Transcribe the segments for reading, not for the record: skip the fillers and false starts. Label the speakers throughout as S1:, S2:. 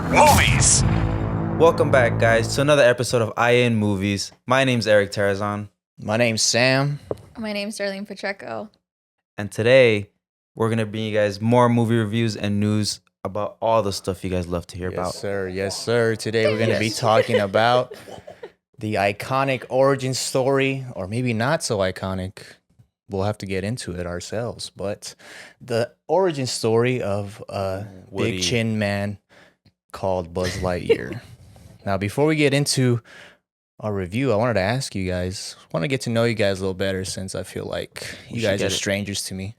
S1: Movies.
S2: Welcome back, guys, to another episode of I In Movies. My name's Erick Tarazon,
S3: My name's Sam.
S4: My name's Darlene Pacheco.
S2: and today we're gonna bring you guys more movie reviews and news about all the stuff you guys love to hear about.
S3: Yes, sir. Yes, sir. Today we're going to be talking about the iconic origin story, or maybe not so iconic. We'll have to get into it ourselves. But the origin story of a
S2: Woody.
S3: big chin man called Buzz Lightyear. Now, before we get into our review, I wanted to ask you guys, I want to get to know you guys a little better since I feel like you guys are strangers to me.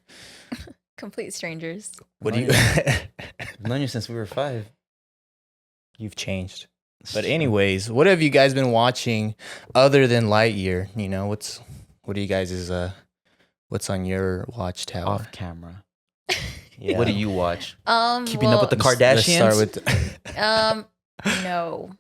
S4: Complete strangers.
S3: What do you...
S2: I've known you since we were 5.
S3: You've changed. But anyways, what have you guys been watching other than Lightyear? You know, what do you guys what's on your watchtower?
S2: Off camera.
S3: Yeah.
S2: What do you watch? Keeping
S4: well,
S2: up with the
S3: Let's
S2: Kardashians?
S3: start with
S4: no.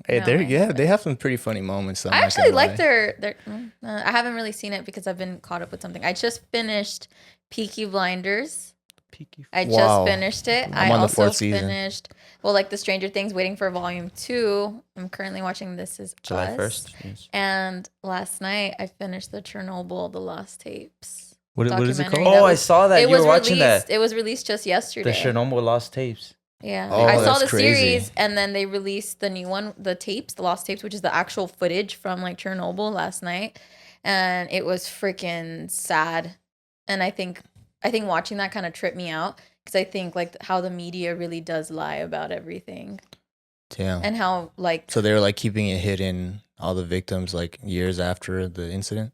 S3: Hey,
S4: No.
S3: they have some pretty funny moments.
S4: I actually like their I haven't really seen it because I've been caught up with something. I just finished Peaky Blinders. I
S3: Wow.
S4: just finished it.
S3: I'm
S4: I
S3: on the
S4: also
S3: 4th season.
S4: finished like the Stranger Things, waiting for volume 2. I'm currently watching This Is
S2: July
S4: Us.
S2: 1st. Yes.
S4: And last night I finished the Chernobyl, The Lost Tapes.
S3: What is it
S4: documentary
S3: called?
S4: that
S2: Oh, I
S4: was-
S2: saw that. You were watching
S4: released,
S2: that.
S4: It was released just yesterday.
S2: The Chernobyl Lost Tapes.
S4: Yeah,
S3: Oh,
S4: I saw
S3: that's
S4: the
S3: crazy.
S4: series, and then they released the new one, the tapes, the lost tapes, which is the actual footage from like Chernobyl last night, and it was freaking sad. And I think watching that kind of tripped me out because I think like how the media really does lie about everything,
S3: Damn.
S4: and how like
S3: So they were like keeping it hidden, all the victims, like years after the incident.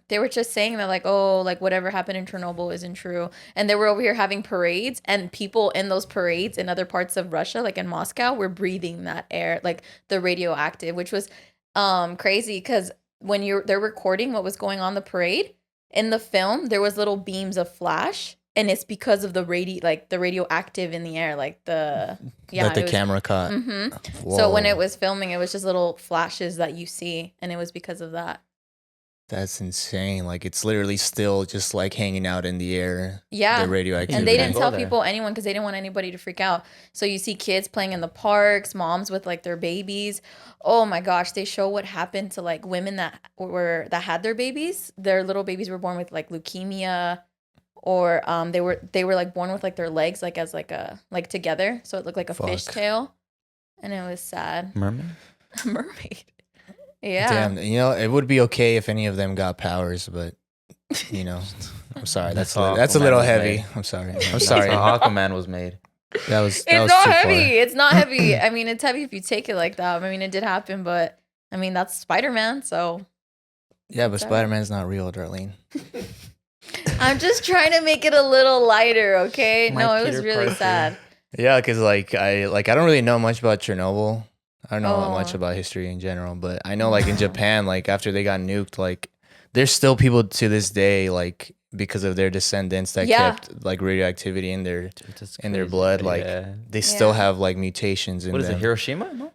S4: they were just saying that like, oh, like whatever happened in Chernobyl isn't true, and they were over here having parades, and people in those parades in other parts of Russia, like in Moscow, were breathing that air, like the radioactive, which was crazy because when they're recording what was going on the parade in the film, there was little beams of flash, and it's because of the radioactive in the air, like the
S3: That the
S4: it was-
S3: camera caught.
S4: So when
S3: Whoa.
S4: it was filming, it was just little flashes that you see, and it was because of that.
S3: That's insane. Like it's literally still just like hanging out in the air.
S4: Yeah.
S3: The radioactivity.
S4: And they didn't
S2: Go
S4: tell
S2: there.
S4: anyone, because they didn't want anybody to freak out. So you see kids playing in the parks, moms with like their babies. Oh my gosh, they show what happened to like women that had their babies. Their little babies were born with like leukemia, or they were like born with like their legs like as like a like together, so it looked like a fish
S3: Fuck.
S4: tail, and it was sad.
S2: Mermaid?
S4: Mermaid. Yeah.
S3: Damn, you know, it would be okay if any of them got powers, but you know, I'm sorry. That's
S2: how
S3: a
S2: Aquaman
S3: little
S2: was
S3: heavy.
S2: made.
S3: I'm sorry. I'm
S2: That's
S3: sorry.
S2: how Aquaman was made.
S3: That was
S4: It's not
S3: too
S4: heavy.
S3: far.
S4: It's not heavy. I mean, it's heavy if you take it like that. I mean, it did happen, but I mean, that's Spider-Man, so
S3: Yeah, but
S4: Sorry.
S3: Spider-Man's not real, Darlene.
S4: I'm just trying to make it a little lighter, okay?
S2: My
S4: No, it was
S2: Peter
S4: really
S2: Parker.
S4: sad.
S3: Yeah, because I don't really know much about Chernobyl. I don't know much
S4: Oh.
S3: about history in general, but I know like in Japan, like after they got nuked, like there's still people to this day, like because of their descendants that
S4: Yeah.
S3: kept like radioactivity in their
S2: Dude, that's
S3: in their
S2: crazy.
S3: blood, like
S2: Yeah.
S3: they still
S4: Yeah.
S3: have like mutations in
S2: What is
S3: them.
S2: it, Hiroshima? No?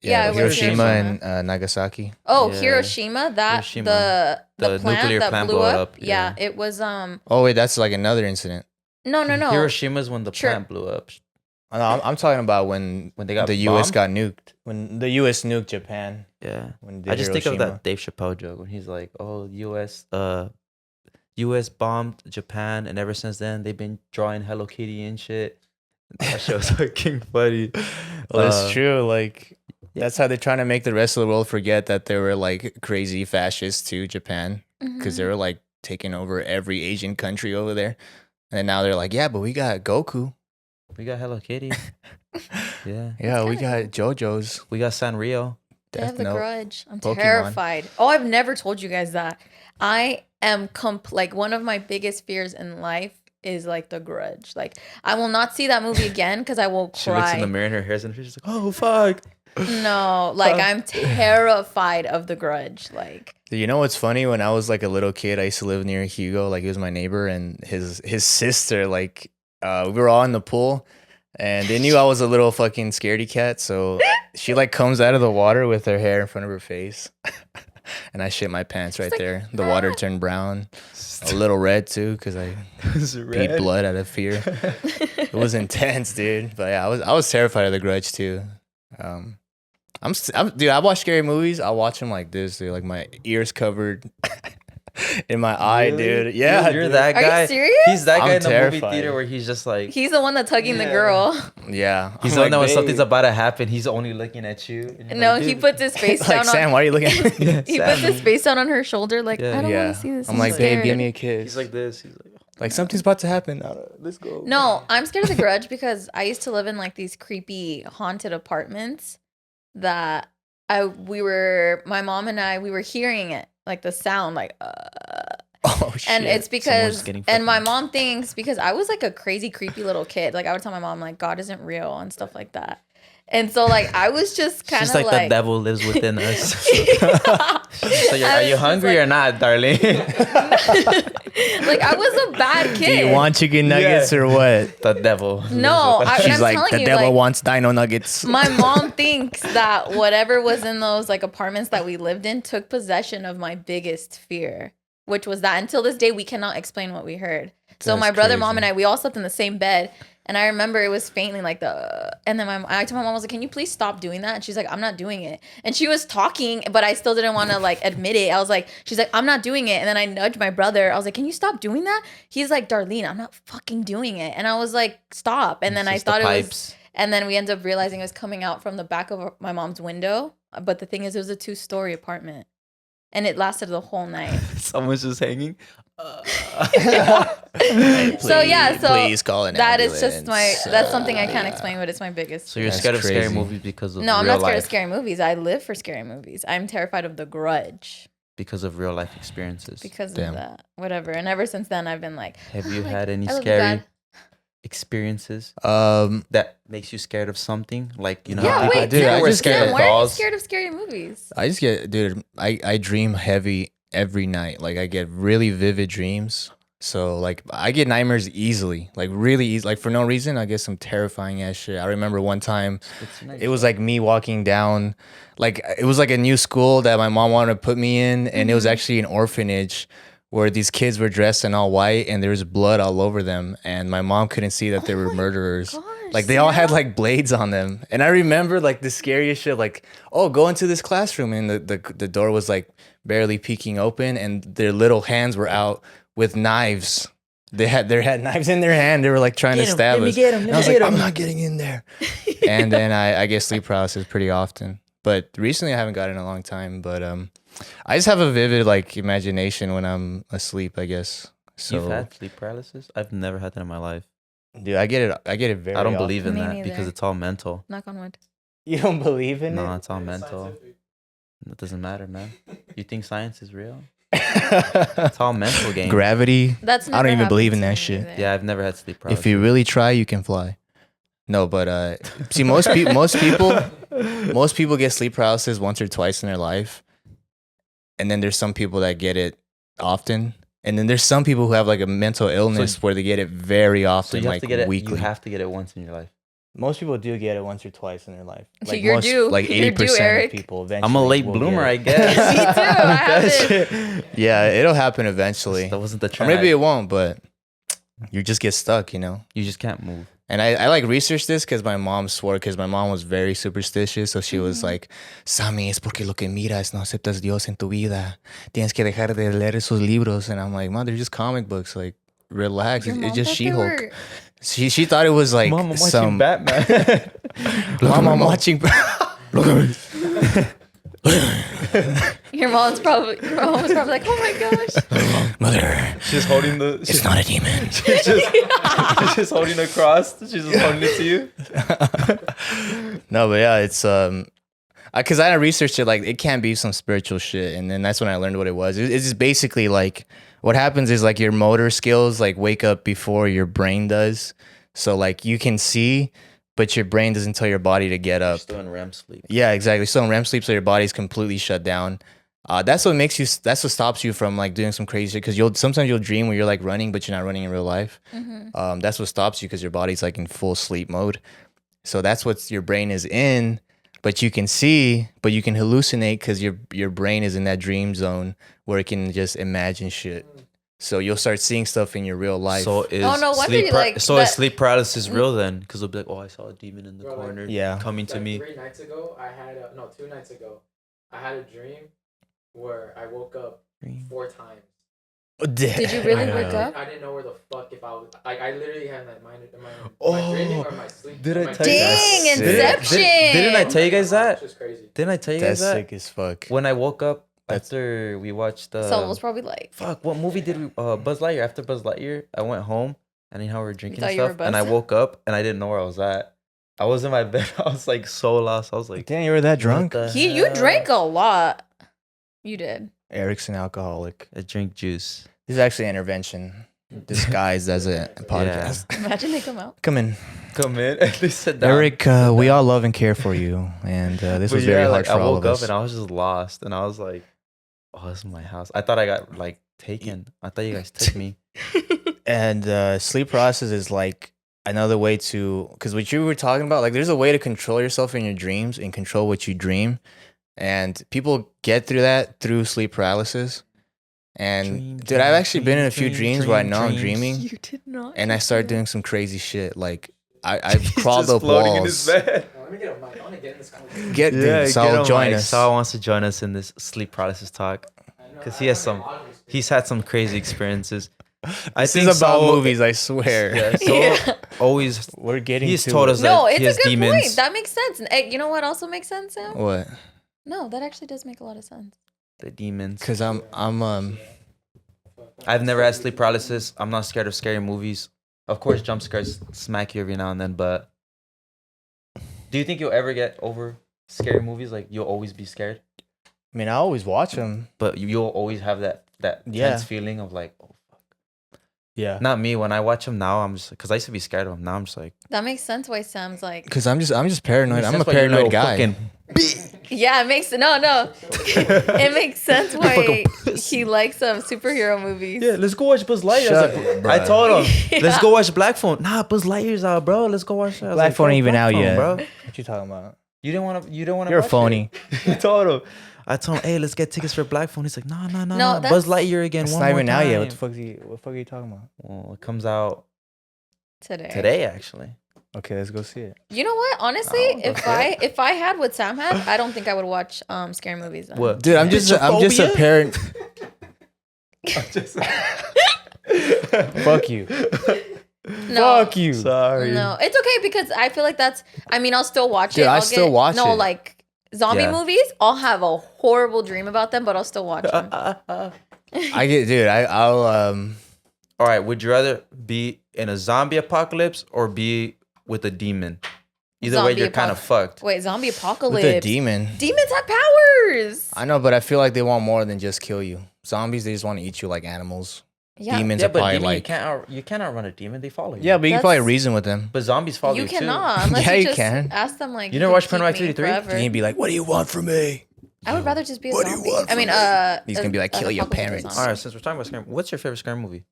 S4: Yeah,
S3: but
S4: it was
S3: Hiroshima
S4: Hiroshima.
S3: and Nagasaki.
S4: Oh,
S2: Yeah.
S4: Hiroshima,
S2: Hiroshima.
S4: the
S2: The
S4: plant
S2: nuclear
S4: that
S2: plant
S4: blew
S2: blew
S4: up.
S2: up,
S4: Yeah,
S2: yeah.
S4: it was
S3: Oh wait, that's like another incident.
S4: no.
S2: Hiroshima's when the
S4: Sure.
S2: plant blew up.
S3: I'm talking about when
S2: When they got
S3: the U.S.
S2: bombed?
S3: got nuked. When the U.S. nuked Japan.
S2: Yeah.
S3: When they
S2: I
S3: did
S2: just think of
S3: Hiroshima.
S2: that Dave Chappelle joke when he's like, "Oh, U.S. bombed Japan, and ever since then they've been drawing Hello Kitty and shit." That show's fucking funny.
S3: Well, that's
S2: Uh,
S3: true. Like, that's how they're trying to make the rest of the world forget that there were like crazy fascists to Japan because they were like taking over every Asian country over there. And now they're like, yeah, but we got Goku.
S2: We got Hello Kitty. Yeah.
S3: Yeah, we
S4: kinda
S3: got JoJo's.
S2: We got Sanrio.
S4: They have
S3: Death
S4: the
S3: Note.
S4: grudge. I'm
S3: Pokemon.
S4: terrified. Oh, I've never told you guys that. I am like one of my biggest fears in life is like the grudge. Like I will not see that movie again because I will
S2: She looks in the
S4: cry.
S2: mirror and her hair's in her. She's like, "Oh fuck."
S4: No, like I'm terrified of the grudge. Like
S3: You know what's funny? When I was like a little kid, I used to live near Hugo. Like he was my neighbor, and his sister. Like we were all in the pool, and they knew I was a little fucking scaredy cat. So she like comes out of the water with her hair in front of her face. And I shit my pants right there. The water turned brown, a little red too, because I peed blood out of fear. It was intense, dude. But yeah, I was terrified of The Grudge too. Dude, I watch scary movies. I watch them like this, dude. Like my ears covered in my eye, dude. Yeah,
S2: you're
S3: dude.
S2: that guy.
S4: Are you serious?
S2: He's that guy
S3: I'm
S2: in the
S3: terrified.
S2: movie theater where he's just like.
S4: He's the one that's hugging the girl.
S3: Yeah,
S2: He's
S3: I'm
S2: the one
S3: like,
S2: that when
S3: babe.
S2: something's about to happen, he's only looking at you. And you're
S4: No,
S2: like,
S4: he
S2: dude.
S4: puts his face
S3: Like
S4: down
S3: Sam,
S4: on.
S3: why are you looking at me?
S4: He puts his face down on her shoulder, like
S2: Yeah.
S4: I don't
S3: Yeah,
S4: want to see this.
S3: I'm like,
S4: scared.
S3: babe, give me a kiss.
S2: He's like this. He's
S3: like something's about to happen. Let's go.
S4: No, I'm scared of The Grudge because I used to live in like these creepy haunted apartments that my mom and I we were hearing it, like the sound, like
S3: Oh shit.
S4: and it's because
S2: Someone's getting
S4: and my
S2: fucking-
S4: mom thinks because I was like a crazy creepy little kid, like I would tell my mom like God isn't real and stuff like that. And so like I was just kind
S2: She's
S4: of
S2: like the devil lives within us. So
S4: I
S2: are
S4: was
S2: you
S4: just
S2: hungry
S4: like-
S2: or not, Darlene?
S4: like I was a bad
S3: Do
S4: kid.
S3: you want chicken nuggets or what?
S2: The devil.
S4: No,
S3: She's
S4: I'm
S3: like,
S4: telling
S3: the
S4: you,
S3: devil
S4: like,
S3: wants dino nuggets.
S4: my mom thinks that whatever was in those like apartments that we lived in took possession of my biggest fear, which was that until this day we cannot explain what we heard. So
S3: That's
S4: my brother,
S3: crazy.
S4: mom, and I, we all slept in the same bed. And I remember it was faintly like and then I told my mom, I was like, can you please stop doing that? And she's like, I'm not doing it. And she was talking, but I still didn't want to like admit it. I was like, she's like, I'm not doing it. And then I nudged my brother. I was like, can you stop doing that? He's like, Darlene, I'm not fucking doing it. And I was like, stop. And then I thought it was, and then we ended up realizing it was coming out from the back of my mom's window. But the thing is, it was a 2-story apartment. And it lasted the whole night.
S2: Someone's just hanging.
S4: So yeah, so
S3: please call an
S4: that is just
S3: ambulance.
S4: that's something I can't explain, but it's my biggest.
S2: So you're
S3: That's
S2: scared of scary
S3: crazy.
S2: movies because of
S4: No, I'm
S2: real
S4: not scared
S2: life,
S4: of scary movies. I live for scary movies. I'm terrified of The Grudge
S2: because of real life experiences.
S4: because
S3: Damn.
S4: of that. Whatever. And ever since then, I've been like,
S2: Have you
S4: like,
S2: had any
S4: I love
S2: scary
S4: God.
S2: experiences
S3: Um,
S2: that makes you scared of something? Like, you know,
S4: Yeah,
S2: how people
S4: wait,
S3: dude,
S4: Tim,
S3: I
S2: were
S3: just
S2: scared
S3: get-
S2: of
S4: why are you
S2: dolls.
S4: scared of scary movies?
S3: I just get, dude. I dream heavy every night. Like I get really vivid dreams. So like I get nightmares easily, like really easy, like for no reason. I get some terrifying ass shit. I remember one time it was like me walking down, like it was like a new school that my mom wanted to put me in, and it was actually an orphanage where these kids were dressed in all white and there was blood all over them, and my mom couldn't see that they were murderers.
S4: gosh,
S3: Like they all had
S4: Sam.
S3: like blades on them, and I remember like the scariest shit. Like, oh, go into this classroom, and the door was like barely peeking open, and their little hands were out with knives. They had knives in their hand. They were like trying to stab us. And I was like, I'm not getting in there. And then I get sleep paralysis pretty often. But recently I haven't gotten it in a long time. But I just have a vivid like imagination when I'm asleep, I guess. So
S2: You've had sleep paralysis? I've never had that in my life.
S3: dude, I get it very
S2: I don't
S3: often.
S2: believe in
S4: Me
S2: that
S4: neither.
S2: because it's all mental.
S4: Knock on wood.
S3: You don't believe in
S2: No,
S3: it?
S2: it's all mental. It doesn't matter, man. You think science is real?
S3: It's
S2: It's all mental game.
S3: gravity.
S4: That's
S3: I don't
S4: never
S3: even believe
S4: happened
S3: in
S4: to
S3: that
S4: me
S3: shit.
S4: either.
S2: Yeah, I've never had sleep paralysis.
S3: If you really try, you can fly. No, but see, most people get sleep paralysis once or twice in their life, and then there's some people that get it often, and then there's some people who have like a mental illness where they get it very
S2: so
S3: often,
S2: you have
S3: like
S2: to get it.
S3: weekly.
S2: You have to get it once in your life.
S3: Most people do get it once or twice in their life.
S4: So
S3: Like
S4: you're
S3: most,
S4: due.
S3: like
S4: You're due,
S3: 80% of
S4: Eric.
S3: people eventually.
S2: I'm a late
S3: will
S2: bloomer, I
S3: get it.
S2: guess.
S4: Me too, I have
S2: That
S4: it.
S2: shit-
S3: Yeah, it'll happen eventually.
S2: That wasn't the
S3: Or
S2: trend.
S3: maybe it won't, but you just get stuck, you know.
S2: You just can't move.
S3: And I like researched this because my mom swore, because my mom was very superstitious. So she was like, Sammy, es porque lo que miras no aceptas Dios en tu vida. Tienes que dejar de leer esos libros. And I'm like, Mom, they're just comic books. Like, relax.
S4: Your
S3: It's
S4: mom
S3: just
S4: thought they
S3: She-Hulk.
S4: were-
S3: She thought it was like
S2: Mom, I'm watching
S3: some...
S2: Batman.
S3: Mom, I'm watching... Look at me.
S4: Your mom was probably like, oh my gosh.
S3: Mother,
S2: She's holding the.
S3: it's not a demon.
S2: She's just holding a cross. She's just holding it to you.
S3: No, but yeah, it's because I researched it, like it can't be some spiritual shit, and then that's when I learned what it was. It's just basically like what happens is like your motor skills like wake up before your brain does, so like you can see, but your brain doesn't tell your body to get up.
S2: Still in REM sleep.
S3: Yeah, exactly. So in REM sleep, so your body's completely shut down. That's what makes you. That's what stops you from like doing some crazy shit. Because sometimes you'll dream where you're like running, but you're not running in real life. That's what stops you because your body's like in full sleep mode. So that's what your brain is in but you can see, but you can hallucinate because your brain is in that dream zone where it can just imagine shit. So you'll start seeing stuff in your real life.
S2: So is
S4: no wonder
S2: sleep
S4: you like
S2: so
S4: that-
S2: is sleep paralysis real then? Because they'll be like, oh, I saw a demon in the corner.
S3: Yeah.
S2: Coming to me.
S1: 3 nights ago, I had 2 nights ago, I had a dream where I woke up 4 times.
S4: Did you really wake up?
S1: I didn't know where the fuck if I was. I literally had like my
S3: Oh,
S1: dreaming or my sleep.
S2: did I
S1: my
S2: tell you
S4: Dang,
S3: That's sick.
S4: Inception.
S2: Didn't I tell you guys that?
S1: It's just crazy.
S2: Didn't I tell you
S3: That's
S2: guys that?
S3: sick as fuck.
S2: When I woke up after we watched
S4: So it was probably like
S2: fuck, what movie did we Buzz Lightyear? After Buzz Lightyear, I went home and you know how we were drinking
S4: thought
S2: and
S4: you were
S2: stuff, and I
S4: buzzed?
S2: woke up and I didn't know where I was at. I was in my bed. I was like so lost. I was like,
S3: Damn, you were that drunk?
S2: what the
S4: you
S2: hell?
S4: drank a lot. You did.
S3: Erick's an alcoholic.
S2: I drink juice.
S3: This is actually an intervention disguised as a podcast.
S4: Imagine they come out.
S3: Come in.
S2: Come in. They sit down.
S3: Erick, we all love and care for you. And this
S2: But
S3: was very
S2: yeah,
S3: hard
S2: like,
S3: for
S2: I
S3: all
S2: woke
S3: of
S2: up
S3: us.
S2: and I was just lost, and I was like, oh, this is my house. I thought I got like taken. I thought you guys took me.
S3: And sleep paralysis is like another way to, because what you were talking about, like there's a way to control yourself in your dreams and control what you dream. And people get through that through sleep paralysis. And dude, I've actually been in a few dreams where I know I'm dreaming
S4: You did not.
S3: and I start doing some crazy shit. Like I've crawled
S2: Just
S3: up
S2: floating in his
S3: walls.
S2: bed.
S1: Let me get a mic. I want to get in this conversation.
S3: Get
S2: Yeah,
S3: dude, Saul, join us.
S2: Saul wants to join us in this sleep paralysis talk because he has some. He's had some crazy experiences. I
S3: This
S2: think
S3: is about
S2: Saul-
S3: movies, I swear.
S2: Yeah, Saul
S4: Yeah.
S2: always.
S3: We're getting
S2: He's
S3: to
S2: told
S3: it.
S2: us
S4: No,
S2: that
S4: it's
S2: he
S4: a
S2: has
S4: good
S2: demons.
S4: point. That makes sense. And you know what also makes sense, Sam?
S3: What?
S4: No, that actually does make a lot of sense.
S2: The demons.
S3: Because I'm
S2: I've never had sleep paralysis. I'm not scared of scary movies. Of course, jump scares smack you every now and then, but do you think you'll ever get over scary movies? Like you'll always be scared,
S3: I mean, I always watch them.
S2: but you'll always have that
S3: Yeah.
S2: tense feeling of like, oh fuck.
S3: Yeah.
S2: Not me. When I watch them now, I'm just because I used to be scared of them. Now I'm just like,
S4: That makes sense why Sam's like,
S3: Because I'm just paranoid. I'm a
S2: That's why you're
S3: paranoid
S2: little
S3: guy.
S2: fucking-
S4: yeah, it makes no. It makes sense why
S2: fucking pussy.
S4: he likes superhero movies.
S2: Yeah, let's go watch Buzz Lightyear.
S3: Shut
S2: I, was
S3: it,
S2: like, I
S3: bruh.
S2: told him, let's
S4: Yeah.
S2: go watch Black Phone. Nah, Buzz Lightyear's out, bro. Let's go watch that. I was
S3: Black
S2: like,
S3: Phone
S2: bro,
S3: ain't even
S2: Black
S3: out
S2: Phone,
S3: yet.
S2: bro.
S3: What you talking about?
S2: You didn't want to. You didn't want to.
S3: You're a phony.
S2: I told him. I told him, hey, let's get tickets for Black Phone. He's like, no.
S4: No,
S2: Buzz
S4: that's-
S2: Lightyear again.
S3: It's
S2: one
S3: not
S2: more
S3: even out yet. What
S2: time.
S3: the fuck are you talking about?
S2: Well, it comes out
S4: Today.
S2: actually.
S3: Okay, let's go see it.
S4: You know what? Honestly,
S2: Oh,
S4: if I had what Sam had, I don't think I would watch scary movies. Then.
S2: What?
S3: Dude, I'm just a
S2: Phobia?
S3: parent. Fuck you.
S4: No.
S3: Fuck you.
S2: Sorry.
S4: No, it's okay because I feel like that's. I mean, I'll still watch
S3: Dude,
S4: it.
S3: I
S4: I'll
S3: still watch
S4: No,
S3: it.
S4: like zombie
S2: Yeah.
S4: movies. I'll have a horrible dream about them, but I'll still watch them.
S3: I get, dude. I'll
S2: All right. Would you rather be in a zombie apocalypse or be with a demon? Either way,
S4: Zombie
S2: you're kind of
S4: apoc-
S2: fucked.
S4: Wait, zombie apocalypse.
S3: with a demon.
S4: Demons have powers.
S3: I know, but I feel like they want more than just kill you. Zombies, they just want to eat you like animals.
S4: Yeah,
S3: Demons
S2: Yeah,
S3: are
S2: but
S3: probably
S2: demon,
S3: like.
S2: you can't outrun a demon. They follow you.
S3: Yeah, but you can
S4: That's-
S3: probably reason with them.
S2: But zombies follow you,
S4: you
S2: too.
S4: cannot unless
S3: Yeah,
S4: you
S3: you
S4: just
S3: can.
S4: ask them like.
S2: You never
S4: can
S2: watched
S4: keep
S2: Paranormal
S4: me
S2: Activity 3?
S4: forever.
S3: And you'd be like, "What do you want from me?"
S4: I would rather just be a
S3: What do you
S4: zombie.
S3: want
S4: I mean,
S3: from He's gonna be like,
S4: an
S3: "Kill your
S4: apocalyptic
S3: parents."
S4: zombie.
S2: All right, since we're talking about scary, what's your favorite scary movie?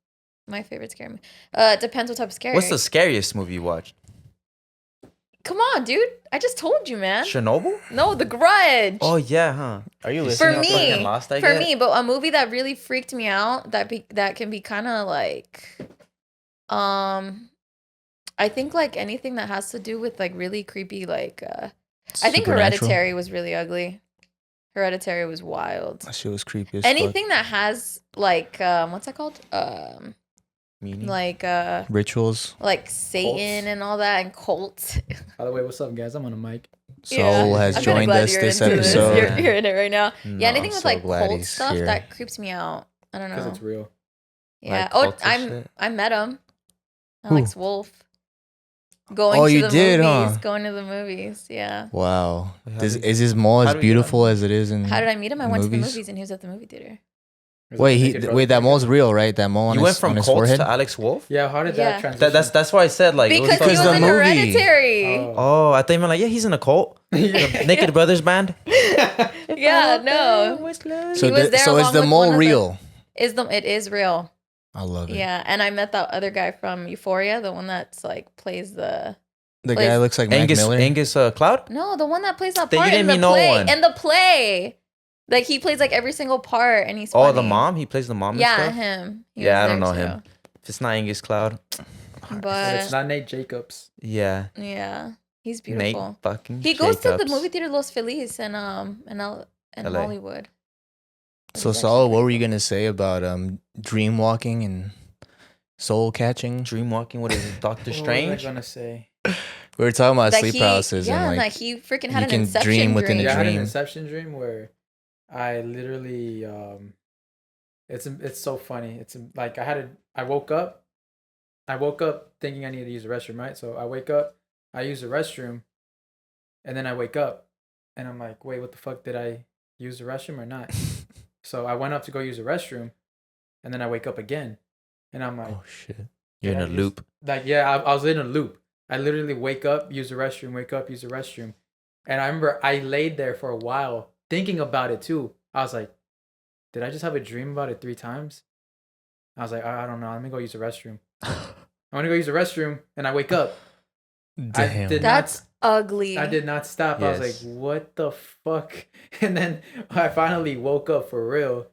S4: My favorite scary movie. It depends what type of scary.
S2: What's the scariest movie you watched?
S4: Come on, dude. I just told you, man.
S2: Chernobyl?
S4: No, The Grudge.
S2: Oh yeah, huh?
S3: Are you
S2: For
S3: listening?
S4: for
S2: how
S4: me,
S2: fucking lost I
S4: for
S2: get?
S4: me, but a movie that really freaked me out that can be kind of like, I think like anything that has to do with like really creepy like, I think
S3: Supernatural?
S4: Hereditary was really ugly. Hereditary was wild.
S3: That shit was creepy as
S4: Anything that has like, what's that called?
S2: Meaning?
S4: Like
S3: Rituals.
S4: like Satan and all that and cults.
S1: By the way, what's up, guys? I'm on a mic.
S3: Soul has
S4: I'm kinda
S3: joined
S4: glad
S3: us
S4: you're
S3: this
S4: into
S3: episode.
S4: You're in it right now.
S2: No,
S4: Yeah, anything
S3: I'm
S4: with
S3: so
S4: like
S3: glad
S4: cult
S3: he's
S4: stuff
S3: here.
S4: that creeps me out. I don't
S1: Because
S4: know.
S1: it's real.
S4: Yeah.
S2: Like
S4: Oh,
S2: cults and shit?
S4: I met him.
S3: Who?
S4: Alex Wolf. Going
S3: Oh,
S4: to
S3: you
S4: the
S3: did,
S4: movies.
S3: huh?
S4: Going to the movies. Yeah.
S3: Wow.
S2: How
S3: Is
S2: did-
S3: his mall
S2: how
S3: as
S2: did we get
S3: beautiful
S2: on?
S3: as it is in?
S4: How did I meet him? I went to the
S3: movies?
S4: movies and he was at the movie theater.
S1: There's a
S3: Wait,
S1: naked brother
S3: that
S1: picture.
S3: mall's real, right? That mall on
S2: You
S3: his,
S2: went from
S3: on his
S2: Colts
S3: forehead.
S2: to Alex Wolf?
S1: Yeah, how did
S4: Yeah.
S1: that transition?
S2: That's why I said like it
S4: Because he was
S3: the
S4: in
S3: movie.
S4: Hereditary.
S2: Oh, I thought you meant like, yeah, he's in a cult. The Naked Brothers band.
S4: Yeah, no.
S3: So,
S4: He was there
S3: so is
S4: along
S3: the
S4: with
S3: mall
S4: one of the-
S3: real?
S4: It is real.
S3: I love it.
S4: Yeah, and I met that other guy from Euphoria, the one that's like plays the
S3: The guy looks like Mac Miller.
S2: Angus Cloud?
S4: No, the one that plays that
S2: Then you
S4: part in
S2: didn't
S4: the
S2: mean no
S4: play.
S2: one.
S4: In the play. Like, he plays, like, every single part, and he's
S2: Oh,
S4: funny.
S2: the mom? He plays the mom
S4: Yeah,
S2: and stuff?
S4: him. He
S2: Yeah,
S4: was
S2: I don't know
S4: there,
S2: him.
S4: too.
S2: If it's not Angus Cloud.
S1: And
S4: But,
S1: it's not Nate Jacobs.
S2: Yeah.
S4: yeah, he's
S2: Nate
S4: beautiful.
S2: fucking
S4: He goes to the
S2: Jacobs.
S4: movie theater Los Feliz in
S2: LA.
S4: Hollywood.
S3: So, Saul, what were you gonna say about dream walking and soul catching?
S2: Dream walking, what is it? Doctor
S1: What
S2: Strange?
S1: was I gonna say?
S3: We were talking about
S4: That
S3: sleep
S4: he-
S3: paralysis
S4: Yeah,
S3: and
S4: like
S3: like
S4: he freaking
S3: you
S4: had an
S3: can
S4: inception
S3: dream within a
S1: Yeah, I had an
S3: dream.
S1: inception dream where I literally it's so funny. It's like I woke up thinking I needed to use the restroom, right? So I wake up, I use the restroom, and then I wake up and I'm like, wait, what the fuck, did I use the restroom or not? So I went up to go use the restroom and then I wake up again and I'm like,
S3: Oh shit!
S2: You're in
S1: did
S2: a
S1: I just-
S2: loop.
S1: Like, yeah, I was in a loop. I literally wake up, use the restroom, wake up, use the restroom. And I remember I laid there for a while thinking about it too. I was like, did I just have a dream about it 3 times? I was like, I don't know. Let me go use the restroom. I want to go use the restroom and I wake up.
S3: Damn.
S1: did
S4: That's ugly.
S1: I did not stop. I was
S2: Yes.
S1: like, what the fuck? And then I finally woke up for real.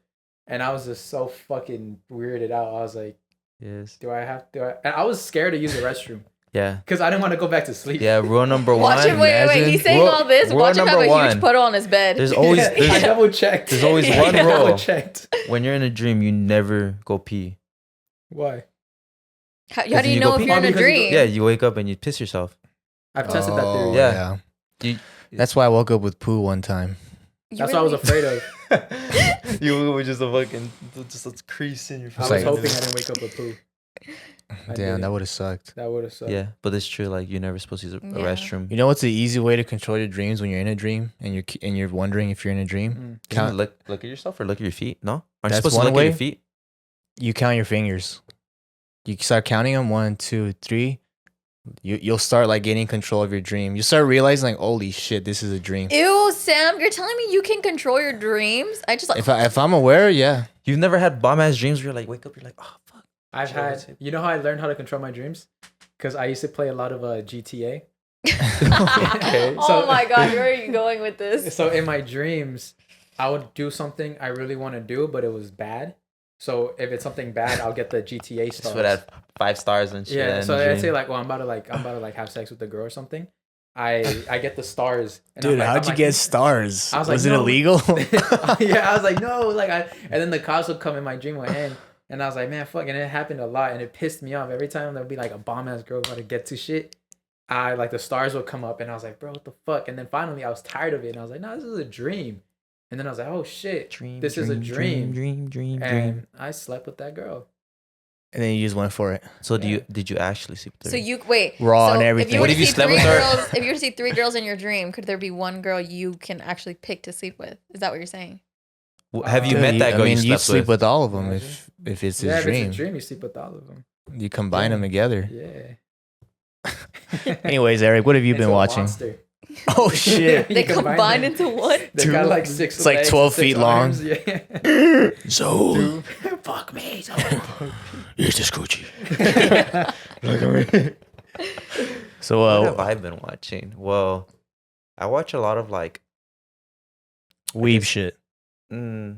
S1: And I was just so fucking weirded out. I was like,
S2: Yes.
S1: and I was scared to use the restroom
S2: Yeah.
S1: because I didn't want to go back to sleep.
S2: Yeah, rule number one.
S4: Watch him. Wait.
S3: imagine.
S4: He's saying
S2: Rule-
S4: all this.
S2: rule
S4: Watch him have
S2: number
S4: a huge
S2: one.
S4: puddle on his bed.
S2: There's always
S1: I
S2: there's,
S1: double checked.
S2: there's always
S1: I
S2: one
S1: double
S2: rule.
S1: checked.
S2: When you're in a dream, you never go pee.
S1: Why?
S4: How do
S2: Then
S4: you
S2: you
S4: know
S2: go
S4: if
S2: pee.
S4: you're in a
S1: Because you go-
S4: dream?
S2: Yeah, you wake up and you piss yourself.
S1: I've tested that theory.
S2: Yeah. You,
S3: That's why I woke up with poo one time.
S4: You
S1: That's what I was
S4: really-
S1: afraid of.
S2: you were just a fucking just a crease in your
S1: I
S2: face.
S1: was
S3: like-
S1: hoping I didn't wake up with poo. I
S3: Damn,
S1: didn't.
S3: that would have sucked.
S1: That would have sucked.
S2: Yeah, but it's true. Like you're never supposed to use a
S4: Yeah.
S2: restroom.
S3: You know what's the easy way to control your dreams when you're in a dream and you're wondering if you're in a dream?
S1: Mm.
S2: Isn't it
S3: Count,
S2: look at yourself or look at your feet. No, aren't you
S3: That's
S2: supposed to
S3: one
S2: look
S3: way.
S2: at your feet?
S3: You count your fingers. You start counting them 1, 2, 3. You'll start like getting control of your dream. You start realizing like, holy shit, this is a dream.
S4: Ew, Sam, you're telling me you can control your dreams? I just like.
S3: If I'm aware, yeah.
S2: You've never had bomb ass dreams where you're like wake up, you're like, oh fuck.
S1: I've had. You know how I learned how to control my dreams? Because I used to play a lot of GTA. Okay,
S4: Oh
S1: so-
S4: my god, where are you going with this?
S1: So in my dreams, I would do something I really want to do, but it was bad. So if it's something bad, I'll get the GTA
S2: Just
S1: stars.
S2: for that 5 stars and shit.
S1: Yeah.
S2: and
S1: So I'd
S2: dream.
S1: say like, well, I'm about to have sex with the girl or something. I get the stars. And I'm
S3: Dude,
S1: like-
S3: how'd
S1: I'm
S3: you
S1: like-
S3: get stars?
S1: I was like,
S3: Was it
S1: no.
S3: illegal?
S1: Yeah, I was like, no, and then the cops would come in my dream would end, and I was like, man, fuck, and it happened a lot, and it pissed me off every time there would be like a bomb ass girl about to get to shit. I like the stars would come up, and I was like, bro, what the fuck? And then finally, I was tired of it, and I was like, no, this is a dream. And then I was like, oh shit,
S2: Dream,
S1: this is a dream.
S2: dream.
S1: And I slept with that girl.
S3: And then you just went for it.
S2: So
S1: Yeah.
S2: did you actually sleep with her?
S4: So you wait.
S3: Raw
S4: so
S3: and everything.
S4: If you
S2: What
S4: were
S2: if
S4: to
S2: you
S4: see
S2: slept
S4: three
S2: with her?
S4: girls, if you were to see 3 girls in your dream, could there be one girl you can actually pick to sleep with? Is that what you're saying?
S2: Have you
S1: Dude,
S2: met that girl
S3: I mean,
S2: you
S3: you
S2: slept
S3: sleep with all of them
S1: Imagine.
S3: if it's his
S1: Yeah, if
S3: dream.
S1: it's a dream, you sleep with all of them.
S3: You combine
S1: Yeah.
S3: them together.
S1: Yeah.
S3: Anyways, Eric, what have you
S1: Into
S3: been
S1: a
S3: watching?
S1: monster.
S3: Oh shit!
S1: You
S4: They
S1: combine
S4: combined
S1: them.
S4: into one?
S1: They got like 6
S3: It's like
S1: legs,
S3: 12
S1: 6
S3: feet long.
S1: arms, Yeah.
S3: So
S1: Fuck me. So.
S3: here's this coochie.
S2: Look at me.
S3: So
S2: What have I been watching? Well, I watch a lot of like
S3: weeb shit,
S2: not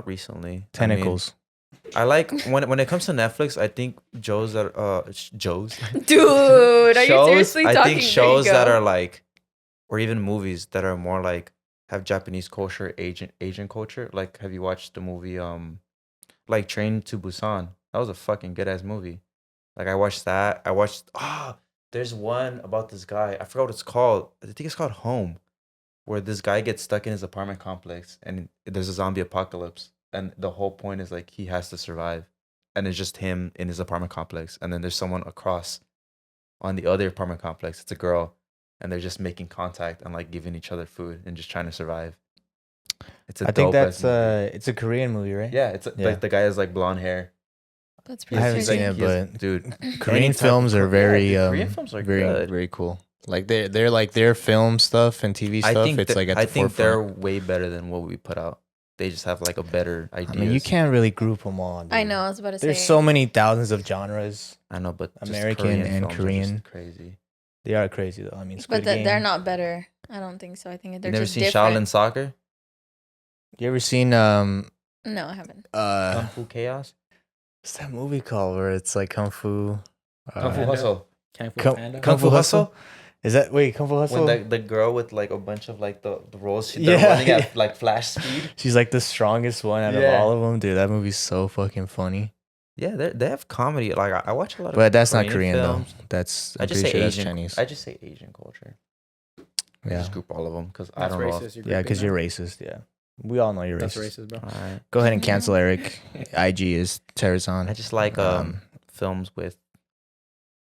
S2: recently.
S3: tentacles.
S2: I like when it comes to Netflix. I think Joe's that Joe's
S4: Dude, are you
S2: shows.
S4: seriously
S2: I
S4: talking?
S2: think shows
S4: There you
S2: that
S4: go.
S2: are like, or even movies that are more like have Japanese culture, Asian culture. Like, have you watched the movie like Train to Busan? That was a fucking good ass movie. Like I watched that. I watched there's one about this guy. I forgot what it's called. I think it's called Home, where this guy gets stuck in his apartment complex and there's a zombie apocalypse. And the whole point is like he has to survive. And it's just him in his apartment complex. And then there's someone across on the other apartment complex. It's a girl. And they're just making contact and like giving each other food and just trying to survive. It's a
S3: I think
S2: dope-ass
S3: that's
S2: movie.
S3: it's a Korean movie, right?
S2: Yeah, it's
S3: Yeah.
S2: like the guy has like blonde hair.
S4: That's
S3: I
S4: pretty
S3: haven't
S2: He's
S3: seen
S2: like-
S3: it,
S2: he has-
S3: but
S2: dude,
S3: Korean
S2: any type
S3: films
S2: of
S3: are
S2: Kor-
S3: very
S2: yeah, dude, Korean films are
S3: very
S2: good.
S3: very cool. Like they're like their film stuff and TV stuff. It's
S2: that-
S3: like at the
S2: I think they're
S3: forefront.
S2: way better than what we put out. They just have like a better idea.
S3: I mean, you can't really group them all. Dude.
S4: I know, I was about to say.
S3: There's so many thousands of genres.
S2: I know, but just
S3: American
S2: Korean
S3: and
S2: films are just
S3: Korean.
S2: crazy.
S3: They are crazy though. I mean,
S4: But
S3: Squid Game.
S4: they're not better. I don't think so. I think
S2: You
S4: they're
S2: never
S4: just
S2: seen
S4: different.
S2: Shaolin Soccer?
S3: You ever seen
S4: No, I haven't.
S2: Kung Fu Chaos?
S3: what's that movie called where it's like kung fu?
S2: Kung Fu
S1: Panda?
S2: Hustle.
S1: Kung Fu
S3: Kung,
S1: Panda.
S3: Kung Fu Hustle? Is that wait Kung Fu Hustle?
S2: When the girl with like a bunch of like the rolls, they're
S3: Yeah,
S2: running
S3: yeah.
S2: at like flash speed.
S3: She's like the strongest one out of
S2: Yeah.
S3: all of them, dude. That movie's so fucking funny.
S2: Yeah, they have comedy. Like I watch a lot of.
S3: But that's not Korean
S2: films.
S3: though. That's
S2: I
S3: I'm
S2: just
S3: pretty
S2: say
S3: sure that's
S2: Asian.
S3: Chinese.
S2: I just say Asian culture. I
S3: Yeah,
S2: just group all of them because I
S1: That's
S2: don't know.
S1: racist.
S3: yeah, because you're racist. Yeah, we all know you're
S1: That's
S3: racist.
S1: racist, bro.
S2: All right.
S3: Go ahead and cancel Eric. IG is Tarazon.
S2: I just like films with.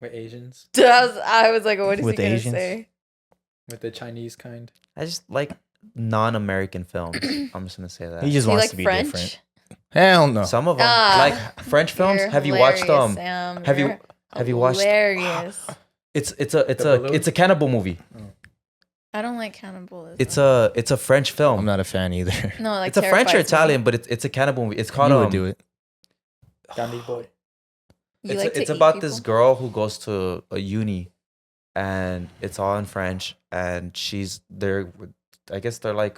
S1: With Asians,
S4: I was like, what is
S3: With
S4: he gonna
S3: Asians?
S4: say?
S1: with the Chinese kind.
S2: I just like non-American films. I'm just gonna say that.
S3: He just
S4: Do you
S3: wants
S4: like
S3: to be
S4: French?
S3: different. Hell no.
S2: Some of them,
S4: Ah,
S2: like French films.
S4: You're
S2: Have you watched
S4: hilarious, Sam.
S2: have you-
S4: You're
S2: have you watched-
S4: Hilarious.
S2: It's
S1: The balloon?
S2: a cannibal movie.
S4: I don't like cannibalism.
S2: It's a French film.
S3: I'm not a fan either.
S4: no, like
S2: It's a French or
S4: terrifies me.
S2: Italian, but it's a cannibal movie. It's called
S3: You would do it.
S1: Dandy boy.
S4: You like to
S2: it's
S4: eat
S2: about this
S4: people?
S2: girl who goes to a uni, and it's all in French, and I guess they're like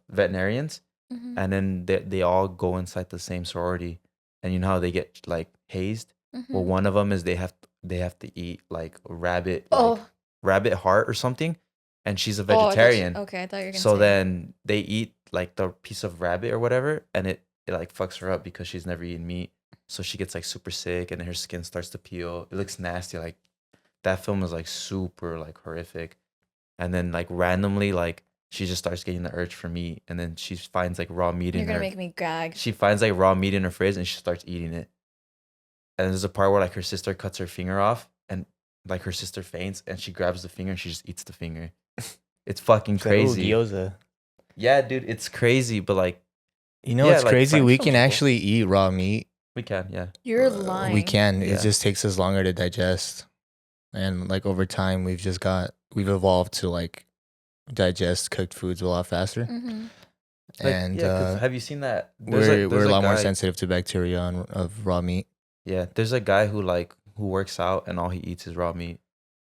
S2: veterinarians,
S4: Mhm.
S2: and then they all go inside the same sorority, and you know how they get like hazed. Well,
S4: Mhm.
S2: one of them is they have to eat like rabbit
S4: Oh,
S2: rabbit heart or something, and she's a
S4: oh, I thought you-
S2: vegetarian.
S4: okay, I thought you were gonna
S2: So
S4: say.
S2: then they eat like the piece of rabbit or whatever, and it like fucks her up because she's never eaten meat. So she gets like super sick, and her skin starts to peel. It looks nasty. Like that film is like super like horrific. And then like randomly like she just starts getting the urge for meat, and then she finds like raw meat
S4: You're
S2: in
S4: gonna
S2: her.
S4: make me gag.
S2: She finds like raw meat in her fridge, and she starts eating it. And there's a part where like her sister cuts her finger off, and like her sister faints, and she grabs the finger and she just eats the finger. It's fucking
S3: It's like, ooh,
S2: crazy.
S3: gyoza.
S2: Yeah, dude, it's crazy, but like
S3: You know
S2: Yeah,
S3: what's
S2: like
S3: crazy?
S2: French
S3: We
S2: films
S3: can
S2: are cool.
S3: actually eat raw meat.
S2: we can, yeah.
S4: You're lying.
S3: We can.
S2: Yeah.
S3: It just takes us longer to digest. And like over time we've evolved to like digest cooked foods a lot faster.
S4: Mhm.
S2: Like,
S3: And
S2: yeah, 'cause have you seen that?
S3: we're a lot more
S2: guy-
S3: sensitive to bacteria of raw meat.
S2: Yeah, there's a guy who works out and all he eats is raw meat.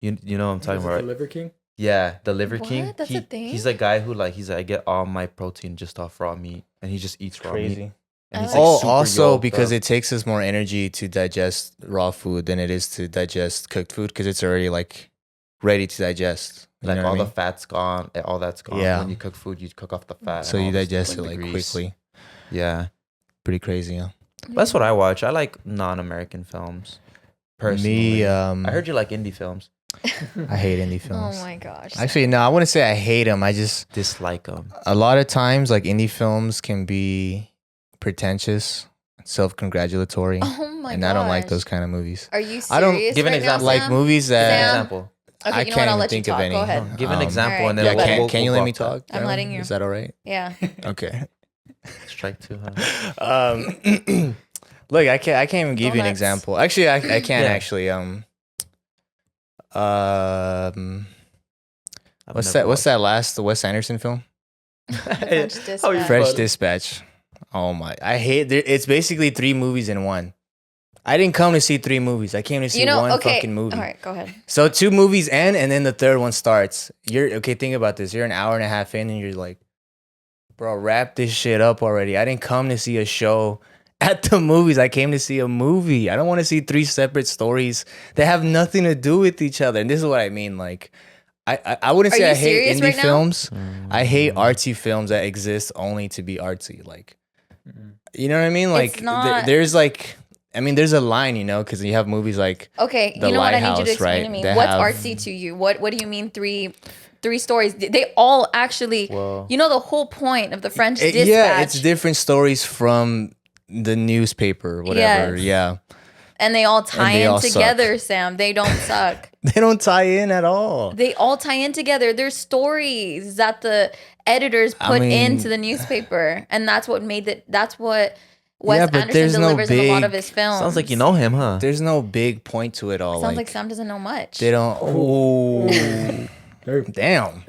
S2: You know what I'm talking
S1: Is it
S2: about,
S1: the
S2: right?
S1: Liver King.
S2: Yeah, the Liver King.
S4: What? That's a thing?
S2: He's a guy who he's like, I get all my protein just off raw meat, and he just eats raw meat. And he's,
S4: I like-
S2: super
S3: Also
S2: yoked
S3: because
S2: up.
S3: it takes us more energy to digest raw food than it is to digest cooked food because it's already like ready to digest. You
S2: like
S3: know what
S2: all
S3: I
S2: the
S3: mean?
S2: fat's gone, all that's gone.
S3: Yeah.
S2: When you cook food, you cook off the fat.
S3: So
S2: and
S3: you
S2: all the-
S3: digest it
S2: the
S3: like
S2: grease.
S3: quickly.
S2: Yeah,
S3: Pretty crazy, yeah.
S2: that's what I watch. I like non-American films. Personally,
S3: Me,
S2: I heard you like indie films.
S3: I hate indie films.
S4: Oh my gosh.
S3: Actually, no, I wouldn't say I hate them. I just
S2: Dislike them.
S3: a lot of times like indie films can be pretentious, self-congratulatory,
S4: Oh my
S3: and
S4: gosh.
S3: I don't like those kind of movies.
S4: Are you serious?
S3: I don't-
S2: Give an
S4: right
S2: example.
S4: Now,
S3: Like
S4: Sam?
S3: movies
S2: Give an
S3: that
S4: Sam?
S2: example.
S4: Okay,
S3: I
S4: you know what?
S3: can't
S4: I'll
S3: even
S4: let you
S3: think of
S4: talk.
S3: any.
S4: Go ahead.
S2: Give an example,
S4: Alright.
S2: and then
S3: yeah,
S2: we'll
S3: can you
S2: go
S3: let me
S2: off that.
S3: talk?
S4: I'm
S3: Darlene?
S4: letting you.
S3: Is that all right?
S4: Yeah.
S3: Okay.
S2: Strike two, huh?
S3: Look, I can't even give you an
S4: Donuts.
S3: example. Actually, I can
S2: Yeah.
S3: actually.
S2: I've
S3: What's
S2: never
S3: that last the Wes Anderson film?
S4: French Dispatch.
S2: How you
S3: French
S2: But-
S3: Dispatch. Oh my! I hate. It's basically 3 movies in one. I didn't come to see 3 movies. I came to see
S4: You know,
S3: one
S4: okay.
S3: fucking movie.
S4: All right, go ahead.
S3: So 2 movies end, and then the third one starts. You're okay. Think about this. You're an hour and a half in, and you're like, "Bro, wrap this shit up already." I didn't come to see a show at the movies. I came to see a movie. I don't want to see 3 separate stories that have nothing to do with each other. And this is what I mean. Like, I wouldn't
S4: Are
S3: say
S4: you
S3: I hate
S4: serious
S3: indie
S4: right now?
S3: films.
S2: Mm.
S3: I hate artsy films that exist only to be artsy. Like, you know what I mean? Like,
S4: not-
S3: there's like, I mean, there's a line, you know, because you have movies like.
S4: Okay,
S3: The
S4: you know what? I need you to
S3: Lighthouse,
S4: explain
S3: right?
S4: to me.
S3: They
S4: What's
S3: have-
S4: artsy to you? What do you mean three stories? They all actually.
S2: Well,
S4: You know the whole point of the French Dispatch.
S3: Yeah, it's different stories from the newspaper, whatever.
S4: Yes.
S3: Yeah.
S4: And they all tie
S3: they
S4: in
S3: all suck.
S4: together, Sam. They don't suck.
S3: They don't tie in at all.
S4: They all tie in together. There's stories that the editors
S3: I
S4: put
S3: mean-
S4: into the newspaper, and that's what made it. That's what Wes
S3: Yeah, but
S4: Anderson
S3: there's no
S4: delivers in a lot of
S3: big-
S4: his films.
S2: sounds like you know him, huh?
S3: There's no big point to it all.
S4: Sounds like Sam doesn't know much.
S3: they don't. Oh, damn.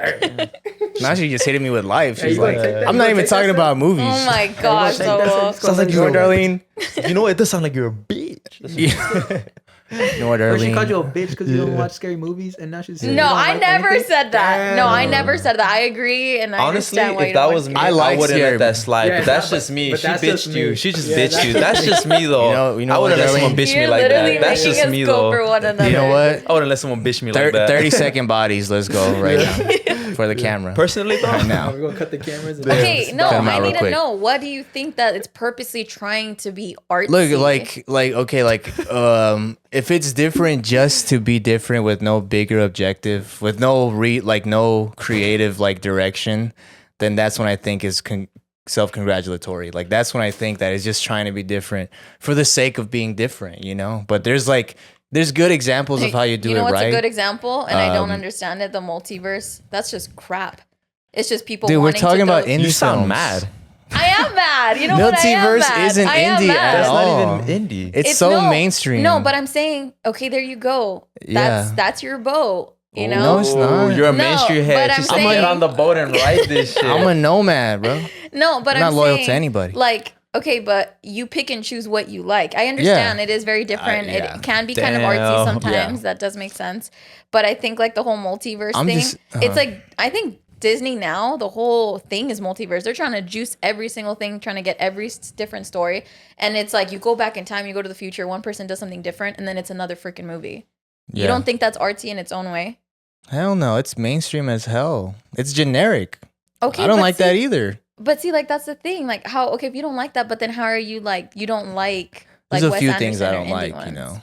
S3: Now she just hitting me with life. She's
S1: you
S3: like,
S1: gonna take that?
S3: I'm
S1: You
S3: not
S1: gonna
S3: even
S1: take that,
S3: talking
S1: Sam?
S3: about movies.
S4: Oh my gosh,
S1: take that,
S4: so
S1: Sam.
S3: Sounds like you are, Darlene.
S2: You know, it does sound like you're a bitch.
S3: Yeah. You know what,
S1: Or she called
S3: Darlene?
S1: you a bitch because you don't watch scary movies, and now she's saying you
S4: No,
S1: don't
S4: I
S1: like
S4: never
S1: anything?
S4: said that. No, I
S1: Damn.
S4: never said that. I agree, and I
S2: Honestly,
S4: understand why you
S2: if
S4: don't
S2: that
S4: watch
S2: was me,
S4: scary
S3: I
S2: I,
S3: like
S2: wouldn't
S3: scary-
S2: let that slide.
S1: Yeah,
S2: but that's
S1: but-
S2: just me.
S1: but
S2: She
S1: that's just
S2: bitched
S1: me.
S2: you. She just
S1: Yeah,
S2: bitched
S1: that's
S2: you.
S1: just
S2: That's
S1: me.
S2: just me though.
S3: You know
S2: I wouldn't
S3: what,
S2: let someone
S3: Darlene?
S2: bitch me
S4: You're
S2: like
S4: literally
S2: that. That's
S4: making
S2: just
S4: us
S2: me
S4: go
S2: though.
S4: for one another.
S3: You know what?
S2: I wouldn't let someone bitch me like that.
S3: 30-second bodies. Let's go right now for the camera.
S2: Personally though,
S3: Right
S1: Now
S3: now.
S1: we're gonna cut the cameras. And
S4: Okay, no,
S3: Cut 'em out
S4: I
S3: real
S4: need to
S3: quick.
S4: know. What do you think that it's purposely trying to be artsy?
S3: Look, okay, if it's different just to be different with no bigger objective, with no no creative direction, then that's when I think is self-congratulatory. Like that's when I think that it's just trying to be different for the sake of being different, you know? But there's good examples of how you do
S4: You know
S3: it
S4: what's
S3: right.
S4: a good example? And I don't understand it. The multiverse. That's just crap. It's just people.
S3: Dude, we're
S4: wanting
S3: talking
S4: to
S3: about
S4: go-
S3: indie
S2: you sound
S3: films.
S2: mad.
S4: I am mad. You know what? I am
S3: Multiverse
S4: mad.
S3: isn't
S4: I am
S3: indie
S4: mad.
S3: at
S2: That's
S3: all.
S2: not even indie.
S3: It's so
S4: no,
S3: mainstream.
S4: No, but I'm saying, okay, there you go.
S3: Yeah.
S4: That's your boat. You know.
S3: No, it's not.
S2: You're a
S4: No,
S2: mainstream
S4: but
S2: head.
S4: I'm
S2: She's saying, get
S4: saying-
S2: on the boat and ride this shit.
S3: I'm a nomad, bro.
S4: No, but
S3: I'm
S4: I'm
S3: not loyal to
S4: saying,
S3: anybody.
S4: Like, okay, but you pick and choose what you like. I understand
S3: Yeah.
S4: it is very different.
S3: yeah.
S4: It can be kind of artsy
S2: Damn.
S4: sometimes.
S3: Yeah.
S4: That does make sense. But I think like the whole multiverse
S3: I'm
S4: thing,
S3: just-
S4: it's like I think Disney now, the whole thing is multiverse. They're trying to juice every single thing, trying to get every different story. And it's like you go back in time, you go to the future, one person does something different, and then it's another freaking movie. You
S3: Yeah.
S4: don't think that's artsy in its own way?
S3: Hell no, it's mainstream as hell. It's generic.
S4: Okay,
S3: I don't
S4: but
S3: like
S4: see-
S3: that either.
S4: But see, like that's the thing. Like how if you don't like that, but then how are you like you don't like
S3: There's
S4: like
S3: a
S4: Wes
S3: few
S4: Anderson
S3: things I
S4: or
S3: don't
S4: indie
S3: like,
S4: ones?
S3: you know.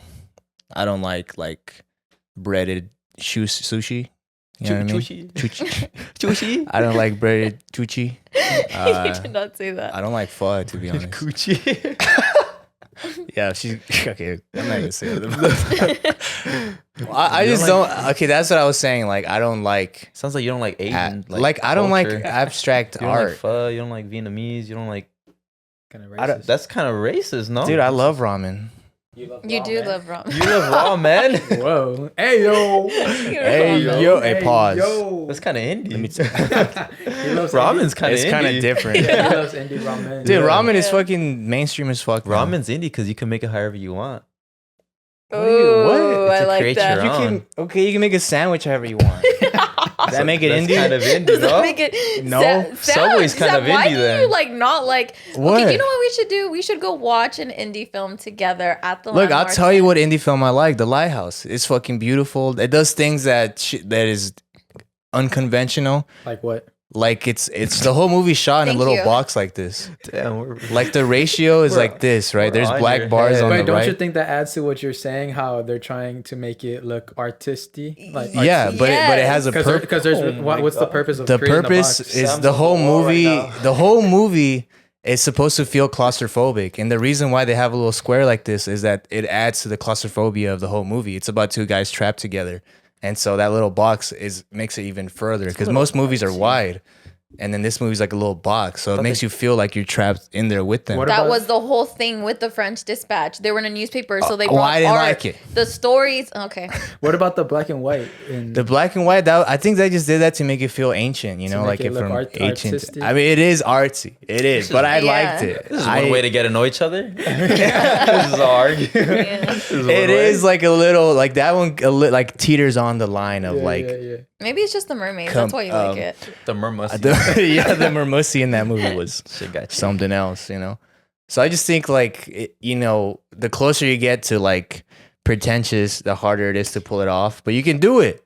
S3: I don't like breaded sushi. You know what I mean? Chuchi.
S2: Chuchi.
S3: I don't like breaded chuchi.
S4: You did not say that.
S3: I don't like pho, to be honest.
S2: Coochie.
S3: Yeah, she's okay. I'm not gonna say it. I just don't. Okay, that's what I was saying. Like, I don't like.
S2: Sounds like you don't like Asian.
S3: I don't like
S2: culture.
S3: abstract
S2: You don't
S3: art.
S2: like pho. You don't like Vietnamese. You don't like.
S1: Kind of
S3: I don't-
S1: racist.
S2: That's kind of racist, no?
S3: Dude, I love ramen.
S1: You
S4: You love ramen.
S2: You love raw man.
S1: Whoa. Hey yo.
S3: Hey, yo. Hey, pause.
S1: Yo.
S2: That's kind of indie.
S3: Let me t-
S1: He loves
S2: Ramen's kind of
S3: It's kind of
S2: indie.
S3: different.
S1: Yeah, he loves indie ramen.
S3: Dude,
S2: Yeah.
S3: ramen is
S4: Yeah.
S3: fucking mainstream as fuck. man.
S2: Ramen's indie because you can make it however you want.
S4: Ooh,
S2: It's
S4: I
S2: a
S4: like
S2: create
S4: that.
S2: your
S3: You
S2: own.
S3: can make a sandwich however you want. Does that make it
S2: That's
S3: indie?
S2: kind of indie,
S4: Does that
S2: no?
S4: make it
S3: No.
S2: Subway's kind of
S4: why
S2: indie
S4: do
S2: then.
S4: you like not like
S3: What?
S4: Okay, you know what we should do? We should go watch an indie film together at the
S3: Look, I'll
S4: Landmark.
S3: tell you what indie film I like. The Lighthouse. It's fucking beautiful. It does things that is unconventional.
S1: Like what?
S3: Like it's the whole movie shot in
S4: Thank
S3: a little
S4: you.
S3: box like this.
S2: Damn, we're,
S3: Like the ratio is
S2: We're-
S3: like this, right?
S2: we're
S3: There's
S2: on
S3: black
S2: your
S3: bars
S2: head.
S3: on
S1: Wait,
S3: the
S1: don't
S3: right.
S1: you think that adds to what you're saying? How they're trying to make it look artisty? Like
S3: Yeah, but it has a purpose.
S1: because there's
S2: Oh my
S1: what's the
S2: God.
S1: purpose of
S3: The
S1: creating
S3: purpose
S1: box?
S3: is
S2: Sam's
S3: the
S2: on
S3: whole
S2: the wall right
S3: movie.
S2: now.
S3: The whole movie is supposed to feel claustrophobic, and the reason why they have a little square like this is that it adds to the claustrophobia of the whole movie. It's about two guys trapped together, and so that little box makes it even further because most movies are wide. And then this movie's like a little box, so it makes you feel like you're trapped in there with them.
S1: What
S4: That
S1: about-
S4: was the whole thing with the French Dispatch. They were in a newspaper, so they
S3: Oh,
S4: brought
S3: I didn't
S4: art.
S3: like it.
S4: The stories, okay.
S1: What about the black and white? In,
S3: The black and white, I think they just did that to make it feel ancient, you know,
S1: make
S3: like
S1: it
S3: it
S1: look
S3: from ancient.
S1: artistic?
S3: I mean, it is artsy, it is, but I
S4: Yeah.
S3: liked it.
S2: this is one way to get to know each other. This is our argument.
S4: Yeah.
S2: This is one
S3: It
S2: way.
S3: is like a little, like that one, like teeters on the line of
S1: yeah.
S4: Maybe it's just the mermaids.
S3: Come-
S4: That's why you like it.
S2: the mermussy.
S3: the Mermussi in that movie was
S2: Shit got you.
S3: something else, you know. So I just think like you know, the closer you get to like pretentious, the harder it is to pull it off. But you can do it.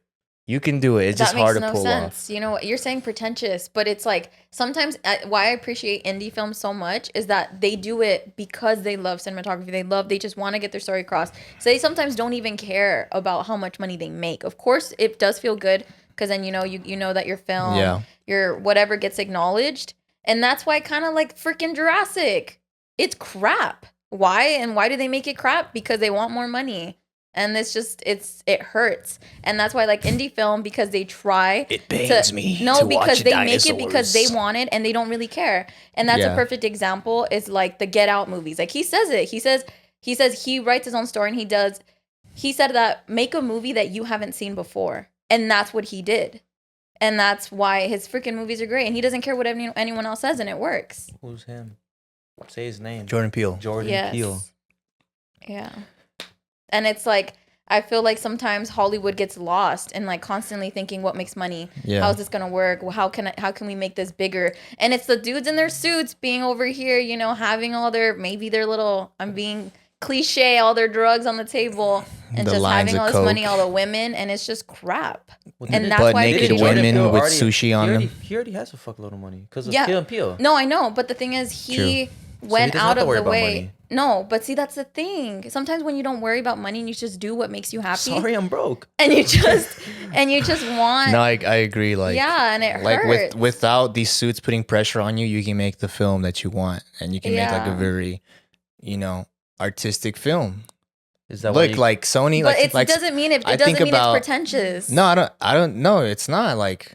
S3: You can do it. It's just
S4: That makes
S3: hard to
S4: no
S3: pull
S4: sense.
S3: off.
S4: You know what? You're saying pretentious, but it's like sometimes why I appreciate indie films so much is that they do it because they love cinematography. They just want to get their story across. So they sometimes don't even care about how much money they make. Of course, it does feel good because then you know that your film,
S3: Yeah.
S4: your whatever gets acknowledged, and that's why kind of like freaking Jurassic, it's crap. Why and why do they make it crap? Because they want more money. And it's just it hurts, and that's why I like indie film because they try.
S3: It pains me
S4: No,
S3: to
S4: because
S3: watch
S4: they make it because they
S3: dinosaurs.
S4: want it, and they don't really care. And that's a
S3: Yeah.
S4: perfect example. Is like the Get Out movies. Like he says it. He says he writes his own story, and he said that make a movie that you haven't seen before, and that's what he did. And that's why his freaking movies are great, and he doesn't care what anyone else says, and it works.
S2: Who's him? Say his name.
S3: Jordan Peele.
S2: Jordan
S4: Yes.
S2: Peele.
S4: Yeah. And it's like, I feel like sometimes Hollywood gets lost and like constantly thinking what makes money.
S3: Yeah.
S4: How's this gonna work? Well, how can we make this bigger? And it's the dudes in their suits being over here, you know, having all their little, I'm being cliche, all their drugs on the table and
S3: The
S4: just
S3: lines
S4: having
S3: of
S4: all this money,
S3: coke.
S4: all the women, and it's just crap.
S2: Well,
S4: And that's
S3: Butt
S4: why
S3: naked
S4: people-
S3: women
S2: Jordan
S3: with
S2: Peele
S3: sushi on them.
S2: He already has a fuckload of money because of
S4: Yeah.
S2: Key and Peele.
S4: No, I know, but the thing is, he went
S2: doesn't have
S4: out
S2: to
S4: of
S2: worry
S4: the
S2: about
S4: way.
S2: money.
S4: No, but see, that's the thing. Sometimes when you don't worry about money and you just do what makes you happy,
S2: Sorry, I'm broke.
S4: and you just want,
S3: No, I agree. Like,
S4: yeah, and it
S3: like
S4: hurts.
S3: without these suits putting pressure on you, you can make the film that you want, and you can make like a
S4: Yeah.
S3: very, artistic film.
S2: Is that why
S3: Look,
S2: you,
S3: like Sony,
S4: but it
S3: like
S4: doesn't mean
S3: I think
S4: it's
S3: about-
S4: pretentious.
S3: no, I don't know. It's not like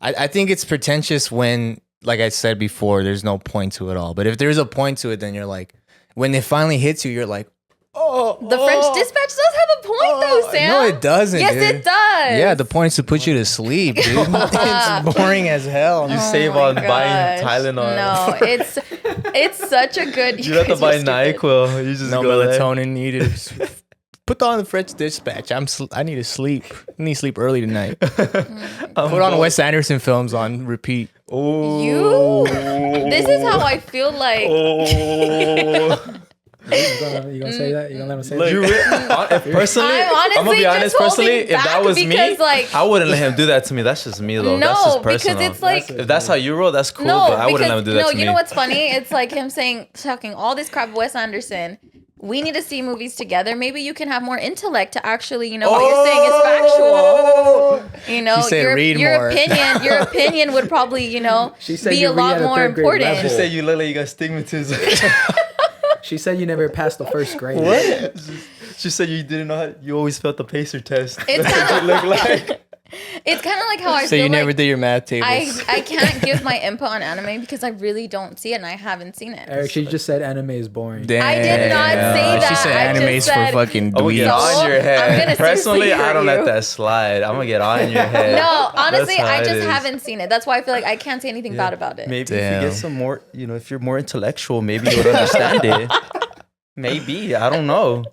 S3: I think it's pretentious when, like I said before, there's no point to it all. But if there's a point to it, then you're like, when it finally hits you, you're like, oh,
S4: The French Dispatch does have a point, though, Sam.
S3: No, it doesn't.
S4: Yes,
S3: dude.
S4: it does.
S3: Yeah, the point is to put you to sleep, dude. It's boring as hell.
S2: You
S4: Oh
S2: save
S4: my
S2: on buying
S4: gosh.
S2: Tylenol.
S4: No, it's such a good.
S2: You don't have to buy
S4: guys are stupid.
S2: NyQuil. You just
S3: No
S2: go there.
S3: melatonin needed. Put on the French Dispatch. I need to sleep. I need to sleep early tonight. Put on Wes Anderson films on repeat.
S2: Oh.
S4: You. This is how I feel like.
S2: Oh.
S1: You gonna say that? You gonna let him say
S2: You
S1: that?
S2: if personally,
S4: I'm honestly
S2: I'm gonna be honest.
S4: just holding
S2: Personally, if that
S4: back
S2: was me,
S4: because, like-
S2: I wouldn't let him do that to me. That's just me, though.
S4: No,
S2: that's just
S4: because
S2: personal.
S4: it's like.
S2: If that's how you roll, that's cool.
S4: No,
S2: but I wouldn't let him do that
S4: no,
S2: to me.
S4: you know what's funny? It's like him talking all this crap, Wes Anderson. We need to see movies together. Maybe you can have more intellect to actually, what you're saying is factual. You know,
S3: She said read
S4: your
S3: more.
S4: opinion would probably,
S1: She said
S4: be
S1: you
S4: a
S1: read
S4: lot
S1: at a
S4: more
S1: third grade
S4: important.
S1: level.
S2: You say you look like you got stigmatism.
S1: She said you never passed the first grade.
S2: What? She said you didn't know how, you always felt the pacer test.
S4: It's
S2: That's what you look like.
S4: It's kind of like how I
S3: So
S4: feel
S3: you
S4: like
S3: never did your math tables.
S4: I can't give my input on anime because I really don't see it and I haven't seen it.
S1: Eric, she just said anime is boring.
S3: Damn.
S4: I did not say that.
S3: She said
S4: I just
S3: anime's
S4: said-
S3: for fucking
S2: I'm gonna get
S3: dweebs.
S2: on your
S4: I'm
S2: head.
S4: gonna
S2: Personally,
S4: seriously
S2: I don't
S4: hurt
S2: let
S4: you.
S2: that slide. I'm gonna get on your head.
S4: No, honestly,
S2: That's how
S4: I
S2: it
S4: just
S2: is.
S4: haven't seen it. That's why I feel like I can't say anything bad about it.
S2: Maybe if you
S3: Damn.
S2: get some more, if you're more intellectual, maybe you would understand it. Maybe. I don't know.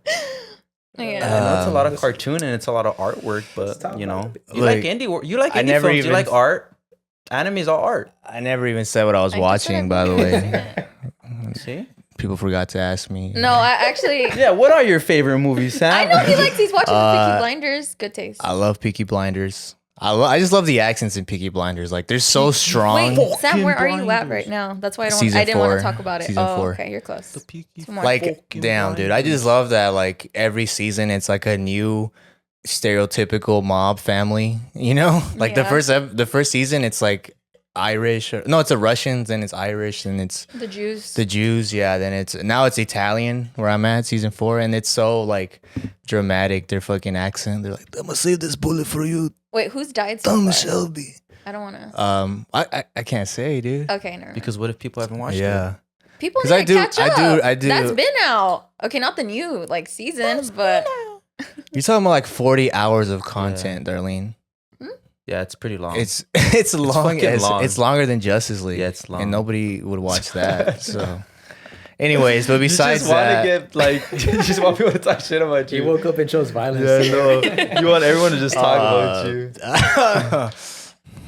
S2: I
S4: Yeah.
S2: know it's a lot of cartoon and it's a lot of artwork, but you
S3: Like,
S2: like indie work. You like
S3: I
S2: indie
S3: never
S2: films. You
S3: even-
S2: like art. Anime's all art.
S3: I never even said what I was
S4: I just
S3: watching,
S4: said
S3: by the
S4: I've never
S3: way.
S4: seen it.
S2: See?
S3: People forgot to ask me.
S4: No, I actually.
S2: Yeah. What are your favorite movies, Sam?
S4: I know he's watching Peaky
S3: Uh,
S4: Blinders. Good taste.
S3: I love Peaky Blinders. I just love the accents in Peaky Blinders. Like, they're so strong.
S4: Wait, Sam, where are you at
S2: Blinders.
S4: right now? That's why I
S3: Season
S4: didn't want
S3: 4.
S4: to talk about it.
S3: Season
S4: Oh,
S3: 4.
S4: okay, you're close. Two more.
S3: Like, damn, dude. I just love that, like, every season it's like a new stereotypical mob family, Like,
S4: Yeah.
S3: the first season, it's like Irish. No, it's a Russians, and it's Irish, and it's
S4: The Jews.
S3: the Jews. Yeah, then now it's Italian, where I'm at, season 4, and it's so, like, dramatic, their fucking accent. They're like, I'm gonna save this bullet for you,
S4: Wait, who's died so
S3: Tom
S4: far?
S3: Shelby.
S4: I don't want to.
S3: I can't say, dude.
S4: Okay, never mind.
S2: Because what if people haven't watched it?
S3: Yeah.
S4: People
S3: 'Cause
S4: need
S3: I
S4: to
S3: do-
S4: catch up.
S3: I do-
S4: That's been out. Okay, not the new seasons, but
S3: You're talking about like 40 hours of content, Darlene.
S2: Yeah, it's pretty long.
S3: It's long
S2: fucking
S3: as
S2: long.
S3: it's longer than Justice League.
S2: Yeah, it's long.
S3: And nobody would watch that. So anyways, but
S2: you
S3: besides
S2: just want
S3: that,
S2: to get you just want people to talk shit about
S1: He
S2: you.
S1: woke up and chose violence.
S2: Yeah, no. You want everyone to just talk about you.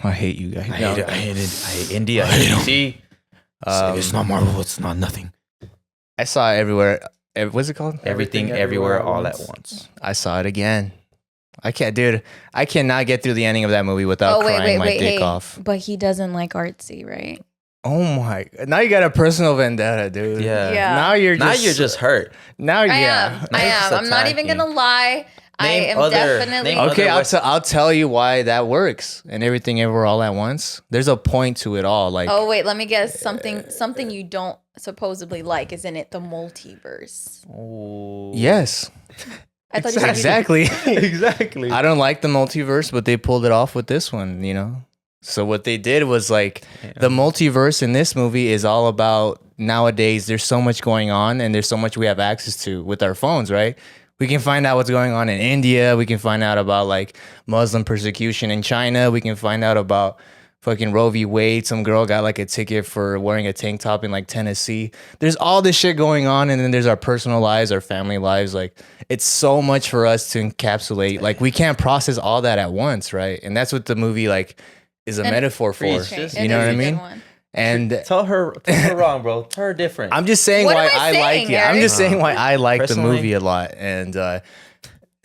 S3: I hate you guys.
S2: I hate India. I hate DC. It's not Marvel. It's not nothing.
S3: I saw it everywhere. What's it called?
S2: Everything, everywhere, all at once.
S3: I saw it again. I cannot get through the ending of that movie without crying my dick off.
S4: But he doesn't like artsy, right?
S3: Oh my! Now you got a personal vendetta, dude.
S2: Yeah.
S4: Yeah.
S3: Now you're just
S2: hurt.
S3: Now,
S4: I
S3: yeah.
S4: am. I
S2: Nice
S4: am. I'm not even
S2: attacking.
S4: gonna lie. I
S2: Name
S4: am
S2: other-
S4: definitely.
S2: name
S3: Okay,
S2: other
S3: I'll tell you why that works and everything ever all at once. There's a point to it all. Like,
S4: Oh wait, let me guess. Something you don't supposedly like. Isn't it the multiverse?
S2: Oh.
S3: yes,
S4: I thought you said you
S3: exactly.
S2: Exactly.
S3: I don't like the multiverse, but they pulled it off with this one. So what they did was like the multiverse in this movie is all about nowadays. There's so much going on, and there's so much we have access to with our phones, right? We can find out what's going on in India. We can find out about like Muslim persecution in China. We can find out about fucking Roe v. Wade. Some girl got like a ticket for wearing a tank top in like Tennessee. There's all this shit going on, and then there's our personal lives, our family lives. Like it's so much for us to encapsulate. Like we can't process all that at once, right? And that's what the movie like is a metaphor for. You know what I mean? And
S2: tell her wrong, bro. Tell her different.
S3: I'm just saying
S4: What
S3: why
S4: am I
S3: I like
S4: saying,
S3: it. I'm
S4: Eric?
S3: just saying why I like the
S2: Personally?
S3: movie a lot, and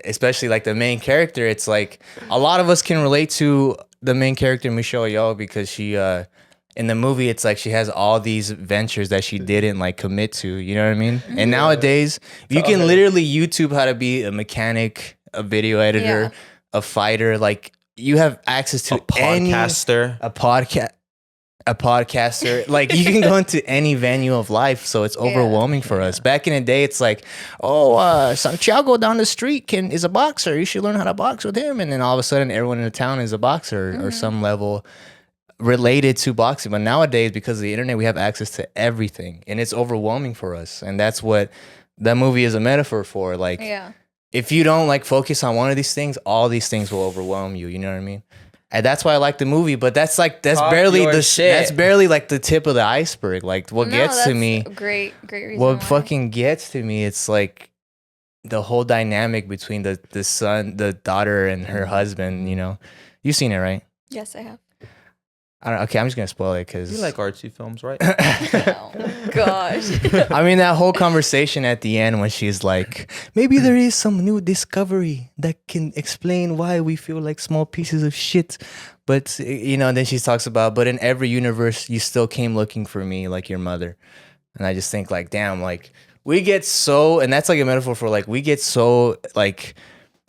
S3: especially like the main character. It's like a lot of us can relate to the main character Michelle Yeoh because she in the movie it's like she has all these ventures that she didn't like commit to. You know what I mean? And nowadays you can literally YouTube how to be a mechanic, a video editor, a fighter. Like you have access to
S2: a podcaster,
S3: a podcaster. Like you can go into any venue of life, so it's overwhelming for us. Back in the day, it's like, Santiago down the street is a boxer. You should learn how to box with him. And then all of a sudden, everyone in the town is a boxer or some level related to boxing. But nowadays, because of the internet, we have access to everything, and it's overwhelming for us. And that's what that movie is a metaphor for. Like, if you don't like focus on one of these things, all these things will overwhelm you. You know what I mean? And that's why I like the movie, but that's
S2: Talk
S3: barely
S2: your
S3: the
S2: shit.
S3: that's barely like the tip of the iceberg. Like what gets to me,
S4: great reason.
S3: what
S4: why.
S3: fucking gets to me, it's like the whole dynamic between the son, the daughter, and her husband. You know, you've seen it, right?
S4: Yes, I have.
S3: I don't. Okay, I'm just gonna spoil it because
S2: you like artsy films, right?
S4: Oh gosh.
S3: I mean, that whole conversation at the end when she's like, maybe there is some new discovery that can explain why we feel like small pieces of shit. But, you know, then she talks about, but in every universe, you still came looking for me like your mother. And I just think like, damn, like we get so, and that's like a metaphor for like, we get so like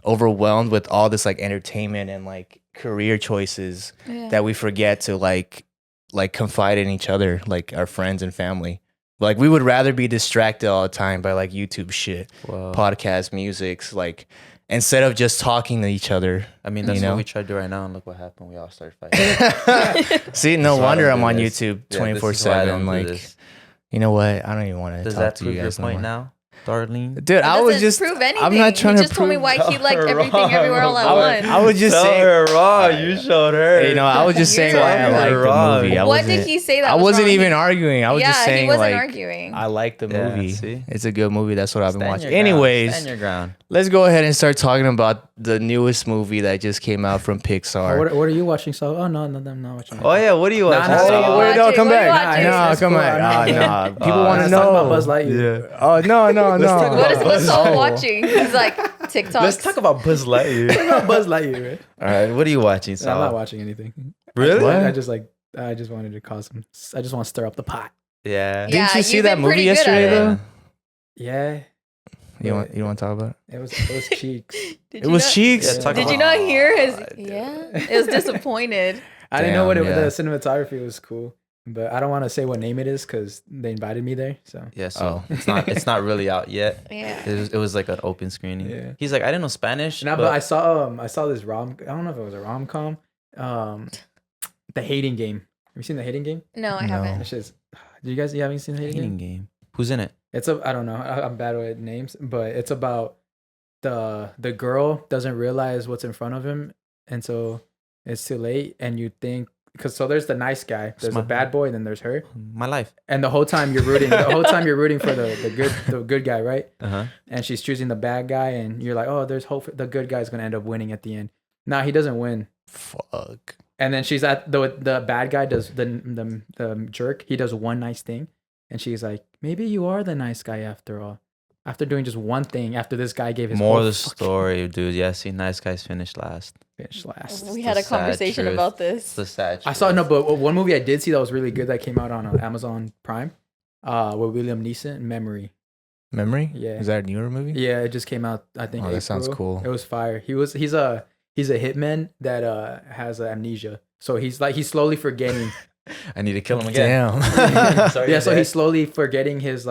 S3: overwhelmed with all this like entertainment and like career choices that we forget to like confide in each other, like our friends and family. Like we would rather be distracted all the time by like YouTube shit, podcast musics, like instead of just talking to each other.
S2: I mean, that's what we try to do right now, and look what happened. We all started fighting.
S3: See, no wonder I'm on
S2: this.
S3: YouTube
S2: Yeah, this is
S3: 24/7.
S2: why I don't do
S3: like,
S2: this.
S3: you know what? I don't even want to
S2: Does
S3: talk
S2: that
S3: to
S2: prove
S3: you
S2: your
S3: guys no
S2: point
S3: more.
S2: now, Darlene?
S3: Dude, I was
S4: Doesn't
S3: just
S4: prove anything.
S3: I'm not trying
S4: he
S3: to
S4: just told me
S3: prove.
S4: why he liked everything everywhere all at once.
S3: I was just
S2: Tell
S3: saying.
S2: her wrong. You showed her.
S3: You know, I was just saying
S4: You're
S3: why I like
S2: wrong.
S3: the movie.
S4: What did he say that
S3: I
S4: was
S3: wasn't
S4: wrong?
S3: even arguing. I was just saying
S4: he wasn't
S3: like
S4: arguing.
S3: I like the
S2: Yeah,
S3: movie.
S2: see?
S3: It's a good movie. That's what I've been
S2: Stand
S3: watching.
S2: your ground.
S3: Anyways,
S2: Stand your ground.
S3: let's go ahead and start talking about the newest movie that just came out from Pixar.
S1: What are you watching? So, I'm not watching.
S2: Oh yeah, what are you watching?
S1: nah,
S2: Saul?
S1: nah.
S3: Wait, no, come
S4: What are you
S3: back.
S4: watching?
S3: No,
S1: That's
S3: come
S1: cool.
S3: back.
S1: I know.
S3: No, people want to
S1: Let's
S3: know.
S1: talk about Buzz Lightyear.
S3: Oh no, no, no.
S2: talk
S4: What
S2: about
S4: is Saul
S1: Oh.
S4: watching? He's like TikTok.
S2: Let's talk about Buzz Lightyear.
S1: Buzz Lightyear, right?
S2: All right, what are you watching,
S1: No, I'm not
S2: Saul?
S1: watching anything.
S2: Really?
S3: What?
S1: I just wanted to cause some. I just want to stir up the pot.
S2: Yeah.
S4: Yeah,
S3: Didn't you see
S4: you've
S3: that
S4: been
S3: movie
S4: pretty good at
S3: yesterday
S4: it.
S3: though?
S1: Yeah,
S3: You want to talk about it?
S1: it was cheeks.
S4: Did
S3: It
S4: you
S3: was
S4: not-
S3: Cheeks.
S2: Yeah, talk
S4: Did
S2: about-
S4: you not hear his?
S2: God,
S4: Yeah, it was disappointed.
S1: I didn't know what
S3: Damn,
S1: the
S3: yeah.
S1: cinematography was cool, but I don't want to say what name it is because they invited me there. So
S2: Yeah, so it's not really out yet.
S4: Yeah.
S2: It was like an open screening.
S1: Yeah.
S2: He's like, I didn't know Spanish.
S1: no, but I saw this I don't know if it was a rom com. The Hating Game. Have you seen The Hating Game?
S4: No, I
S3: No.
S4: haven't.
S1: That shit's. You haven't seen The Hating
S2: Hating
S1: Game?
S2: game. Who's in it?
S1: I don't know. I'm bad with names, but it's about the girl doesn't realize what's in front of him, and so it's too late. And you think because there's the nice guy, there's
S2: my-
S1: a bad boy, and then there's her,
S2: My life.
S1: and the whole time you're rooting, for the good guy, right?
S2: Uh-huh.
S1: And she's choosing the bad guy, and you're like, oh, there's hope. The good guy's gonna end up winning at the end. Nah, he doesn't win.
S3: Fuck.
S1: And then she's at the bad guy does the jerk. He does one nice thing, and she's like, maybe you are the nice guy after all. After doing just one thing, after this guy gave his
S2: More
S1: whole
S2: of the
S1: fucking
S2: story, dude. Yeah, see, nice guys finish last.
S1: finish last.
S4: We
S2: the
S4: had a
S2: sad
S4: conversation
S2: truth.
S4: about
S2: It's
S4: this.
S2: the sad.
S1: I saw
S2: truth.
S1: no, but one movie I did see that was really good that came out on Amazon Prime, with William Neeson, Memory.
S3: Memory?
S1: Yeah.
S3: Is that a newer movie?
S1: Yeah, it just came out. I think.
S3: Oh, that sounds
S1: April.
S3: cool.
S1: It was fire. He's a hitman that has amnesia. So he's slowly forgetting.
S2: I need to kill him again.
S3: Damn.
S2: Sorry,
S1: Yeah,
S2: you're
S1: so
S2: dead.
S1: he's slowly forgetting his